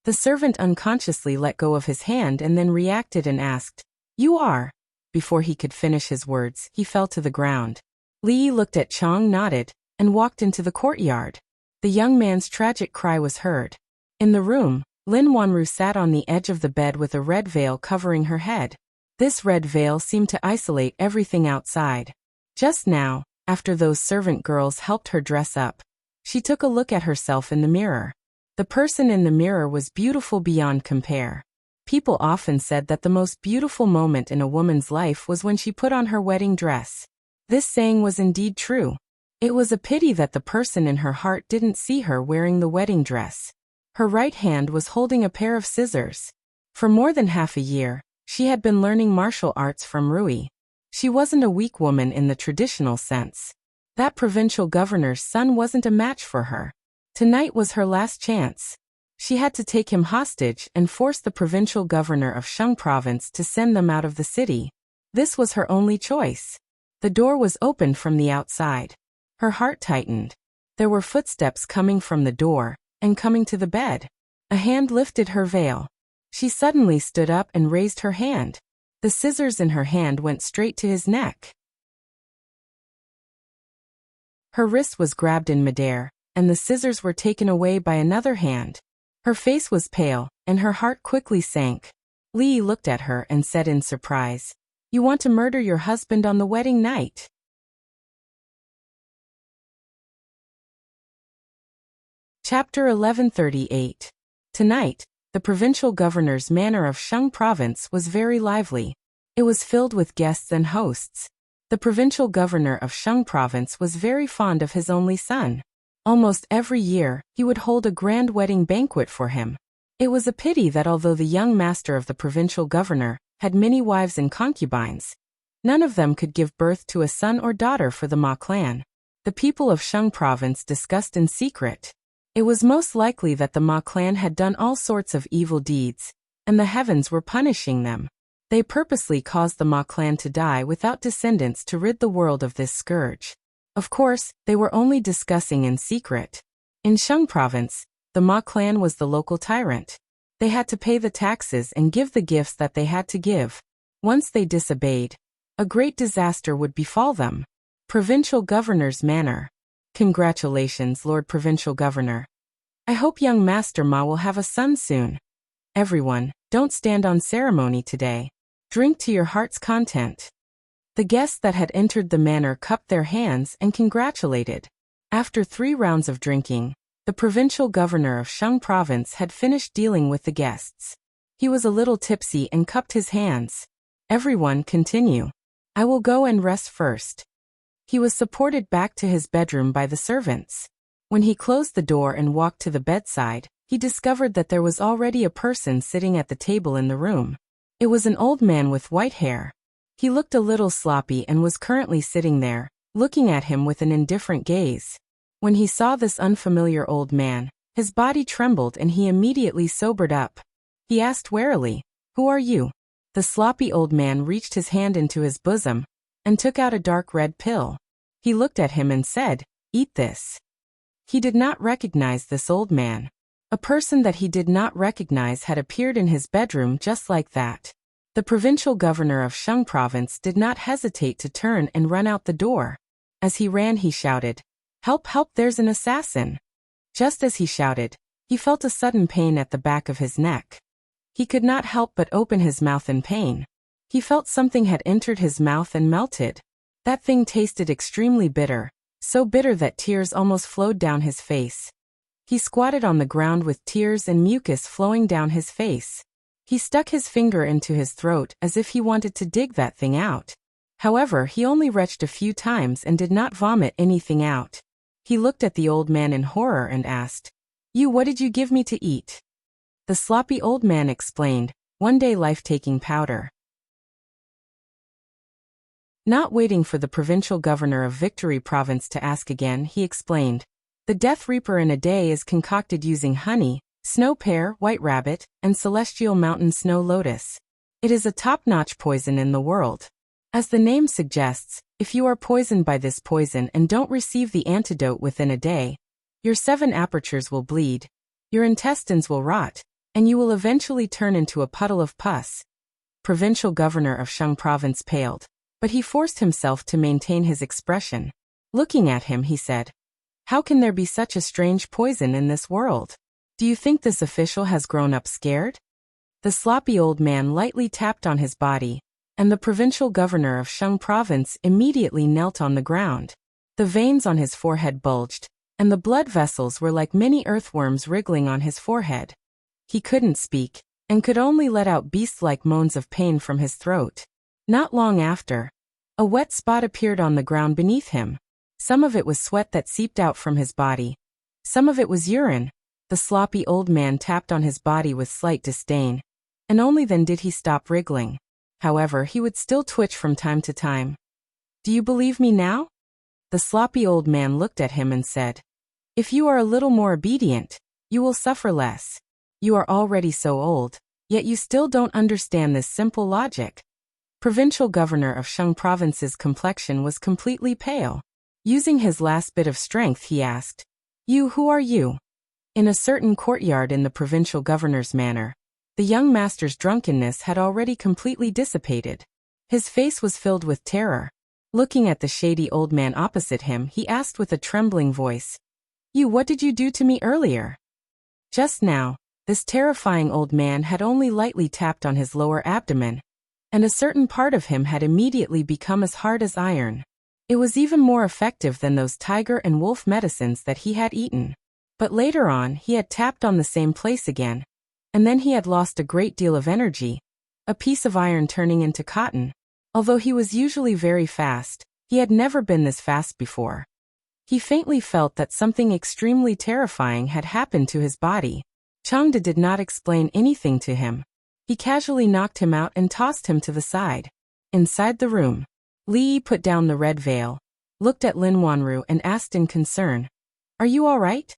The servant unconsciously let go of his hand and then reacted and asked, "You are?" Before he could finish his words, he fell to the ground. Li looked at Chang, nodded, and walked into the courtyard. The young man's tragic cry was heard. In the room, Lin Wanru sat on the edge of the bed with a red veil covering her head. This red veil seemed to isolate everything outside. Just now, after those servant girls helped her dress up, she took a look at herself in the mirror. The person in the mirror was beautiful beyond compare. People often said that the most beautiful moment in a woman's life was when she put on her wedding dress. This saying was indeed true. It was a pity that the person in her heart didn't see her wearing the wedding dress. Her right hand was holding a pair of scissors. For more than half a year, she had been learning martial arts from Rui. She wasn't a weak woman in the traditional sense. That provincial governor's son wasn't a match for her. Tonight was her last chance. She had to take him hostage and force the provincial governor of Shang province to send them out of the city. This was her only choice. The door was opened from the outside. Her heart tightened. There were footsteps coming from the door and coming to the bed. A hand lifted her veil. She suddenly stood up and raised her hand. The scissors in her hand went straight to his neck. Her wrist was grabbed in midair, and the scissors were taken away by another hand. Her face was pale, and her heart quickly sank. Li looked at her and said in surprise, "You want to murder your husband on the wedding night?" Chapter 1138. Tonight, the provincial governor's manor of Shang province was very lively. It was filled with guests and hosts. The provincial governor of Shang province was very fond of his only son. Almost every year, he would hold a grand wedding banquet for him. It was a pity that although the young master of the provincial governor had many wives and concubines, none of them could give birth to a son or daughter for the Ma clan. The people of Shang province discussed in secret. It was most likely that the Ma clan had done all sorts of evil deeds, and the heavens were punishing them. They purposely caused the Ma clan to die without descendants to rid the world of this scourge. Of course, they were only discussing in secret. In Shang province, the Ma clan was the local tyrant. They had to pay the taxes and give the gifts that they had to give. Once they disobeyed, a great disaster would befall them. Provincial Governor's Manor. Congratulations, Lord Provincial Governor. I hope young Master Ma will have a son soon. Everyone, don't stand on ceremony today. Drink to your heart's content. The guests that had entered the manor cupped their hands and congratulated. After 3 rounds of drinking, the provincial governor of Shang province had finished dealing with the guests. He was a little tipsy and cupped his hands. Everyone, continue. I will go and rest first. He was supported back to his bedroom by the servants. When he closed the door and walked to the bedside, he discovered that there was already a person sitting at the table in the room. It was an old man with white hair. He looked a little sloppy and was currently sitting there, looking at him with an indifferent gaze. When he saw this unfamiliar old man, his body trembled and he immediately sobered up. He asked warily, "Who are you?" The sloppy old man reached his hand into his bosom and took out a dark red pill. He looked at him and said, "Eat this." He did not recognize this old man. A person that he did not recognize had appeared in his bedroom just like that. The provincial governor of Shang province did not hesitate to turn and run out the door. As he ran, he shouted, "Help, help, there's an assassin." Just as he shouted, he felt a sudden pain at the back of his neck. He could not help but open his mouth in pain. He felt something had entered his mouth and melted. That thing tasted extremely bitter, so bitter that tears almost flowed down his face. He squatted on the ground with tears and mucus flowing down his face. He stuck his finger into his throat as if he wanted to dig that thing out. However, he only retched a few times and did not vomit anything out. He looked at the old man in horror and asked, "You, what did you give me to eat?" The sloppy old man explained, "One day life-taking powder." Not waiting for the provincial governor of Victory province to ask again, he explained, "The Death Reaper in a day is concocted using honey, snow pear, white rabbit, and celestial mountain snow lotus. It is a top-notch poison in the world. As the name suggests, if you are poisoned by this poison and don't receive the antidote within a day, your 7 apertures will bleed, your intestines will rot, and you will eventually turn into a puddle of pus. Provincial governor of Shang province paled, but he forced himself to maintain his expression. Looking at him, he said, "How can there be such a strange poison in this world? Do you think this official has grown up scared?" The sloppy old man lightly tapped on his body, and the provincial governor of Shang province immediately knelt on the ground. The veins on his forehead bulged, and the blood vessels were like many earthworms wriggling on his forehead. He couldn't speak, and could only let out beast-like moans of pain from his throat. Not long after, a wet spot appeared on the ground beneath him. Some of it was sweat that seeped out from his body. Some of it was urine. The sloppy old man tapped on his body with slight disdain, and only then did he stop wriggling. However, he would still twitch from time to time. "Do you believe me now?" The sloppy old man looked at him and said, "If you are a little more obedient, you will suffer less. You are already so old, yet you still don't understand this simple logic." Provincial governor of Shang province's complexion was completely pale. Using his last bit of strength, he asked, Who are you?" In a certain courtyard in the provincial governor's manor, the young master's drunkenness had already completely dissipated. His face was filled with terror. Looking at the shady old man opposite him, he asked with a trembling voice, What did you do to me earlier?" Just now, this terrifying old man had only lightly tapped on his lower abdomen, and a certain part of him had immediately become as hard as iron. It was even more effective than those tiger and wolf medicines that he had eaten. But later on, he had tapped on the same place again, and then he had lost a great deal of energy, a piece of iron turning into cotton. Although he was usually very fast, he had never been this fast before. He faintly felt that something extremely terrifying had happened to his body. Changde did not explain anything to him. He casually knocked him out and tossed him to the side. Inside the room, Li Yi put down the red veil, looked at Lin Wanru and asked in concern, "Are you all right?"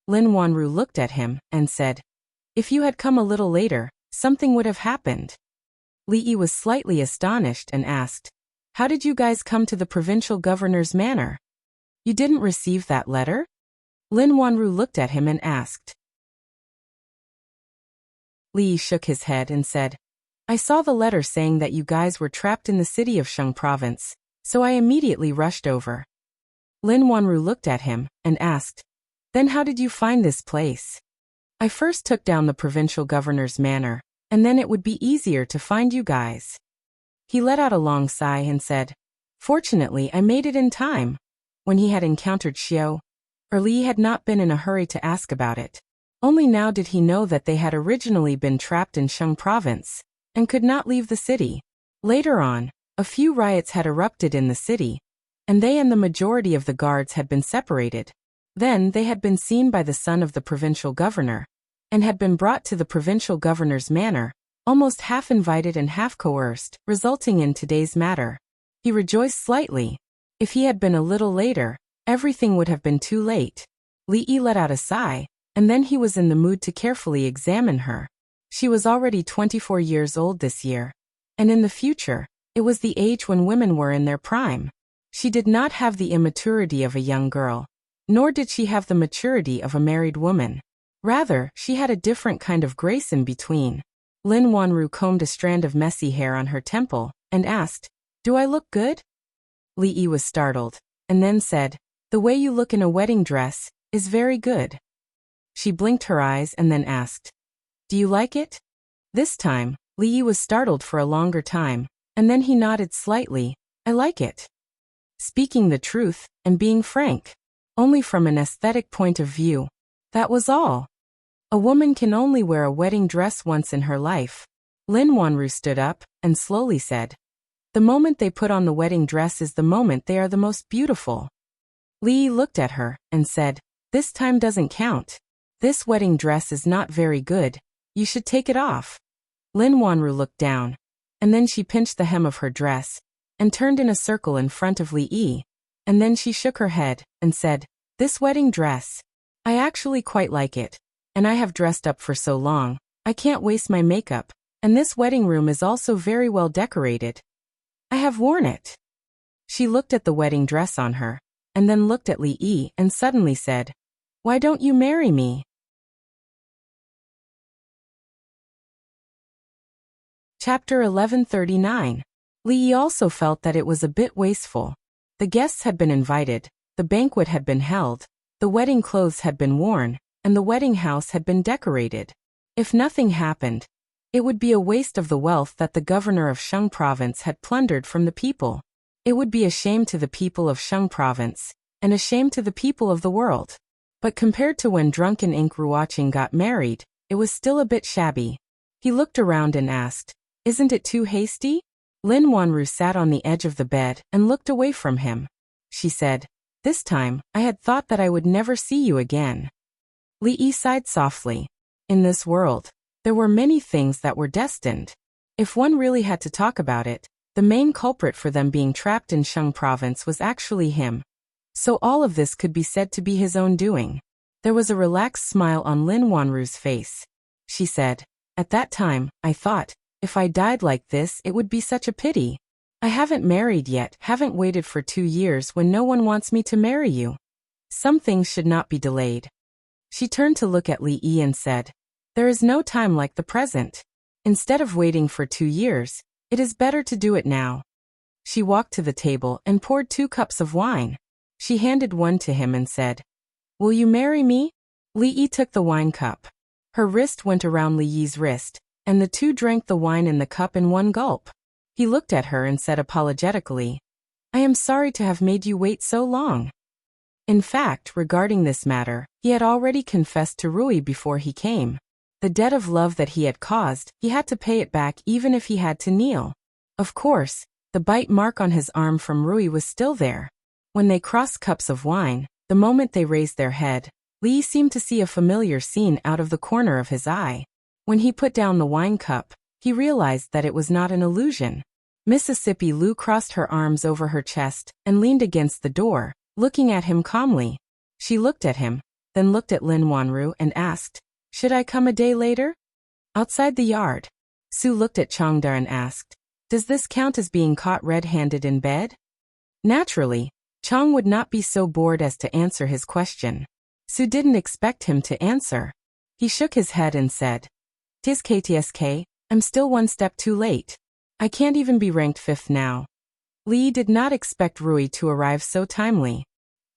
Lin Wanru looked at him and said, "If you had come a little later, something would have happened." Li Yi was slightly astonished and asked, "How did you guys come to the provincial governor's manor? You didn't receive that letter?" Lin Wanru looked at him and asked. Li Yi shook his head and said, "I saw the letter saying that you guys were trapped in the city of Shang province, so I immediately rushed over." Lin Wanru looked at him and asked, "Then how did you find this place?" "I first took down the provincial governor's manor, and then it would be easier to find you guys." He let out a long sigh and said, "Fortunately, I made it in time." When he had encountered Xiao, Li had not been in a hurry to ask about it. Only now did he know that they had originally been trapped in Shang province and could not leave the city. Later on, a few riots had erupted in the city, and they and the majority of the guards had been separated. Then they had been seen by the son of the provincial governor, and had been brought to the provincial governor's manor, almost half invited and half coerced, resulting in today's matter. He rejoiced slightly. If he had been a little later, everything would have been too late. Li Yi let out a sigh, and then he was in the mood to carefully examine her. She was already 24 years old this year, and in the future, it was the age when women were in their prime. She did not have the immaturity of a young girl, nor did she have the maturity of a married woman. Rather, she had a different kind of grace in between. Lin Wanru combed a strand of messy hair on her temple and asked, "Do I look good?" Li Yi was startled, and then said, "The way you look in a wedding dress is very good." She blinked her eyes and then asked, "Do you like it?" This time, Li Yi was startled for a longer time, and then he nodded slightly, "I like it." Speaking the truth, and being frank. Only from an aesthetic point of view. That was all. A woman can only wear a wedding dress once in her life. Lin Wanru stood up, and slowly said, "The moment they put on the wedding dress is the moment they are the most beautiful." Li Yi looked at her, and said, "This time doesn't count. This wedding dress is not very good. You should take it off." Lin Wanru looked down, and then she pinched the hem of her dress, and turned in a circle in front of Li Yi, and then she shook her head, and said, "This wedding dress. I actually quite like it, and I have dressed up for so long, I can't waste my makeup. And this wedding room is also very well decorated. I have worn it. She looked at the wedding dress on her, and then looked at Li Yi and suddenly said, "Why don't you marry me?" Chapter 1139. Li Yi also felt that it was a bit wasteful. The guests had been invited, the banquet had been held, the wedding clothes had been worn, and the wedding house had been decorated. If nothing happened, it would be a waste of the wealth that the governor of Shang province had plundered from the people. It would be a shame to the people of Shang province, and a shame to the people of the world. But compared to when drunken Ink Ruoqing got married, it was still a bit shabby. He looked around and asked, "Isn't it too hasty?" Lin Wanru sat on the edge of the bed and looked away from him. She said, "This time, I had thought that I would never see you again." Li Yi sighed softly. In this world, there were many things that were destined. If one really had to talk about it, the main culprit for them being trapped in Shang province was actually him. So all of this could be said to be his own doing. There was a relaxed smile on Lin Wanru's face. She said, "At that time, I thought, if I died like this it would be such a pity. I haven't married yet, haven't waited for 2 years when no one wants me to marry you. Some things should not be delayed." She turned to look at Li Yi and said, "There is no time like the present. Instead of waiting for 2 years, it is better to do it now." She walked to the table and poured 2 cups of wine. She handed one to him and said, "Will you marry me?" Li Yi took the wine cup. Her wrist went around Li Yi's wrist, and the two drank the wine in the cup in one gulp. He looked at her and said apologetically, "I am sorry to have made you wait so long." In fact, regarding this matter, he had already confessed to Rui before he came. The debt of love that he had caused, he had to pay it back even if he had to kneel. Of course, the bite mark on his arm from Rui was still there. When they crossed cups of wine, the moment they raised their head, Li seemed to see a familiar scene out of the corner of his eye. When he put down the wine cup, he realized that it was not an illusion. Mississippi Lu crossed her arms over her chest and leaned against the door, looking at him calmly. She looked at him, then looked at Lin Wanru and asked, "Should I come a day later?" Outside the yard, Su looked at Changda and asked, "Does this count as being caught red-handed in bed?" Naturally, Chang would not be so bored as to answer his question. Su didn't expect him to answer. He shook his head and said, "TSK, I'm still 1 step too late. I can't even be ranked 5th now." Li did not expect Rui to arrive so timely.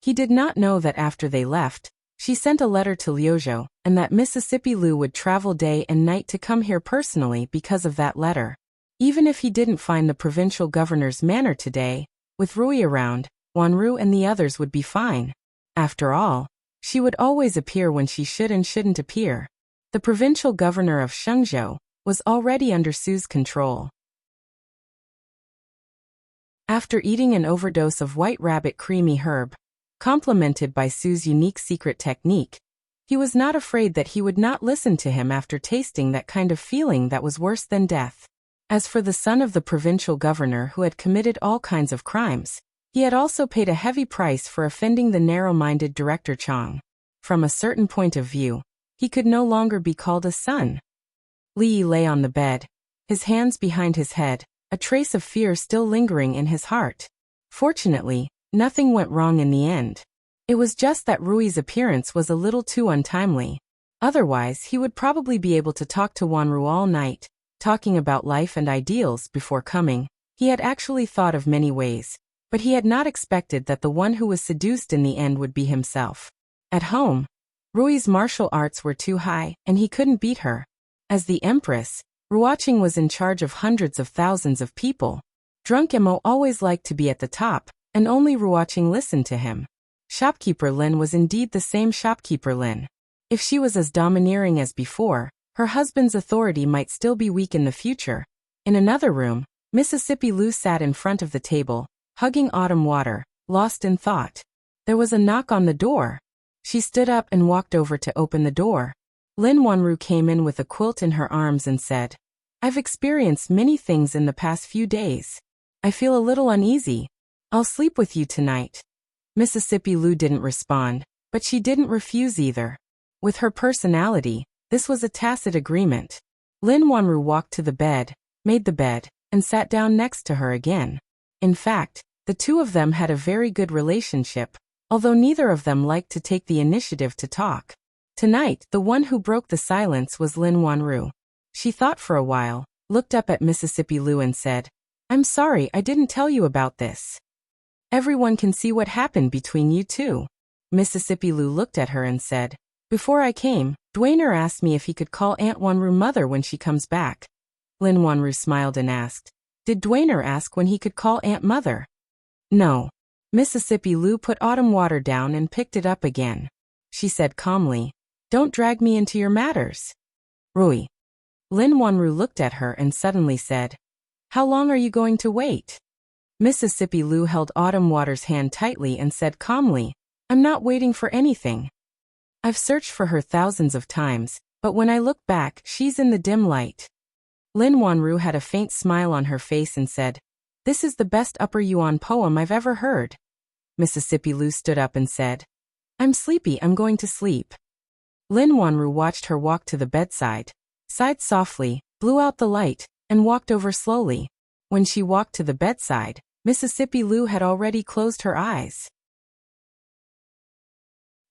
He did not know that after they left, she sent a letter to Liuzhou, and that Mississippi Lu would travel day and night to come here personally because of that letter. Even if he didn't find the provincial governor's manor today, with Rui around, Wanru and the others would be fine. After all, she would always appear when she should and shouldn't appear. The provincial governor of Shenzhou was already under Su's control. After eating an overdose of white rabbit creamy herb, complemented by Su's unique secret technique, he was not afraid that he would not listen to him after tasting that kind of feeling that was worse than death. As for the son of the provincial governor who had committed all kinds of crimes, he had also paid a heavy price for offending the narrow-minded Director Chang. From a certain point of view, he could no longer be called a son. Li lay on the bed, his hands behind his head, a trace of fear still lingering in his heart. Fortunately, nothing went wrong in the end. It was just that Rui's appearance was a little too untimely. Otherwise, he would probably be able to talk to Wanru all night, talking about life and ideals before coming. He had actually thought of many ways, but he had not expected that the one who was seduced in the end would be himself. At home, Rui's martial arts were too high, and he couldn't beat her. As the Empress, Ruoqing was in charge of hundreds of thousands of people. Drunk Emo always liked to be at the top, and only Ruoqing listened to him. Shopkeeper Lin was indeed the same shopkeeper Lin. If she was as domineering as before, her husband's authority might still be weak in the future. In another room, Mississippi Lu sat in front of the table, hugging Autumn Water, lost in thought. There was a knock on the door. She stood up and walked over to open the door. Lin Wanru came in with a quilt in her arms and said, "I've experienced many things in the past few days. I feel a little uneasy. I'll sleep with you tonight." Mississippi Lu didn't respond, but she didn't refuse either. With her personality, this was a tacit agreement. Lin Wanru walked to the bed, made the bed, and sat down next to her again. In fact, the two of them had a very good relationship, although neither of them liked to take the initiative to talk. Tonight, the one who broke the silence was Lin Wanru. She thought for a while, looked up at Mississippi Lu and said, "I'm sorry I didn't tell you about this. Everyone can see what happened between you two." Mississippi Lu looked at her and said, "Before I came, Dwayner asked me if he could call Aunt Wanru mother when she comes back." Lin Wanru smiled and asked, "Did Dwayner ask when he could call Aunt mother?" "No." Mississippi Lu put autumn water down and picked it up again. She said calmly, "Don't drag me into your matters." "Rui." Lin Wanru looked at her and suddenly said, "How long are you going to wait?" Mississippi Lu held Autumn Water's hand tightly and said calmly, "I'm not waiting for anything. I've searched for her thousands of times, but when I look back, she's in the dim light." Lin Wanru had a faint smile on her face and said, "This is the best Upper Yuan poem I've ever heard." Mississippi Lu stood up and said, "I'm sleepy, I'm going to sleep." Lin Wanru watched her walk to the bedside, sighed softly, blew out the light, and walked over slowly. When she walked to the bedside, Mississippi Lu had already closed her eyes.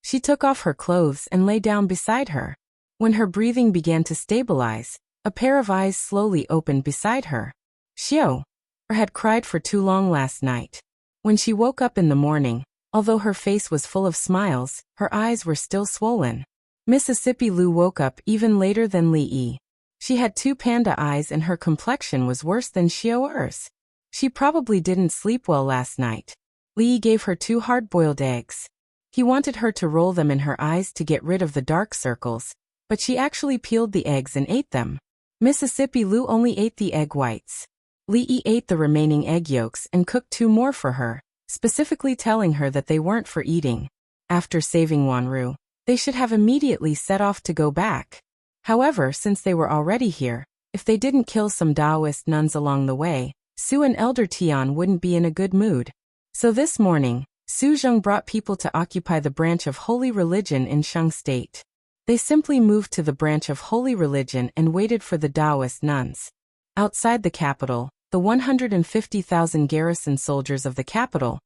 She took off her clothes and lay down beside her. When her breathing began to stabilize, a pair of eyes slowly opened beside her. Xiao had cried for too long last night. When she woke up in the morning, although her face was full of smiles, her eyes were still swollen. Mississippi Lu woke up even later than Li Yi. She had two panda eyes and her complexion was worse than Xiao's. She probably didn't sleep well last night. Li Yi gave her two hard-boiled eggs. He wanted her to roll them in her eyes to get rid of the dark circles, but she actually peeled the eggs and ate them. Mississippi Lu only ate the egg whites. Li Yi ate the remaining egg yolks and cooked two more for her, specifically telling her that they weren't for eating. After saving Wanru, they should have immediately set off to go back. However, since they were already here, if they didn't kill some Taoist nuns along the way, Su and Elder Tian wouldn't be in a good mood. So this morning, Su Zheng brought people to occupy the branch of Holy Religion in Shang State. They simply moved to the branch of Holy Religion and waited for the Taoist nuns. Outside the capital, the 150,000 garrison soldiers of the capital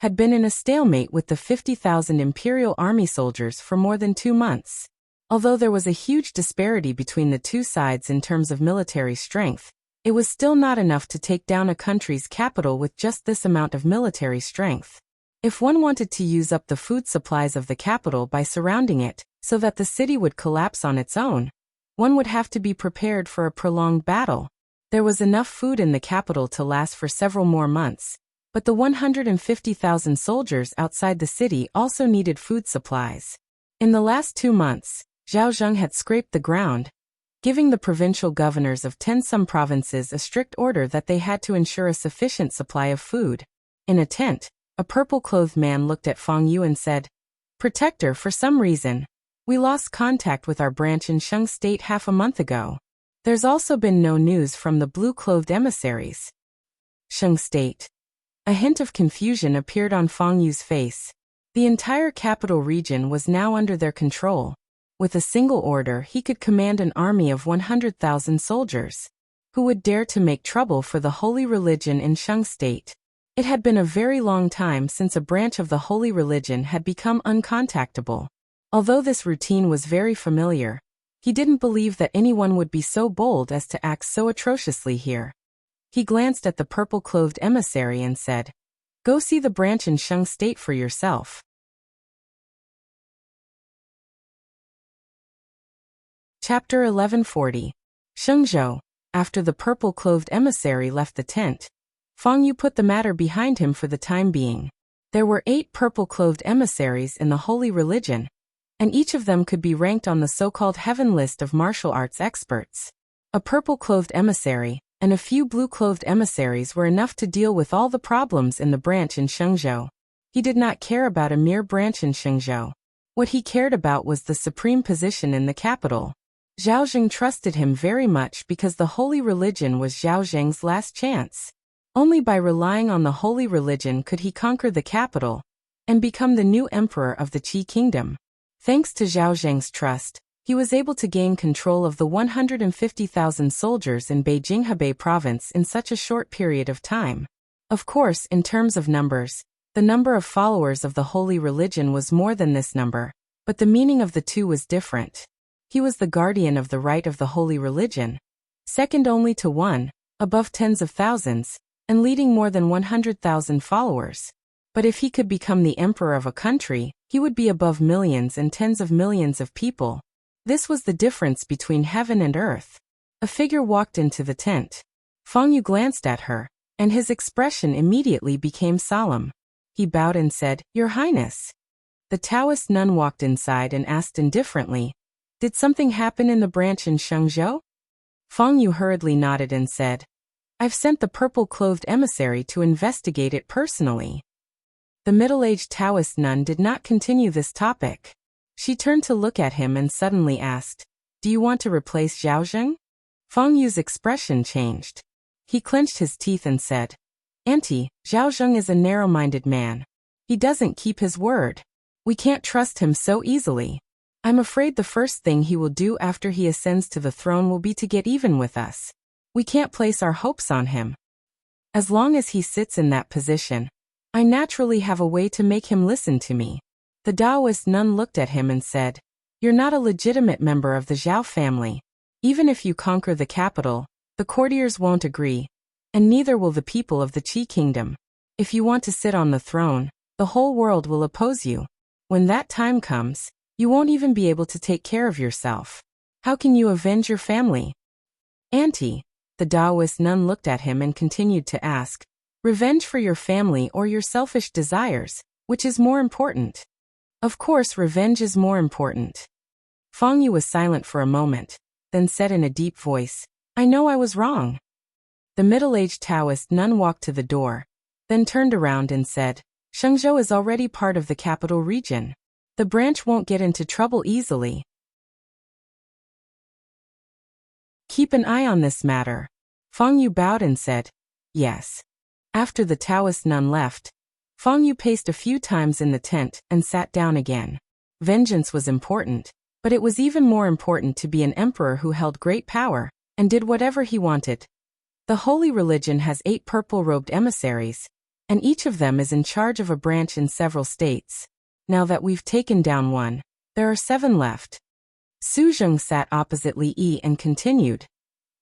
had been in a stalemate with the 50,000 Imperial Army soldiers for more than 2 months. Although there was a huge disparity between the two sides in terms of military strength, it was still not enough to take down a country's capital with just this amount of military strength. If one wanted to use up the food supplies of the capital by surrounding it, so that the city would collapse on its own, one would have to be prepared for a prolonged battle. There was enough food in the capital to last for several more months, but the 150,000 soldiers outside the city also needed food supplies. In the last 2 months, Zhao Zheng had scraped the ground, giving the provincial governors of 10 some provinces a strict order that they had to ensure a sufficient supply of food. In a tent, a purple-clothed man looked at Fang Yu and said, "Protector, for some reason, we lost contact with our branch in Shang State half a month ago. There's also been no news from the blue-clothed emissaries." Shang State. A hint of confusion appeared on Fang Yu's face. The entire capital region was now under their control. With a single order, he could command an army of 100,000 soldiers. Who would dare to make trouble for the Holy Religion in Shang State? It had been a very long time since a branch of the Holy Religion had become uncontactable. Although this routine was very familiar, he didn't believe that anyone would be so bold as to act so atrociously here. He glanced at the purple-clothed emissary and said, "Go see the branch in Shang State for yourself." Chapter 1140. Shengzhou. After the purple-clothed emissary left the tent, Fang Yu put the matter behind him for the time being. There were 8 purple-clothed emissaries in the Holy Religion, and each of them could be ranked on the so-called heaven list of martial arts experts. A purple-clothed emissary and a few blue-clothed emissaries were enough to deal with all the problems in the branch in Shengzhou. He did not care about a mere branch in Shengzhou. What he cared about was the supreme position in the capital. Zhao Zheng trusted him very much because the Holy Religion was Zhao Zheng's last chance. Only by relying on the Holy Religion could he conquer the capital and become the new emperor of the Qi Kingdom. Thanks to Zhao Zheng's trust, He was able to gain control of the 150,000 soldiers in Beijing Hebei province in such a short period of time. Of course, in terms of numbers, the number of followers of the holy religion was more than this number, but the meaning of the two was different. He was the guardian of the right of the holy religion, second only to one, above tens of thousands, and leading more than 100,000 followers. But if he could become the emperor of a country, he would be above millions and tens of millions of people. This was the difference between heaven and earth. A figure walked into the tent. Feng Yu glanced at her, and his expression immediately became solemn. He bowed and said, "Your Highness." The Taoist nun walked inside and asked indifferently, "Did something happen in the branch in Shenzhou?" Feng Yu hurriedly nodded and said, "I've sent the purple-clothed emissary to investigate it personally." The middle-aged Taoist nun did not continue this topic. She turned to look at him and suddenly asked, "Do you want to replace Zhao Zheng?" Feng Yu's expression changed. He clenched his teeth and said, "Auntie, Zhao Zheng is a narrow-minded man. He doesn't keep his word. We can't trust him so easily. I'm afraid the first thing he will do after he ascends to the throne will be to get even with us. We can't place our hopes on him. As long as he sits in that position, I naturally have a way to make him listen to me." The Taoist nun looked at him and said, "You're not a legitimate member of the Zhao family. Even if you conquer the capital, the courtiers won't agree, and neither will the people of the Qi kingdom. If you want to sit on the throne, the whole world will oppose you. When that time comes, you won't even be able to take care of yourself. How can you avenge your family?" "Auntie," the Taoist nun looked at him and continued to ask, "Revenge for your family or your selfish desires, which is more important?" "Of course revenge is more important." Feng Yu was silent for a moment, then said in a deep voice, "I know I was wrong." The middle-aged Taoist nun walked to the door, then turned around and said, "Shenzhou is already part of the capital region. The branch won't get into trouble easily. Keep an eye on this matter." Feng Yu bowed and said, "Yes." After the Taoist nun left, Feng Yu paced a few times in the tent and sat down again. Vengeance was important, but it was even more important to be an emperor who held great power and did whatever he wanted. The holy religion has 8 purple-robed emissaries, and each of them is in charge of a branch in several states. Now that we've taken down one, there are 7 left. Su Zheng sat opposite Li Yi and continued,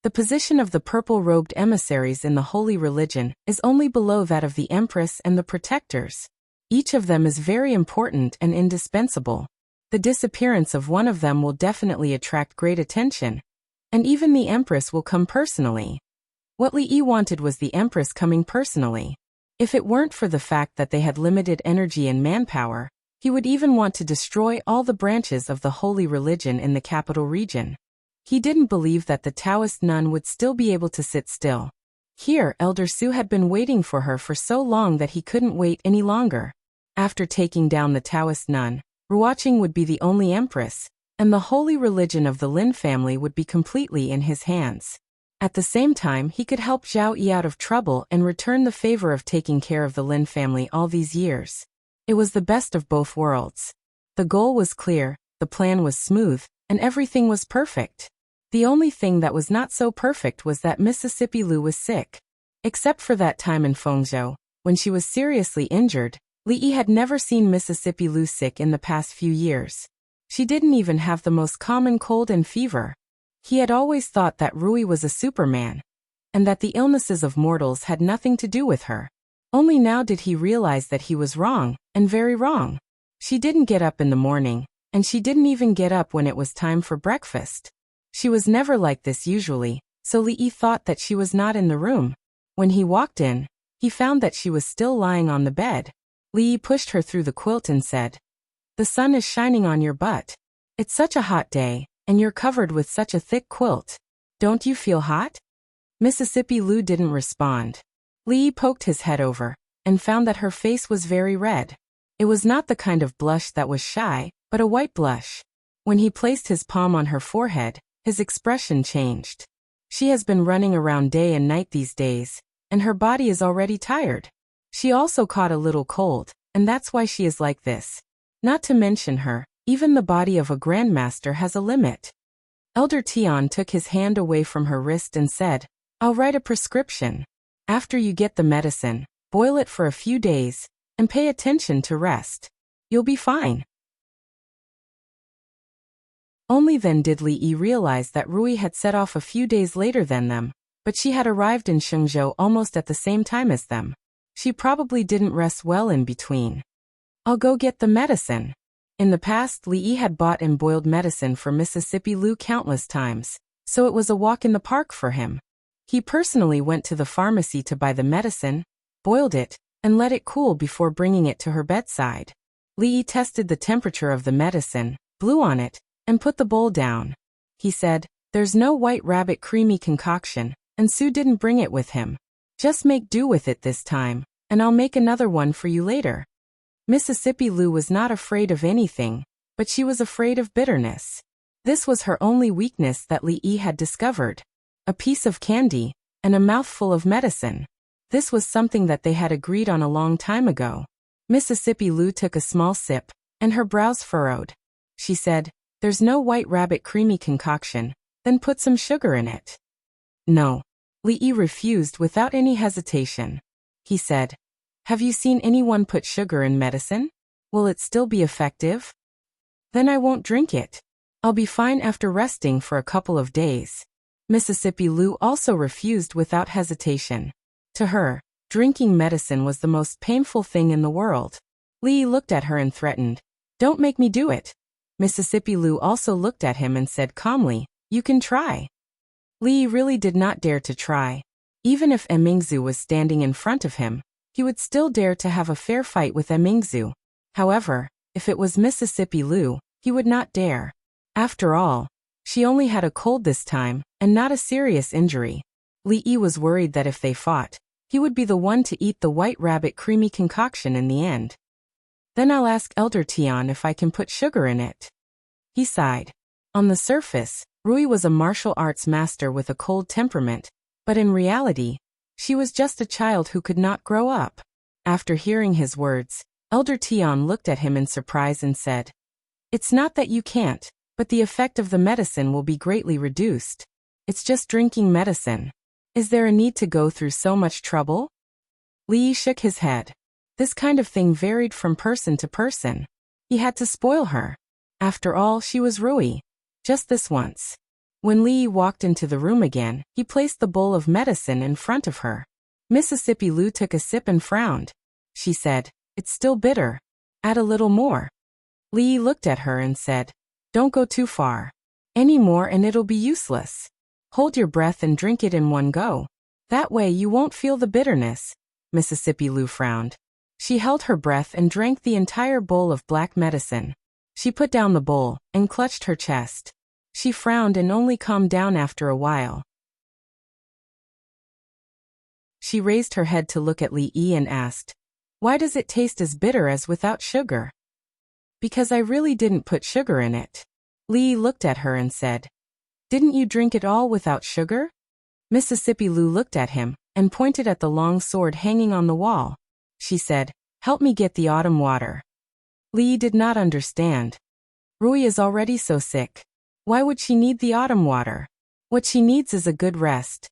"The position of the purple-robed emissaries in the holy religion is only below that of the empress and the protectors. Each of them is very important and indispensable. The disappearance of one of them will definitely attract great attention, and even the empress will come personally." What Li Yi wanted was the empress coming personally. If it weren't for the fact that they had limited energy and manpower, he would even want to destroy all the branches of the holy religion in the capital region. He didn't believe that the Taoist nun would still be able to sit still. Here, Elder Su had been waiting for her for so long that he couldn't wait any longer. After taking down the Taoist nun, Ruoqing would be the only empress, and the holy religion of the Lin family would be completely in his hands. At the same time, he could help Zhao Yi out of trouble and return the favor of taking care of the Lin family all these years. It was the best of both worlds. The goal was clear, the plan was smooth, and everything was perfect. The only thing that was not so perfect was that Mississippi Lu was sick. Except for that time in Fengzhou, when she was seriously injured, Li Yi had never seen Mississippi Lu sick in the past few years. She didn't even have the most common cold and fever. He had always thought that Rui was a superman, and that the illnesses of mortals had nothing to do with her. Only now did he realize that he was wrong, and very wrong. She didn't get up in the morning, and she didn't even get up when it was time for breakfast. She was never like this usually, so Li Yi thought that she was not in the room. When he walked in, he found that she was still lying on the bed. Li Yi pushed her through the quilt and said, "The sun is shining on your butt. It's such a hot day, and you're covered with such a thick quilt. Don't you feel hot?" Mississippi Lu didn't respond. Li Yi poked his head over, and found that her face was very red. It was not the kind of blush that was shy, but a white blush. When he placed his palm on her forehead, his expression changed. She has been running around day and night these days, and her body is already tired. She also caught a little cold, and that's why she is like this. Not to mention her Even the body of a grandmaster has a limit. Elder Tian took his hand away from her wrist and said, I'll write a prescription. After you get the medicine, boil it for a few days, and pay attention to rest. You'll be fine. Only then did Li Yi realize that Rui had set off a few days later than them, but she had arrived in Shenzhou almost at the same time as them. She probably didn't rest well in between. I'll go get the medicine. In the past, Li Yi had bought and boiled medicine for Mississippi Lu countless times, so it was a walk in the park for him. He personally went to the pharmacy to buy the medicine, boiled it, and let it cool before bringing it to her bedside. Li Yi tested the temperature of the medicine, blew on it, and put the bowl down. He said, There's no White Rabbit creamy concoction, and Sue didn't bring it with him. Just make do with it this time, and I'll make another one for you later. Mississippi Lu was not afraid of anything, but she was afraid of bitterness. This was her only weakness that Li Yi had discovered. A piece of candy, and a mouthful of medicine. This was something that they had agreed on a long time ago. Mississippi Lu took a small sip, and her brows furrowed. She said, There's no White Rabbit creamy concoction, then put some sugar in it. No. Li Yi refused without any hesitation. He said, Have you seen anyone put sugar in medicine? Will it still be effective? Then I won't drink it. I'll be fine after resting for a couple of days. Mississippi Lu also refused without hesitation. To her, drinking medicine was the most painful thing in the world. Li Yi looked at her and threatened, Don't make me do it. Mississippi Lu also looked at him and said calmly, You can try. Li Yi really did not dare to try. Even if Mingzu was standing in front of him, he would still dare to have a fair fight with Mingzu. However, if it was Mississippi Lu, he would not dare. After all, she only had a cold this time, and not a serious injury. Li Yi was worried that if they fought, he would be the one to eat the White Rabbit creamy concoction in the end. Then I'll ask Elder Tian if I can put sugar in it. He sighed. On the surface, Rui was a martial arts master with a cold temperament, but in reality, she was just a child who could not grow up. After hearing his words, Elder Tian looked at him in surprise and said, It's not that you can't, but the effect of the medicine will be greatly reduced. It's just drinking medicine. Is there a need to go through so much trouble? Li Yi shook his head. This kind of thing varied from person to person. He had to spoil her. After all, she was Rui. Just this once. When Li Yi walked into the room again, he placed the bowl of medicine in front of her. Mississippi Lu took a sip and frowned. She said, It's still bitter. Add a little more. Li Yi looked at her and said, Don't go too far. Any more and it'll be useless. Hold your breath and drink it in one go. That way you won't feel the bitterness. Mississippi Lu frowned. She held her breath and drank the entire bowl of black medicine. She put down the bowl and clutched her chest. She frowned and only calmed down after a while. She raised her head to look at Li Yi and asked, Why does it taste as bitter as without sugar? Because I really didn't put sugar in it. Li Yi looked at her and said, Didn't you drink it all without sugar? Mississippi Lu looked at him and pointed at the long sword hanging on the wall. She said, Help me get the autumn water. Li Yi did not understand. Rui is already so sick. Why would she need the autumn water? What she needs is a good rest.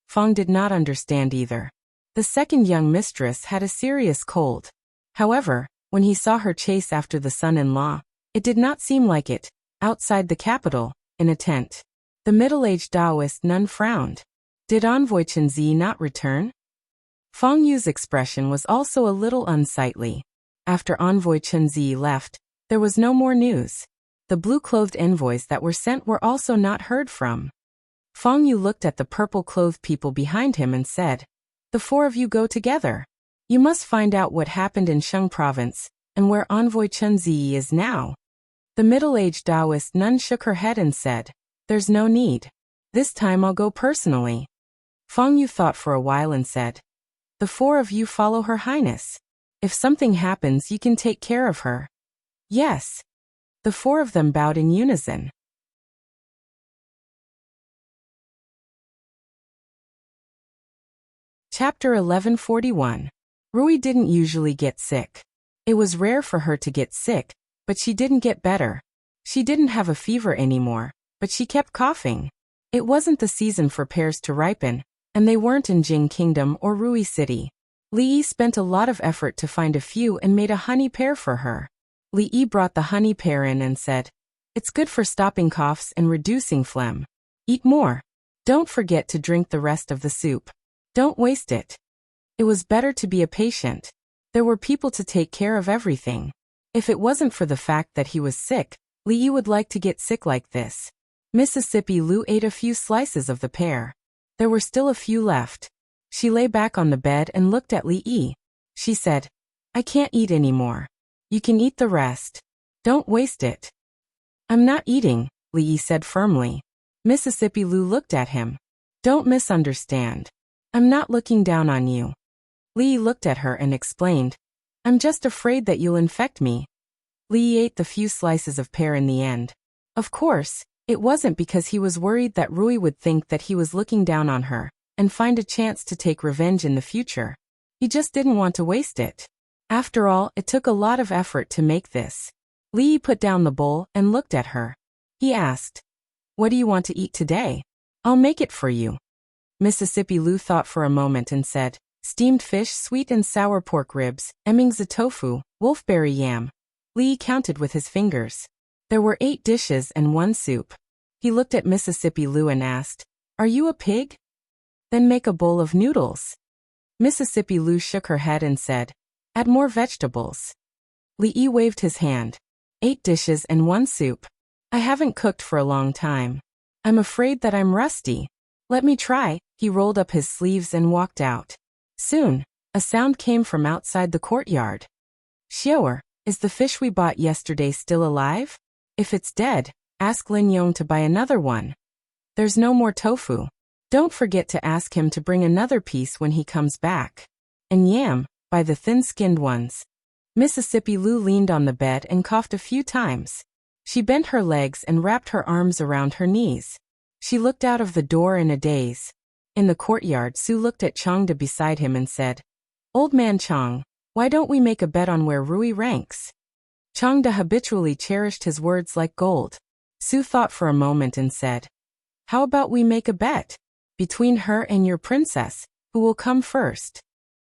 Feng did not understand either. The second young mistress had a serious cold. However, when he saw her chase after the son-in-law, it did not seem like it. Outside the capital, in a tent, the middle-aged Taoist nun frowned. Did Envoy Chenzi not return? Feng Yu's expression was also a little unsightly. After Envoy Chenzi left, there was no more news. The blue-clothed envoys that were sent were also not heard from. Feng Yu looked at the purple-clothed people behind him and said, The four of you go together. You must find out what happened in Sheng province, and where Envoy Chenzi is now. The middle-aged Taoist nun shook her head and said, There's no need. This time I'll go personally. Feng Yu thought for a while and said, The four of you follow Her Highness. If something happens, you can take care of her. Yes. The four of them bowed in unison. Chapter 1141. Rui didn't usually get sick. It was rare for her to get sick, But she didn't get better. She didn't have a fever anymore, but she kept coughing. It wasn't the season for pears to ripen, and they weren't in Jing Kingdom or Rui City. Li Yi spent a lot of effort to find a few and made a honey pear for her. Li Yi brought the honey pear in and said, "It's good for stopping coughs and reducing phlegm. Eat more. Don't forget to drink the rest of the soup. Don't waste it." It was better to be a patient. There were people to take care of everything. If it wasn't for the fact that he was sick, Li Yi would like to get sick like this. Mississippi Lu ate a few slices of the pear. There were still a few left. She lay back on the bed and looked at Li Yi. She said, "I can't eat anymore. You can eat the rest. Don't waste it." "I'm not eating," Li Yi said firmly. Mississippi Lu looked at him. "Don't misunderstand. I'm not looking down on you." Li Yi looked at her and explained, "I'm just afraid that you'll infect me." Li Yi ate the few slices of pear in the end. Of course, it wasn't because he was worried that Rui would think that he was looking down on her and find a chance to take revenge in the future. He just didn't want to waste it. After all, it took a lot of effort to make this. Li Yi put down the bowl and looked at her. He asked, "What do you want to eat today? I'll make it for you." Mississippi Lu thought for a moment and said, "Steamed fish, sweet and sour pork ribs, emming's tofu, wolfberry yam." Li Yi counted with his fingers. There were 8 dishes and 1 soup. He looked at Mississippi Lu and asked, "Are you a pig? Then make a bowl of noodles." Mississippi Lu shook her head and said, "Add more vegetables." Li Yi waved his hand. 8 dishes and 1 soup. I haven't cooked for a long time. I'm afraid that I'm rusty. Let me try." He rolled up his sleeves and walked out. Soon, a sound came from outside the courtyard. "Xiaoer, is the fish we bought yesterday still alive? If it's dead, ask Lin Yong to buy another one. There's no more tofu. Don't forget to ask him to bring another piece when he comes back. And yam, buy the thin-skinned ones." Mississippi Lu leaned on the bed and coughed a few times. She bent her legs and wrapped her arms around her knees. She looked out of the door in a daze. In the courtyard, Su looked at Changde beside him and said, "Old man Chang, why don't we make a bet on where Rui ranks?" Changde habitually cherished his words like gold. Su thought for a moment and said, "How about we make a bet? Between her and your princess, who will come first?"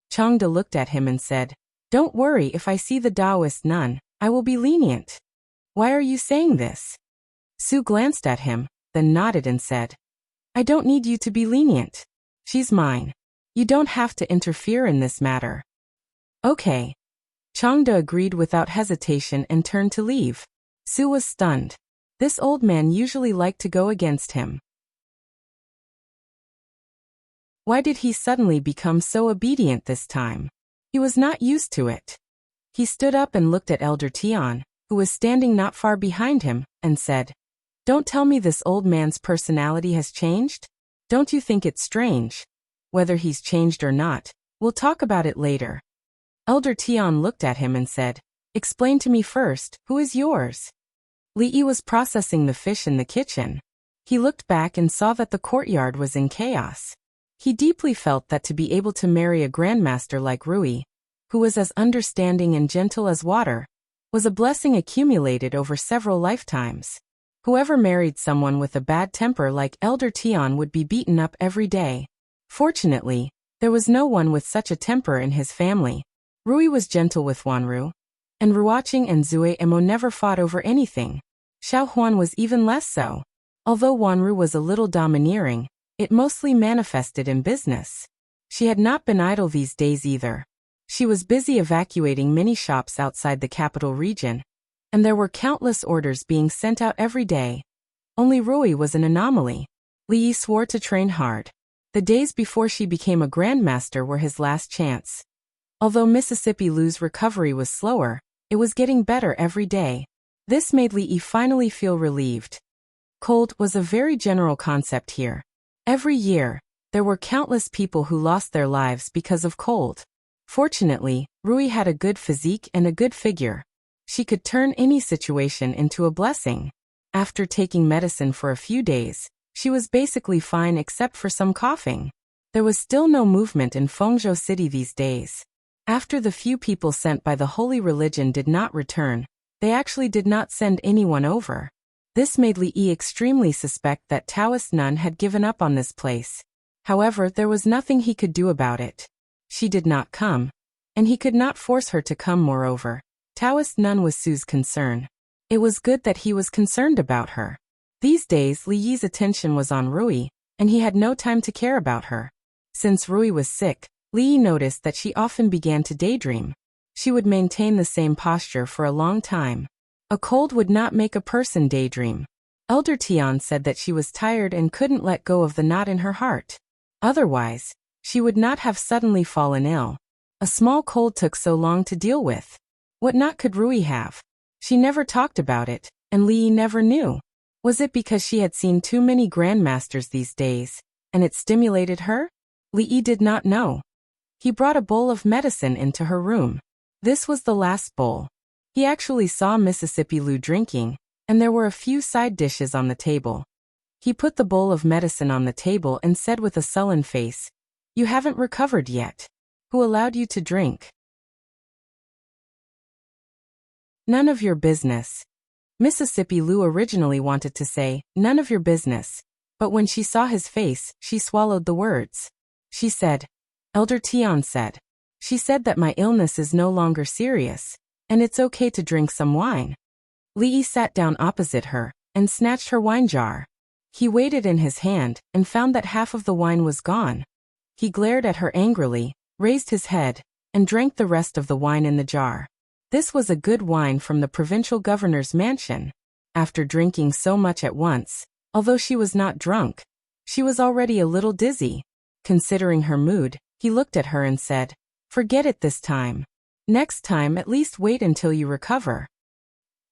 Changde looked at him and said, "Don't worry, if I see the Taoist nun, I will be lenient." "Why are you saying this?" Su glanced at him, then nodded and said, "I don't need you to be lenient. She's mine. You don't have to interfere in this matter." "Okay." Changde agreed without hesitation and turned to leave. Su was stunned. This old man usually liked to go against him. Why did he suddenly become so obedient this time? He was not used to it. He stood up and looked at Elder Tian, who was standing not far behind him, and said, "Don't tell me this old man's personality has changed? Don't you think it's strange? Whether he's changed or not, we'll talk about it later." Elder Tian looked at him and said, "Explain to me first, who is yours?" Li Yi was processing the fish in the kitchen. He looked back and saw that the courtyard was in chaos. He deeply felt that to be able to marry a grandmaster like Rui, who was as understanding and gentle as water, was a blessing accumulated over several lifetimes. Whoever married someone with a bad temper like Elder Tian would be beaten up every day. Fortunately, there was no one with such a temper in his family. Rui was gentle with Wanru, and Ruoqing and Zue Emo never fought over anything. Xiao Huan was even less so. Although Wanru was a little domineering, it mostly manifested in business. She had not been idle these days either. She was busy evacuating many shops outside the capital region, and there were countless orders being sent out every day. Only Rui was an anomaly. Li Yi swore to train hard. The days before she became a grandmaster were his last chance. Although Mississippi Lu's recovery was slower, it was getting better every day. This made Li Yi finally feel relieved. Cold was a very general concept here. Every year, there were countless people who lost their lives because of cold. Fortunately, Rui had a good physique and a good figure. She could turn any situation into a blessing. After taking medicine for a few days, she was basically fine except for some coughing. There was still no movement in Fengzhou City these days. After the few people sent by the holy religion did not return, They actually did not send anyone over. This made Li extremely suspect that Taoist nun had given up on this place. However, there was nothing he could do about it. She did not come, and he could not force her to come. Moreover, Taoist nun was Sue's concern. It was good that he was concerned about her. These days Li Yi's attention was on Rui, and he had no time to care about her. Since Rui was sick, Li Yi noticed that she often began to daydream. She would maintain the same posture for a long time. A cold would not make a person daydream. Elder Tian said that she was tired and couldn't let go of the knot in her heart. Otherwise, she would not have suddenly fallen ill. A small cold took so long to deal with. What knot could Rui have? She never talked about it, and Li Yi never knew. Was it because she had seen too many grandmasters these days, and it stimulated her? Li Yi did not know. He brought a bowl of medicine into her room. This was the last bowl. He actually saw Mississippi Lu drinking, and there were a few side dishes on the table. He put the bowl of medicine on the table and said with a sullen face, "You haven't recovered yet. Who allowed you to drink?" None of your business. Mississippi Lu originally wanted to say, "None of your business," but when she saw his face, she swallowed the words. She said, "Elder Tian said. She said that my illness is no longer serious, and it's okay to drink some wine." Li Yi sat down opposite her, and snatched her wine jar. He weighed it in his hand, and found that half of the wine was gone. He glared at her angrily, raised his head, and drank the rest of the wine in the jar. This was a good wine from the provincial governor's mansion. After drinking so much at once, although she was not drunk, she was already a little dizzy. Considering her mood, he looked at her and said, "Forget it this time. Next time at least wait until you recover."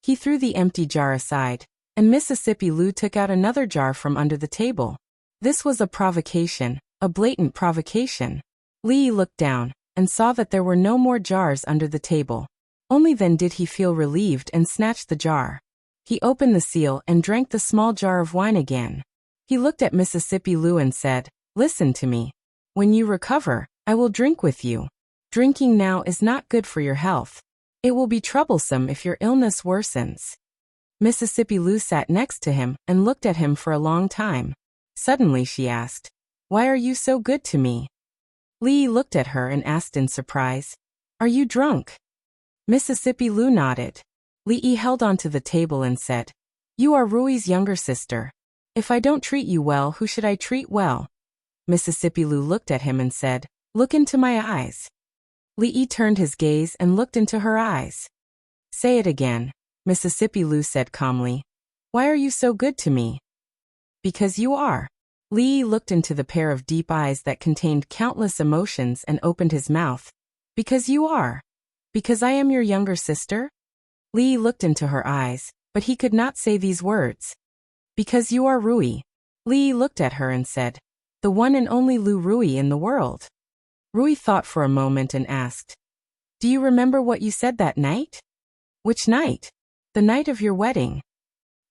He threw the empty jar aside, and Mississippi Lu took out another jar from under the table. This was a provocation, a blatant provocation. Li Yi looked down, and saw that there were no more jars under the table. Only then did he feel relieved and snatched the jar. He opened the seal and drank the small jar of wine again. He looked at Mississippi Lu and said, "Listen to me. When you recover, I will drink with you. Drinking now is not good for your health. It will be troublesome if your illness worsens." Mississippi Lu sat next to him and looked at him for a long time. Suddenly she asked, "Why are you so good to me?" Li Yi looked at her and asked in surprise, "Are you drunk?" Mississippi Lu nodded. Li Yi held onto the table and said, "You are Rui's younger sister. If I don't treat you well, who should I treat well?" Mississippi Lu looked at him and said, "Look into my eyes." Li Yi turned his gaze and looked into her eyes. "Say it again," Mississippi Lu said calmly. "Why are you so good to me?" "Because you are." Li Yi looked into the pair of deep eyes that contained countless emotions and opened his mouth. "Because you are." "Because I am your younger sister?" Li Yi looked into her eyes, but he could not say these words. "Because you are Rui." Li Yi looked at her and said, "The one and only Lu Rui in the world." Rui thought for a moment and asked, "Do you remember what you said that night?" "Which night?" "The night of your wedding."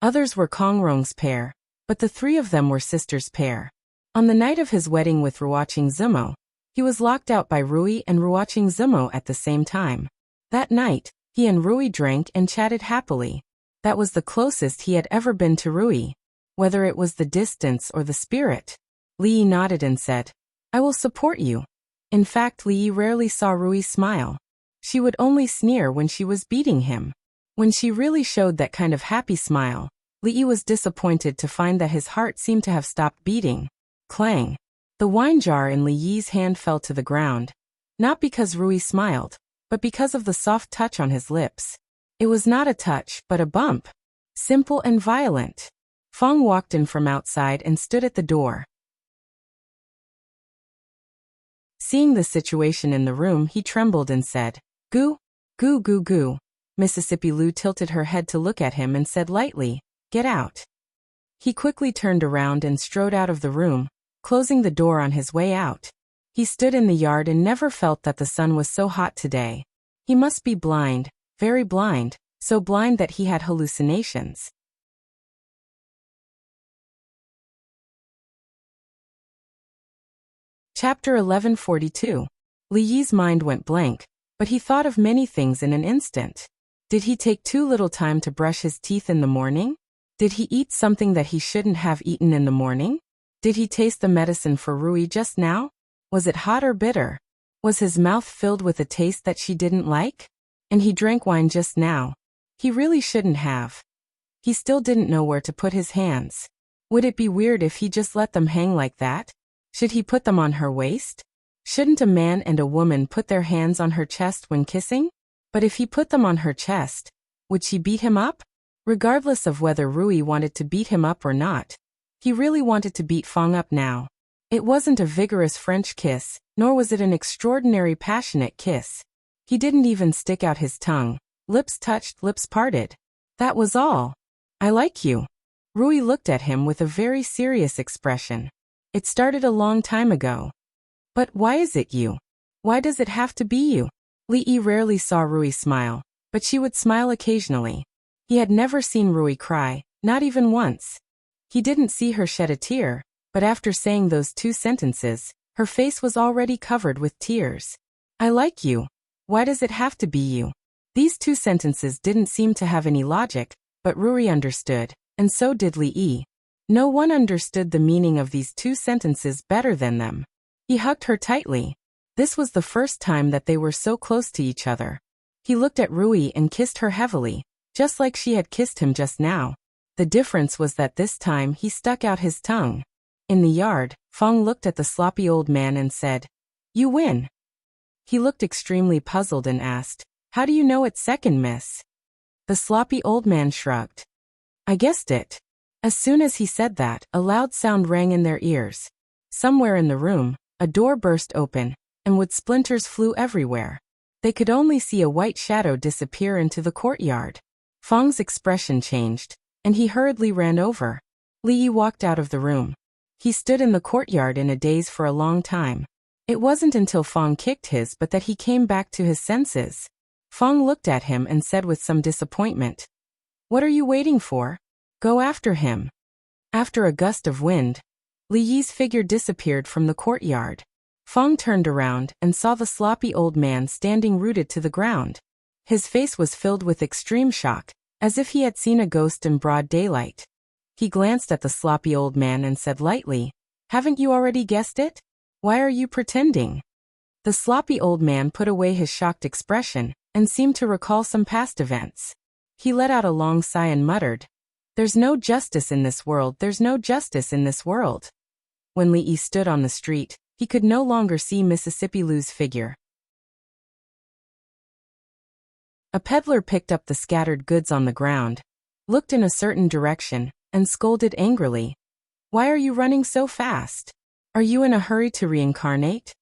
Others were Kongrong's pair, but the three of them were sisters' pair. On the night of his wedding with Ruoqing Zumo, he was locked out by Rui and Ruoqing Zumo at the same time. That night, he and Rui drank and chatted happily. That was the closest he had ever been to Rui. Whether it was the distance or the spirit. Li Yi nodded and said, "I will support you." In fact, Li Yi rarely saw Rui smile. She would only sneer when she was beating him. When she really showed that kind of happy smile, Li Yi was disappointed to find that his heart seemed to have stopped beating. Clang! The wine jar in Li Yi's hand fell to the ground, not because Rui smiled, but because of the soft touch on his lips. It was not a touch, but a bump. Simple and violent. Feng walked in from outside and stood at the door. Seeing the situation in the room, he trembled and said, "Goo, goo goo goo." Mississippi Lu tilted her head to look at him and said lightly, "Get out." He quickly turned around and strode out of the room, closing the door on his way out. He stood in the yard and never felt that the sun was so hot today. He must be blind, very blind, so blind that he had hallucinations. Chapter 1142. Li Yi's mind went blank, but he thought of many things in an instant. Did he take too little time to brush his teeth in the morning? Did he eat something that he shouldn't have eaten in the morning? Did he taste the medicine for Rui just now? Was it hot or bitter? Was his mouth filled with a taste that she didn't like? And he drank wine just now. He really shouldn't have. He still didn't know where to put his hands. Would it be weird if he just let them hang like that? Should he put them on her waist? Shouldn't a man and a woman put their hands on her chest when kissing? But if he put them on her chest, would she beat him up? Regardless of whether Rui wanted to beat him up or not, he really wanted to beat Fong up now. It wasn't a vigorous French kiss, nor was it an extraordinary passionate kiss. He didn't even stick out his tongue. Lips touched, lips parted. That was all. I like you. Rui looked at him with a very serious expression. It started a long time ago. But why is it you? Why does it have to be you? Li rarely saw Rui smile, but she would smile occasionally. He had never seen Rui cry, not even once. He didn't see her shed a tear, but after saying those 2 sentences, her face was already covered with tears. I like you. Why does it have to be you? These 2 sentences didn't seem to have any logic, but Rui understood, and so did Li. No one understood the meaning of these 2 sentences better than them. He hugged her tightly. This was the first time that they were so close to each other. He looked at Rui and kissed her heavily, just like she had kissed him just now. The difference was that this time he stuck out his tongue. In the yard, Fong looked at the sloppy old man and said, "You win." He looked extremely puzzled and asked, "How do you know it's second, miss?" The sloppy old man shrugged. "I guessed it." As soon as he said that, a loud sound rang in their ears. Somewhere in the room, a door burst open, and wood splinters flew everywhere. They could only see a white shadow disappear into the courtyard. Fong's expression changed, and he hurriedly ran over. Li walked out of the room. He stood in the courtyard in a daze for a long time. It wasn't until Fong kicked his butt that he came back to his senses. Fong looked at him and said with some disappointment, "What are you waiting for? Go after him." After a gust of wind, Li Yi's figure disappeared from the courtyard. Fong turned around and saw the sloppy old man standing rooted to the ground. His face was filled with extreme shock, as if he had seen a ghost in broad daylight. He glanced at the sloppy old man and said lightly, "Haven't you already guessed it? Why are you pretending?" The sloppy old man put away his shocked expression and seemed to recall some past events. He let out a long sigh and muttered, "There's no justice in this world, there's no justice in this world." When Li stood on the street, he could no longer see Mississippi Lou's figure. A peddler picked up the scattered goods on the ground, looked in a certain direction, and scolded angrily. "Why are you running so fast? Are you in a hurry to reincarnate?"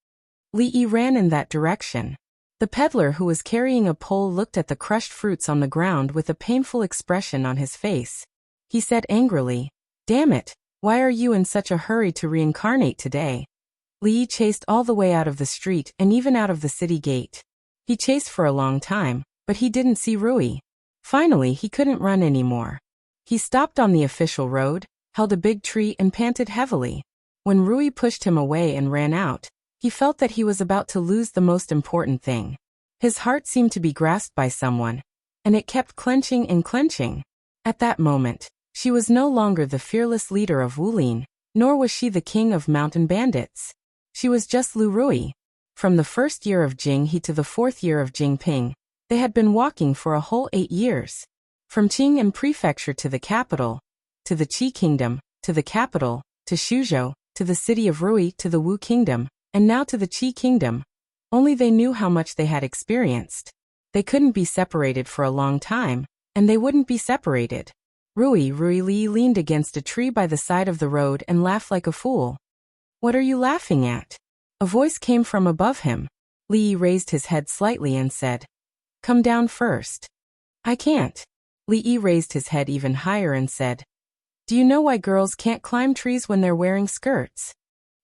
Li ran in that direction. The peddler who was carrying a pole looked at the crushed fruits on the ground with a painful expression on his face. He said angrily, "Damn it, why are you in such a hurry to reincarnate today?" Li chased all the way out of the street and even out of the city gate. He chased for a long time, but he didn't see Rui. Finally, he couldn't run anymore. He stopped on the official road, held a big tree and panted heavily. When Rui pushed him away and ran out, he felt that he was about to lose the most important thing. His heart seemed to be grasped by someone, and it kept clenching and clenching. At that moment, she was no longer the fearless leader of Wulin, nor was she the king of mountain bandits. She was just Lu Rui. From the first year of Jing He to the 4th year of Jingping, they had been walking for a whole 8 years. From Qing and prefecture to the capital, to the Qi kingdom, to the capital, to Shuzhou, to the city of Rui, to the Wu kingdom, and now to the Qi kingdom. Only they knew how much they had experienced. They couldn't be separated for a long time, and they wouldn't be separated. Rui Li leaned against a tree by the side of the road and laughed like a fool. "What are you laughing at?" A voice came from above him. Li raised his head slightly and said, "Come down first." "I can't." Li raised his head even higher and said, "Do you know why girls can't climb trees when they're wearing skirts?"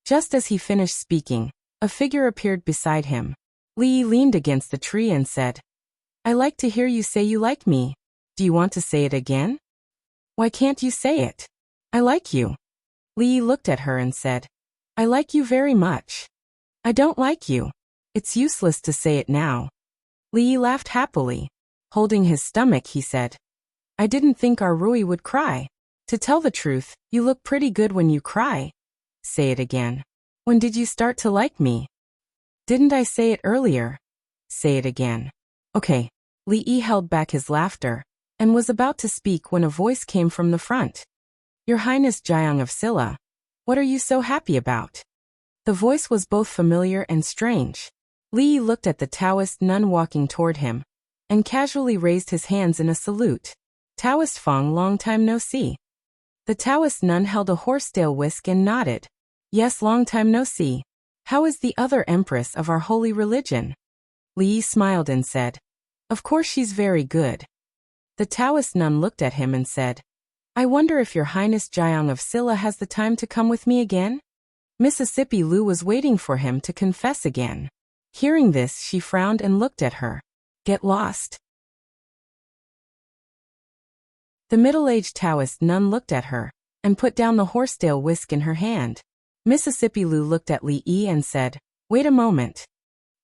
Just as he finished speaking, a figure appeared beside him. Li leaned against the tree and said, "I like to hear you say you like me. Do you want to say it again?" "Why can't you say it? I like you." Li looked at her and said, "I like you very much." "I don't like you. It's useless to say it now." Li laughed happily. Holding his stomach, he said, I didn't think our Rui would cry. To tell the truth, you look pretty good when you cry. Say it again. When did you start to like me? Didn't I say it earlier? Say it again. Okay. Li Yi held back his laughter and was about to speak when a voice came from the front. Your Highness Jiang of Silla, what are you so happy about? The voice was both familiar and strange. Li Yi looked at the Taoist nun walking toward him and casually raised his hands in a salute. Taoist Feng, long time no see. The Taoist nun held a horsetail whisk and nodded. Yes, long time no see. How is the other empress of our holy religion? Li Yi smiled and said, Of course she's very good. The Taoist nun looked at him and said, I wonder if your Highness Jiang of Silla has the time to come with me again? Mississippi Lu was waiting for him to confess again. Hearing this, she frowned and looked at her. Get lost. The middle-aged Taoist nun looked at her and put down the horsetail whisk in her hand. Mississippi Lu looked at Li Yi and said, Wait a moment.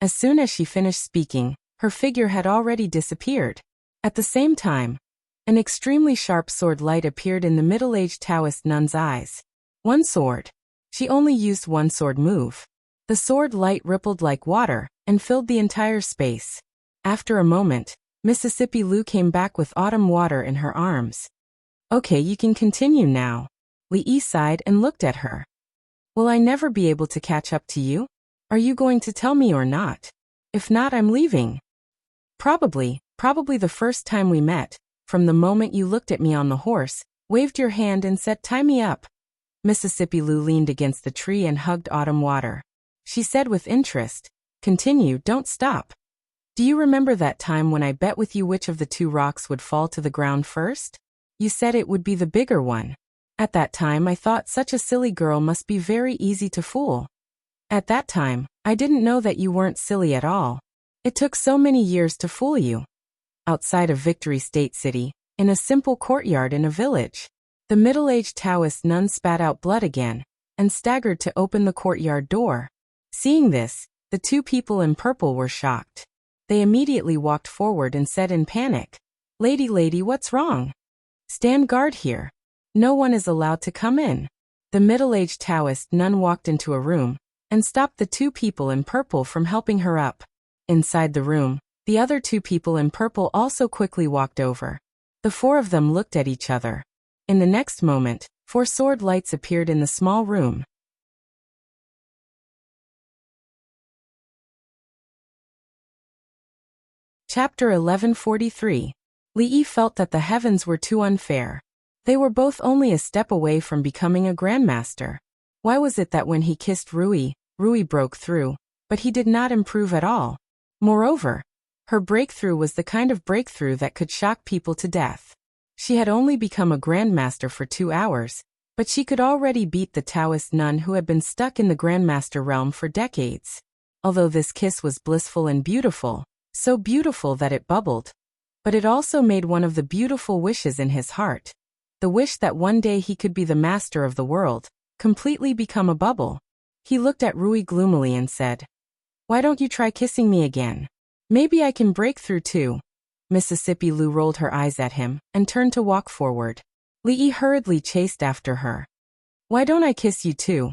As soon as she finished speaking, her figure had already disappeared. At the same time, an extremely sharp sword light appeared in the middle-aged Taoist nun's eyes. One sword. She only used one sword move. The sword light rippled like water and filled the entire space. After a moment, Mississippi Lu came back with autumn water in her arms. Okay, you can continue now. Li Yi sighed and looked at her. Will I never be able to catch up to you? Are you going to tell me or not? If not, I'm leaving. Probably the first time we met, from the moment you looked at me on the horse, waved your hand and said, Tie me up. Mississippi Lu leaned against the tree and hugged autumn water. She said with interest, Continue, don't stop. Do you remember that time when I bet with you which of the two rocks would fall to the ground first? You said it would be the bigger one. At that time I thought such a silly girl must be very easy to fool. At that time, I didn't know that you weren't silly at all. It took so many years to fool you. Outside of Victory State City, in a simple courtyard in a village, the middle-aged Taoist nun spat out blood again and staggered to open the courtyard door. Seeing this, the two people in purple were shocked. They immediately walked forward and said in panic, Lady, what's wrong? Stand guard here. No one is allowed to come in. The middle-aged Taoist nun walked into a room and stopped the two people in purple from helping her up. Inside the room, the other two people in purple also quickly walked over. The four of them looked at each other. In the next moment, 4 sword lights appeared in the small room. Chapter 1143. Li Yi felt that the heavens were too unfair. They were both only a step away from becoming a grandmaster. Why was it that when he kissed Rui broke through, but he did not improve at all? Moreover, her breakthrough was the kind of breakthrough that could shock people to death. She had only become a grandmaster for 2 hours, but she could already beat the Taoist nun who had been stuck in the grandmaster realm for decades. Although this kiss was blissful and beautiful, so beautiful that it bubbled, but it also made one of the beautiful wishes in his heart. The wish that one day he could be the master of the world, completely become a bubble. He looked at Rui gloomily and said, Why don't you try kissing me again? Maybe I can break through too. Mississippi Lu rolled her eyes at him and turned to walk forward. Li Yi hurriedly chased after her. Why don't I kiss you too?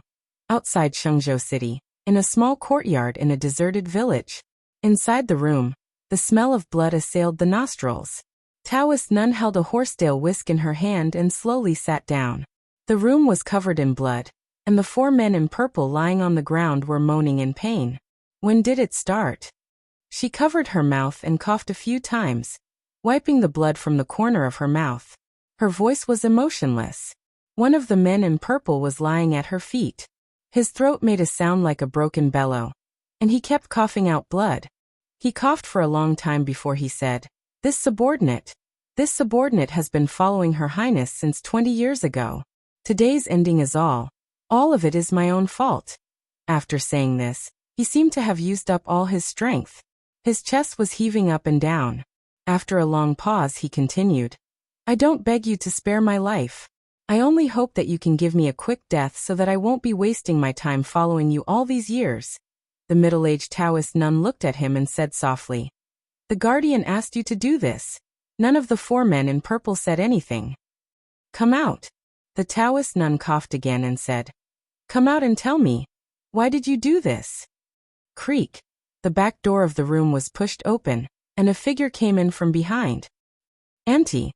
Outside Shengzhou City, in a small courtyard in a deserted village. Inside the room, the smell of blood assailed the nostrils. Taoist nun held a horsetail whisk in her hand and slowly sat down. The room was covered in blood, and the 4 men in purple lying on the ground were moaning in pain. When did it start? She covered her mouth and coughed a few times, wiping the blood from the corner of her mouth. Her voice was emotionless. One of the men in purple was lying at her feet. His throat made a sound like a broken bellow, and he kept coughing out blood. He coughed for a long time before he said, This subordinate has been following Her Highness since 20 years ago. Today's ending is all of it is my own fault. After saying this, he seemed to have used up all his strength. His chest was heaving up and down. After a long pause, he continued, I don't beg you to spare my life. I only hope that you can give me a quick death so that I won't be wasting my time following you all these years. The middle-aged Taoist nun looked at him and said softly, The guardian asked you to do this. None of the 4 men in purple said anything. Come out. The Taoist nun coughed again and said, Come out and tell me. Why did you do this? Creak. The back door of the room was pushed open, and a figure came in from behind. Auntie.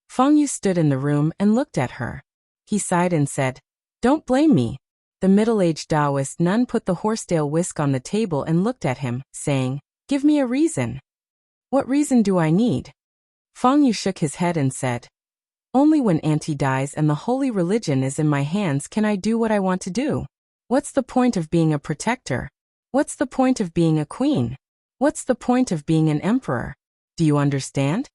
Feng Yu stood in the room and looked at her. He sighed and said, Don't blame me. The middle-aged Taoist nun put the horsetail whisk on the table and looked at him, saying, Give me a reason. What reason do I need? Feng Yu shook his head and said, Only when Auntie dies and the holy religion is in my hands can I do what I want to do. What's the point of being a protector? What's the point of being a queen? What's the point of being an emperor? Do you understand?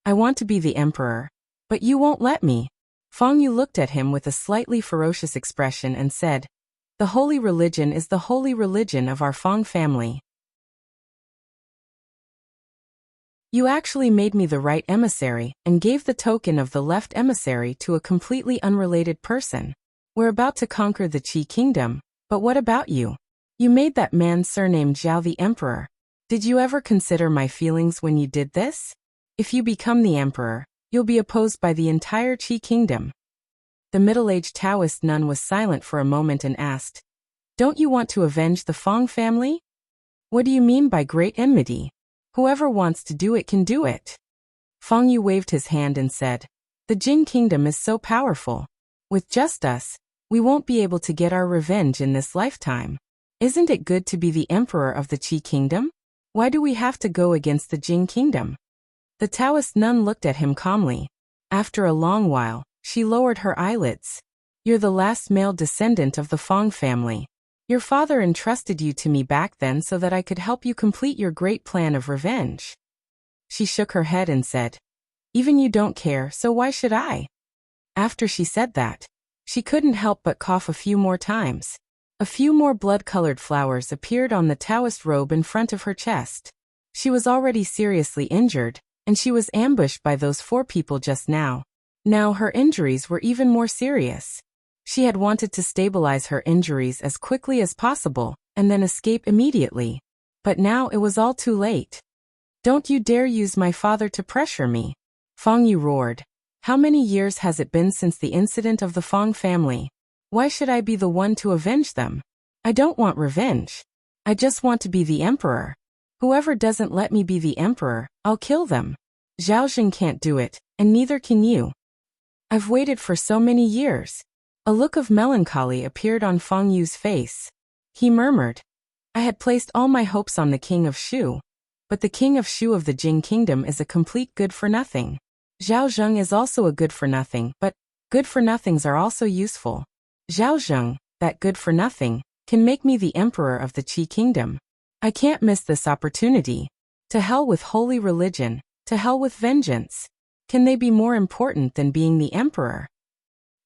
I want to be the emperor, but you won't let me. Feng Yu looked at him with a slightly ferocious expression and said, The holy religion is the holy religion of our Feng family. You actually made me the right emissary and gave the token of the left emissary to a completely unrelated person. We're about to conquer the Qi kingdom, but what about you? You made that man surnamed Zhao the emperor. Did you ever consider my feelings when you did this? If you become the emperor, you'll be opposed by the entire Qi kingdom. The middle-aged Taoist nun was silent for a moment and asked, Don't you want to avenge the Feng family? What do you mean by great enmity? Whoever wants to do it can do it. Feng Yu waved his hand and said, The Jing kingdom is so powerful. With just us, we won't be able to get our revenge in this lifetime. Isn't it good to be the emperor of the Qi kingdom? Why do we have to go against the Jing kingdom? The Taoist nun looked at him calmly. After a long while, she lowered her eyelids. You're the last male descendant of the Feng family. Your father entrusted you to me back then so that I could help you complete your great plan of revenge. She shook her head and said, Even you don't care, so why should I? After she said that, she couldn't help but cough a few more times. A few more blood-colored flowers appeared on the Taoist robe in front of her chest. She was already seriously injured, and she was ambushed by those 4 people just now. Now her injuries were even more serious. She had wanted to stabilize her injuries as quickly as possible, and then escape immediately. But now it was all too late. Don't you dare use my father to pressure me. Feng Yu roared. How many years has it been since the incident of the Feng family? Why should I be the one to avenge them? I don't want revenge. I just want to be the emperor. Whoever doesn't let me be the emperor, I'll kill them. Zhao Jing can't do it, and neither can you. I've waited for so many years. A look of melancholy appeared on Feng Yu's face. He murmured, I had placed all my hopes on the king of Shu. But the king of Shu of the Jing kingdom is a complete good-for-nothing. Zhao Zheng is also a good-for-nothing, but good-for-nothings are also useful. Zhao Zheng, that good-for-nothing, can make me the emperor of the Qi kingdom. I can't miss this opportunity. To hell with holy religion, to hell with vengeance. Can they be more important than being the emperor?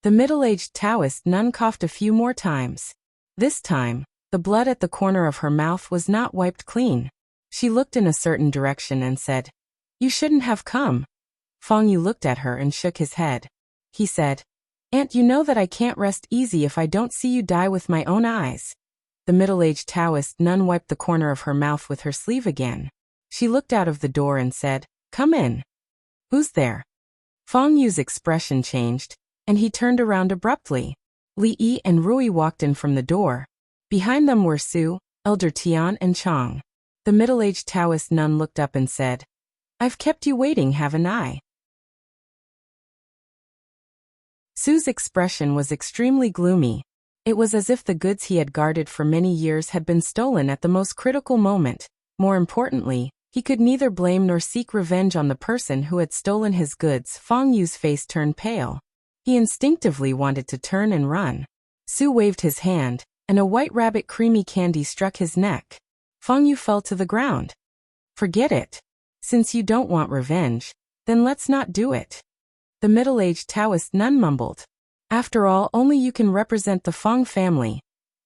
The middle-aged Taoist nun coughed a few more times. This time, the blood at the corner of her mouth was not wiped clean. She looked in a certain direction and said, You shouldn't have come. Feng Yu looked at her and shook his head. He said, Aunt, you know that I can't rest easy if I don't see you die with my own eyes. The middle-aged Taoist nun wiped the corner of her mouth with her sleeve again. She looked out of the door and said, Come in. Who's there? Feng Yu's expression changed, and he turned around abruptly. Li Yi and Rui walked in from the door. Behind them were Su, Elder Tian and Chang. The middle-aged Taoist nun looked up and said, I've kept you waiting, haven't I? Su's expression was extremely gloomy. It was as if the goods he had guarded for many years had been stolen at the most critical moment. More importantly, he could neither blame nor seek revenge on the person who had stolen his goods. Feng Yu's face turned pale. He instinctively wanted to turn and run. Su waved his hand, and a white rabbit creamy candy struck his neck. Feng Yu fell to the ground. Forget it. Since you don't want revenge, then let's not do it. The middle-aged Taoist nun mumbled. After all, only you can represent the Feng family.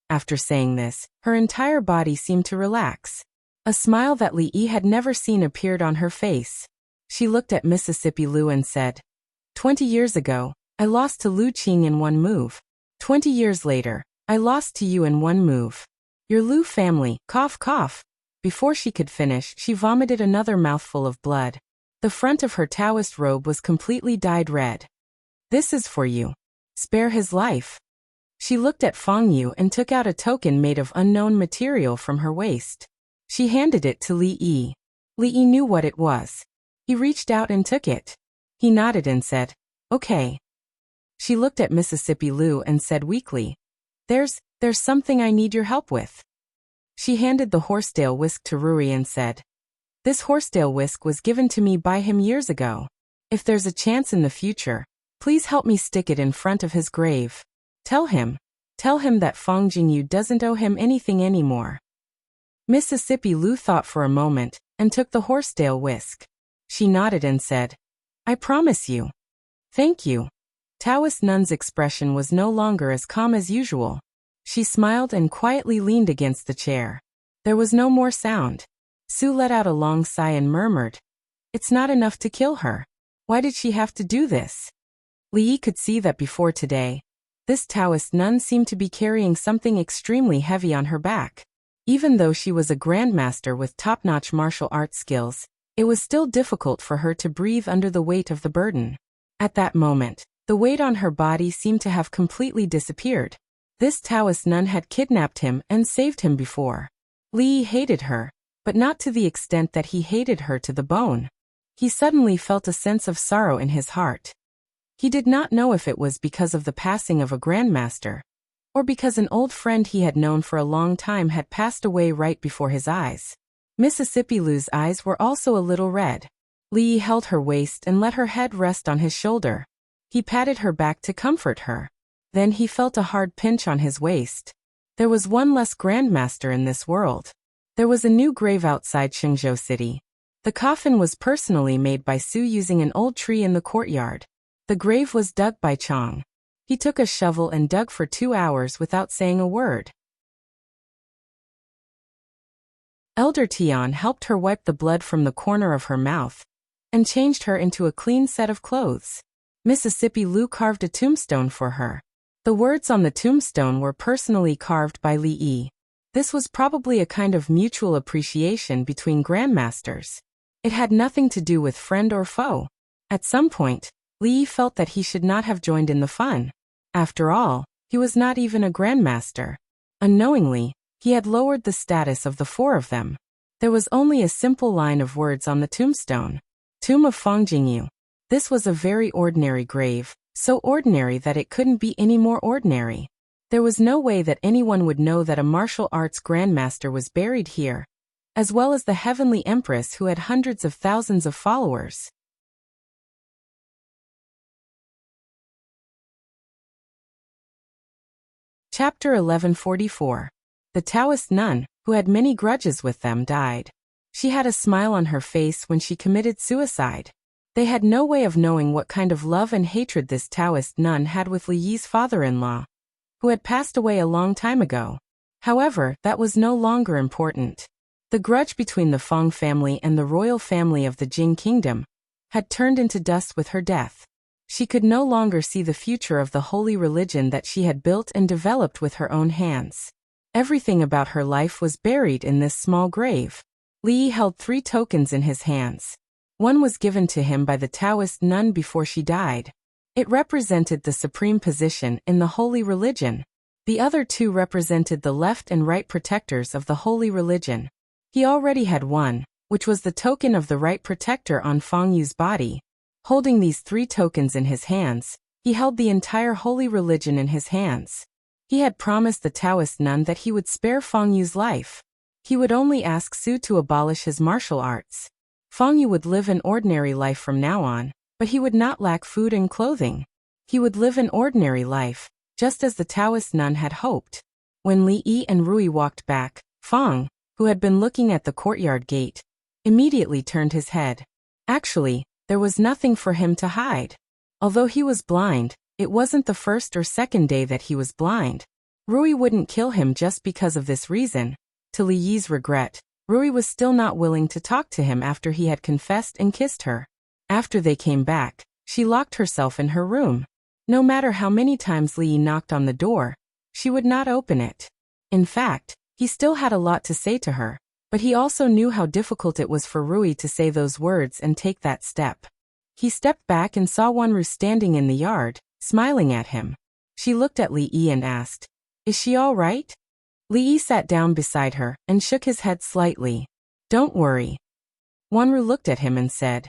After saying this, her entire body seemed to relax. A smile that Li Yi had never seen appeared on her face. She looked at Mississippi Lu and said, 20 years ago, I lost to Lu Qing in one move. 20 years later, I lost to you in one move. Your Lu family, cough cough. Before she could finish, she vomited another mouthful of blood. The front of her Taoist robe was completely dyed red. "This is for you. Spare his life." She looked at Fang Yu and took out a token made of unknown material from her waist. She handed it to Li Yi. Li Yi knew what it was. He reached out and took it. He nodded and said, "Okay." She looked at Mississippi Lu and said weakly, There's something I need your help with." She handed the horsetail whisk to Rui and said, "This horsetail whisk was given to me by him years ago. If there's a chance in the future, please help me stick it in front of his grave. Tell him that Fang Jingyu doesn't owe him anything anymore." Mississippi Lu thought for a moment and took the horsetail whisk. She nodded and said, "I promise you." "Thank you." Taoist Nun's expression was no longer as calm as usual. She smiled and quietly leaned against the chair. There was no more sound. Su let out a long sigh and murmured, "It's not enough to kill her. Why did she have to do this?" Li Yi could see that before today, this Taoist nun seemed to be carrying something extremely heavy on her back. Even though she was a grandmaster with top-notch martial arts skills, it was still difficult for her to breathe under the weight of the burden. At that moment, the weight on her body seemed to have completely disappeared. This Taoist nun had kidnapped him and saved him before. Li Yi hated her, but not to the extent that he hated her to the bone. He suddenly felt a sense of sorrow in his heart. He did not know if it was because of the passing of a grandmaster, or because an old friend he had known for a long time had passed away right before his eyes. Mississippi Lu's eyes were also a little red. Li Yi held her waist and let her head rest on his shoulder. He patted her back to comfort her. Then he felt a hard pinch on his waist. There was one less grandmaster in this world. There was a new grave outside Shenzhou City. The coffin was personally made by Su using an old tree in the courtyard. The grave was dug by Chang. He took a shovel and dug for 2 hours without saying a word. Elder Tian helped her wipe the blood from the corner of her mouth and changed her into a clean set of clothes. Mississippi Lu carved a tombstone for her. The words on the tombstone were personally carved by Li Yi. This was probably a kind of mutual appreciation between grandmasters. It had nothing to do with friend or foe. At some point, Li Yi felt that he should not have joined in the fun. After all, he was not even a grandmaster. Unknowingly, he had lowered the status of the four of them. There was only a simple line of words on the tombstone. Tomb of Fang Jingyu. This was a very ordinary grave, so ordinary that it couldn't be any more ordinary. There was no way that anyone would know that a martial arts grandmaster was buried here, as well as the heavenly empress who had hundreds of thousands of followers. Chapter 1144. The Taoist nun, who had many grudges with them, died. She had a smile on her face when she committed suicide. They had no way of knowing what kind of love and hatred this Taoist nun had with Li Yi's father-in-law, who had passed away a long time ago. However, that was no longer important. The grudge between the Fang family and the royal family of the Jing kingdom had turned into dust with her death. She could no longer see the future of the holy religion that she had built and developed with her own hands. Everything about her life was buried in this small grave. Li Yi held 3 tokens in his hands. One was given to him by the Taoist nun before she died. It represented the supreme position in the holy religion. The other 2 represented the left and right protectors of the holy religion. He already had one, which was the token of the right protector on Fang Yu's body. Holding these 3 tokens in his hands, he held the entire holy religion in his hands. He had promised the Taoist nun that he would spare Fang Yu's life. He would only ask Su to abolish his martial arts. Fang Yu would live an ordinary life from now on, but he would not lack food and clothing. He would live an ordinary life, just as the Taoist nun had hoped. When Li Yi and Rui walked back, Fang, who had been looking at the courtyard gate, immediately turned his head. Actually, there was nothing for him to hide. Although he was blind, it wasn't the first or second day that he was blind. Rui wouldn't kill him just because of this reason. To Li Yi's regret, Rui was still not willing to talk to him after he had confessed and kissed her. After they came back, she locked herself in her room. No matter how many times Li Yi knocked on the door, she would not open it. In fact, he still had a lot to say to her. But he also knew how difficult it was for Rui to say those words and take that step. He stepped back and saw Wanru standing in the yard, smiling at him. She looked at Li Yi and asked, "Is she all right?" Li Yi sat down beside her and shook his head slightly. "Don't worry." Wanru looked at him and said,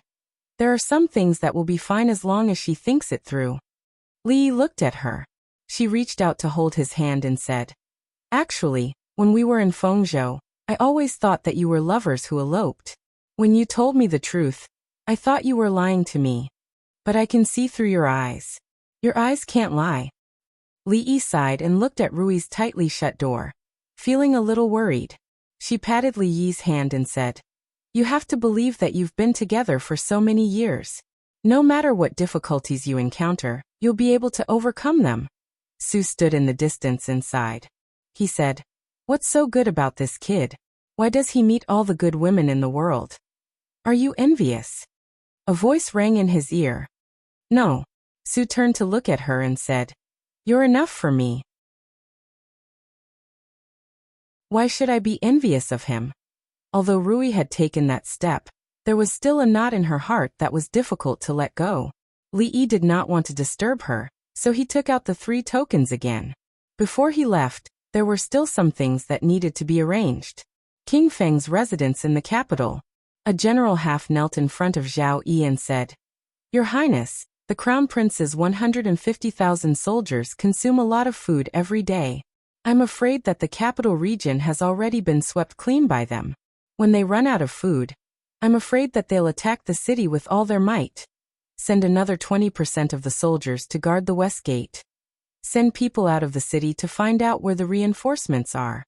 "There are some things that will be fine as long as she thinks it through." Li Yi looked at her. She reached out to hold his hand and said, "Actually, when we were in Fengzhou, I always thought that you were lovers who eloped. When you told me the truth, I thought you were lying to me. But I can see through your eyes. Your eyes can't lie." Li Yi sighed and looked at Rui's tightly shut door. Feeling a little worried, she patted Li Yi's hand and said, "You have to believe that you've been together for so many years. No matter what difficulties you encounter, you'll be able to overcome them." Su stood in the distance and sighed. He said, "What's so good about this kid? Why does he meet all the good women in the world? Are you envious?" A voice rang in his ear. "No." Su turned to look at her and said, "You're enough for me. Why should I be envious of him?" Although Rui had taken that step, there was still a knot in her heart that was difficult to let go. Li Yi did not want to disturb her, so he took out the 3 tokens again. Before he left, there were still some things that needed to be arranged. King Feng's residence in the capital. A general half knelt in front of Zhao Yi and said, "Your Highness, the Crown Prince's 150,000 soldiers consume a lot of food every day. I'm afraid that the capital region has already been swept clean by them. When they run out of food, I'm afraid that they'll attack the city with all their might. Send another 20% of the soldiers to guard the west gate. Send people out of the city to find out where the reinforcements are.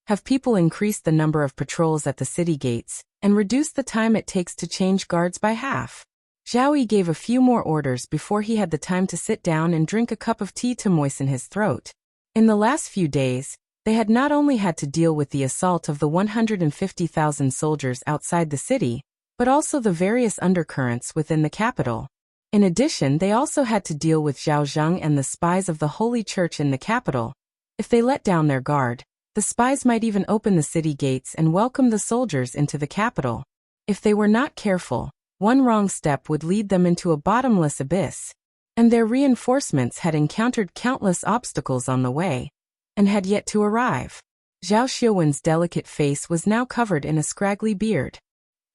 Have people increase the number of patrols at the city gates, and reduce the time it takes to change guards by half." Zhao Yi gave a few more orders before he had the time to sit down and drink a cup of tea to moisten his throat. In the last few days, they had not only had to deal with the assault of the 150,000 soldiers outside the city, but also the various undercurrents within the capital. In addition, they also had to deal with Zhao Zheng and the spies of the Holy Church in the capital. If they let down their guard, the spies might even open the city gates and welcome the soldiers into the capital. If they were not careful, one wrong step would lead them into a bottomless abyss. And their reinforcements had encountered countless obstacles on the way, and had yet to arrive. Zhao Xiuwen's delicate face was now covered in a scraggly beard.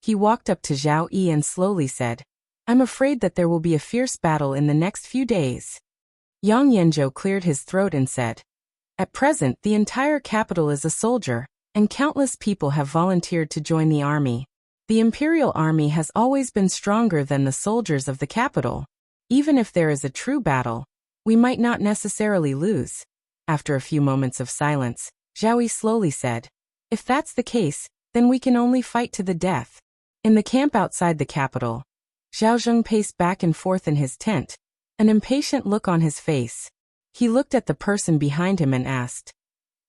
He walked up to Zhao Yi and slowly said, "I'm afraid that there will be a fierce battle in the next few days." Yang Yanzhou cleared his throat and said, "At present the entire capital is a soldier, and countless people have volunteered to join the army. The imperial army has always been stronger than the soldiers of the capital. Even if there is a true battle, we might not necessarily lose." After a few moments of silence, Zhao Yi slowly said, "If that's the case, then we can only fight to the death." In the camp outside the capital, Zhao Zheng paced back and forth in his tent, an impatient look on his face. He looked at the person behind him and asked,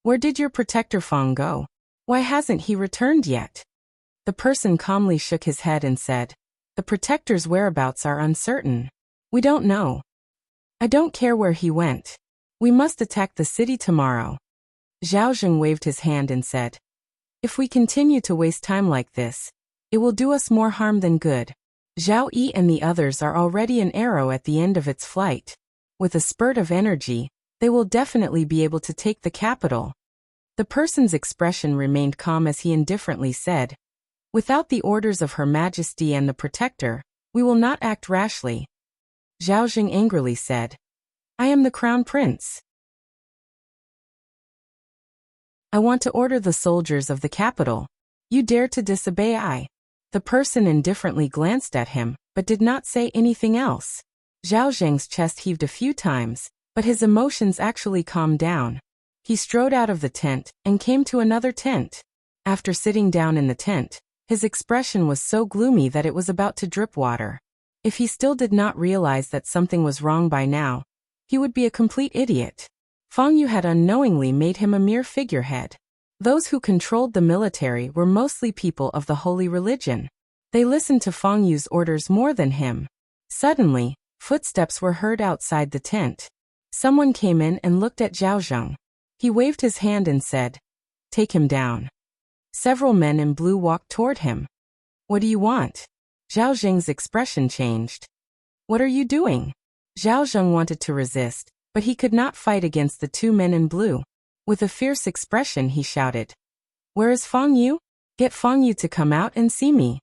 "Where did your protector Feng go? Why hasn't he returned yet?" The person calmly shook his head and said, "The protector's whereabouts are uncertain. We don't know. I don't care where he went. We must attack the city tomorrow." Zhao Zheng waved his hand and said, "If we continue to waste time like this, it will do us more harm than good." Zhao Yi and the others are already an arrow at the end of its flight. With a spurt of energy, they will definitely be able to take the capital. The person's expression remained calm as he indifferently said, "Without the orders of Her Majesty and the Protector, we will not act rashly." Zhao Zheng angrily said, "I am the Crown Prince. I want to order the soldiers of the capital. You dare to disobey I." The person indifferently glanced at him, but did not say anything else. Zhao Zheng's chest heaved a few times, but his emotions actually calmed down. He strode out of the tent and came to another tent. After sitting down in the tent, his expression was so gloomy that it was about to drip water. If he still did not realize that something was wrong by now, he would be a complete idiot. Feng Yu had unknowingly made him a mere figurehead. Those who controlled the military were mostly people of the holy religion. They listened to Feng Yu's orders more than him. Suddenly, footsteps were heard outside the tent. Someone came in and looked at Zhao Zheng. He waved his hand and said, "Take him down." Several men in blue walked toward him. What do you want? Zhao Zheng's expression changed. What are you doing? Zhao Zheng wanted to resist, but he could not fight against the two men in blue. With a fierce expression he shouted. Where is Feng Yu? Get Feng Yu to come out and see me.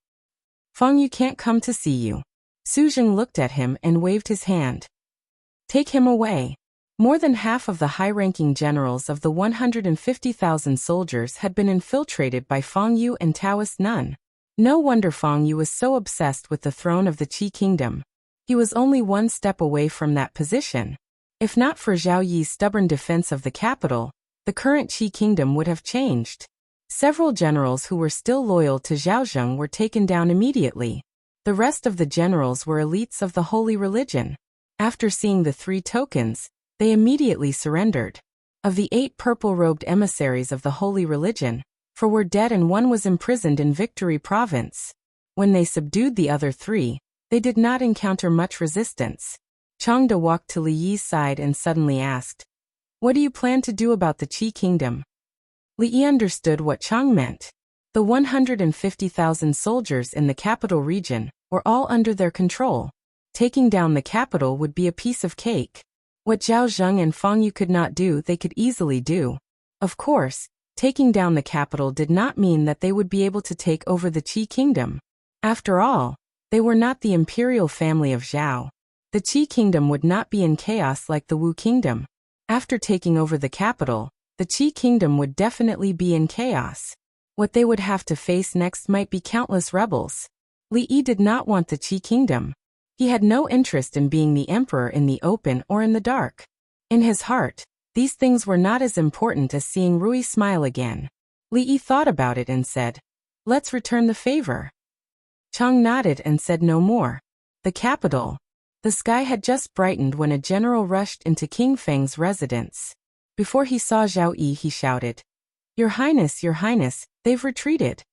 Feng Yu can't come to see you. Su Jing looked at him and waved his hand. Take him away. More than half of the high-ranking generals of the 150,000 soldiers had been infiltrated by Feng Yu and Taoist Nun. No wonder Feng Yu was so obsessed with the throne of the Qi kingdom. He was only one step away from that position. If not for Zhao Yi's stubborn defense of the capital, the current Qi kingdom would have changed. Several generals who were still loyal to Zhao Zheng were taken down immediately. The rest of the generals were elites of the holy religion. After seeing the 3 tokens, they immediately surrendered. Of the 8 purple-robed emissaries of the holy religion, 4 were dead and 1 was imprisoned in Victory Province. When they subdued the other 3, they did not encounter much resistance. Changde walked to Li Yi's side and suddenly asked, What do you plan to do about the Qi kingdom? Li Yi understood what Chang meant. The 150,000 soldiers in the capital region were all under their control. Taking down the capital would be a piece of cake. What Zhao Zheng and Feng Yu could not do, they could easily do. Of course, taking down the capital did not mean that they would be able to take over the Qi kingdom. After all, they were not the imperial family of Zhao. The Qi kingdom would not be in chaos like the Wu kingdom. After taking over the capital, the Qi kingdom would definitely be in chaos. What they would have to face next might be countless rebels. Li Yi did not want the Qi kingdom. He had no interest in being the emperor in the open or in the dark. In his heart, these things were not as important as seeing Rui smile again. Li Yi thought about it and said, Let's return the favor. Chang nodded and said no more. The capital. The sky had just brightened when a general rushed into King Feng's residence. Before he saw Zhao Yi, he shouted, Your Highness, they've retreated.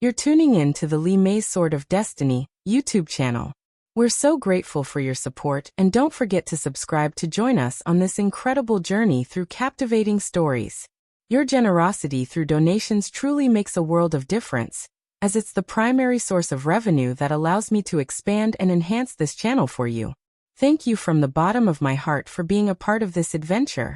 You're tuning in to the Li Mei's Sword of Destiny YouTube channel. We're so grateful for your support, and don't forget to subscribe to join us on this incredible journey through captivating stories. Your generosity through donations truly makes a world of difference, as it's the primary source of revenue that allows me to expand and enhance this channel for you. Thank you from the bottom of my heart for being a part of this adventure.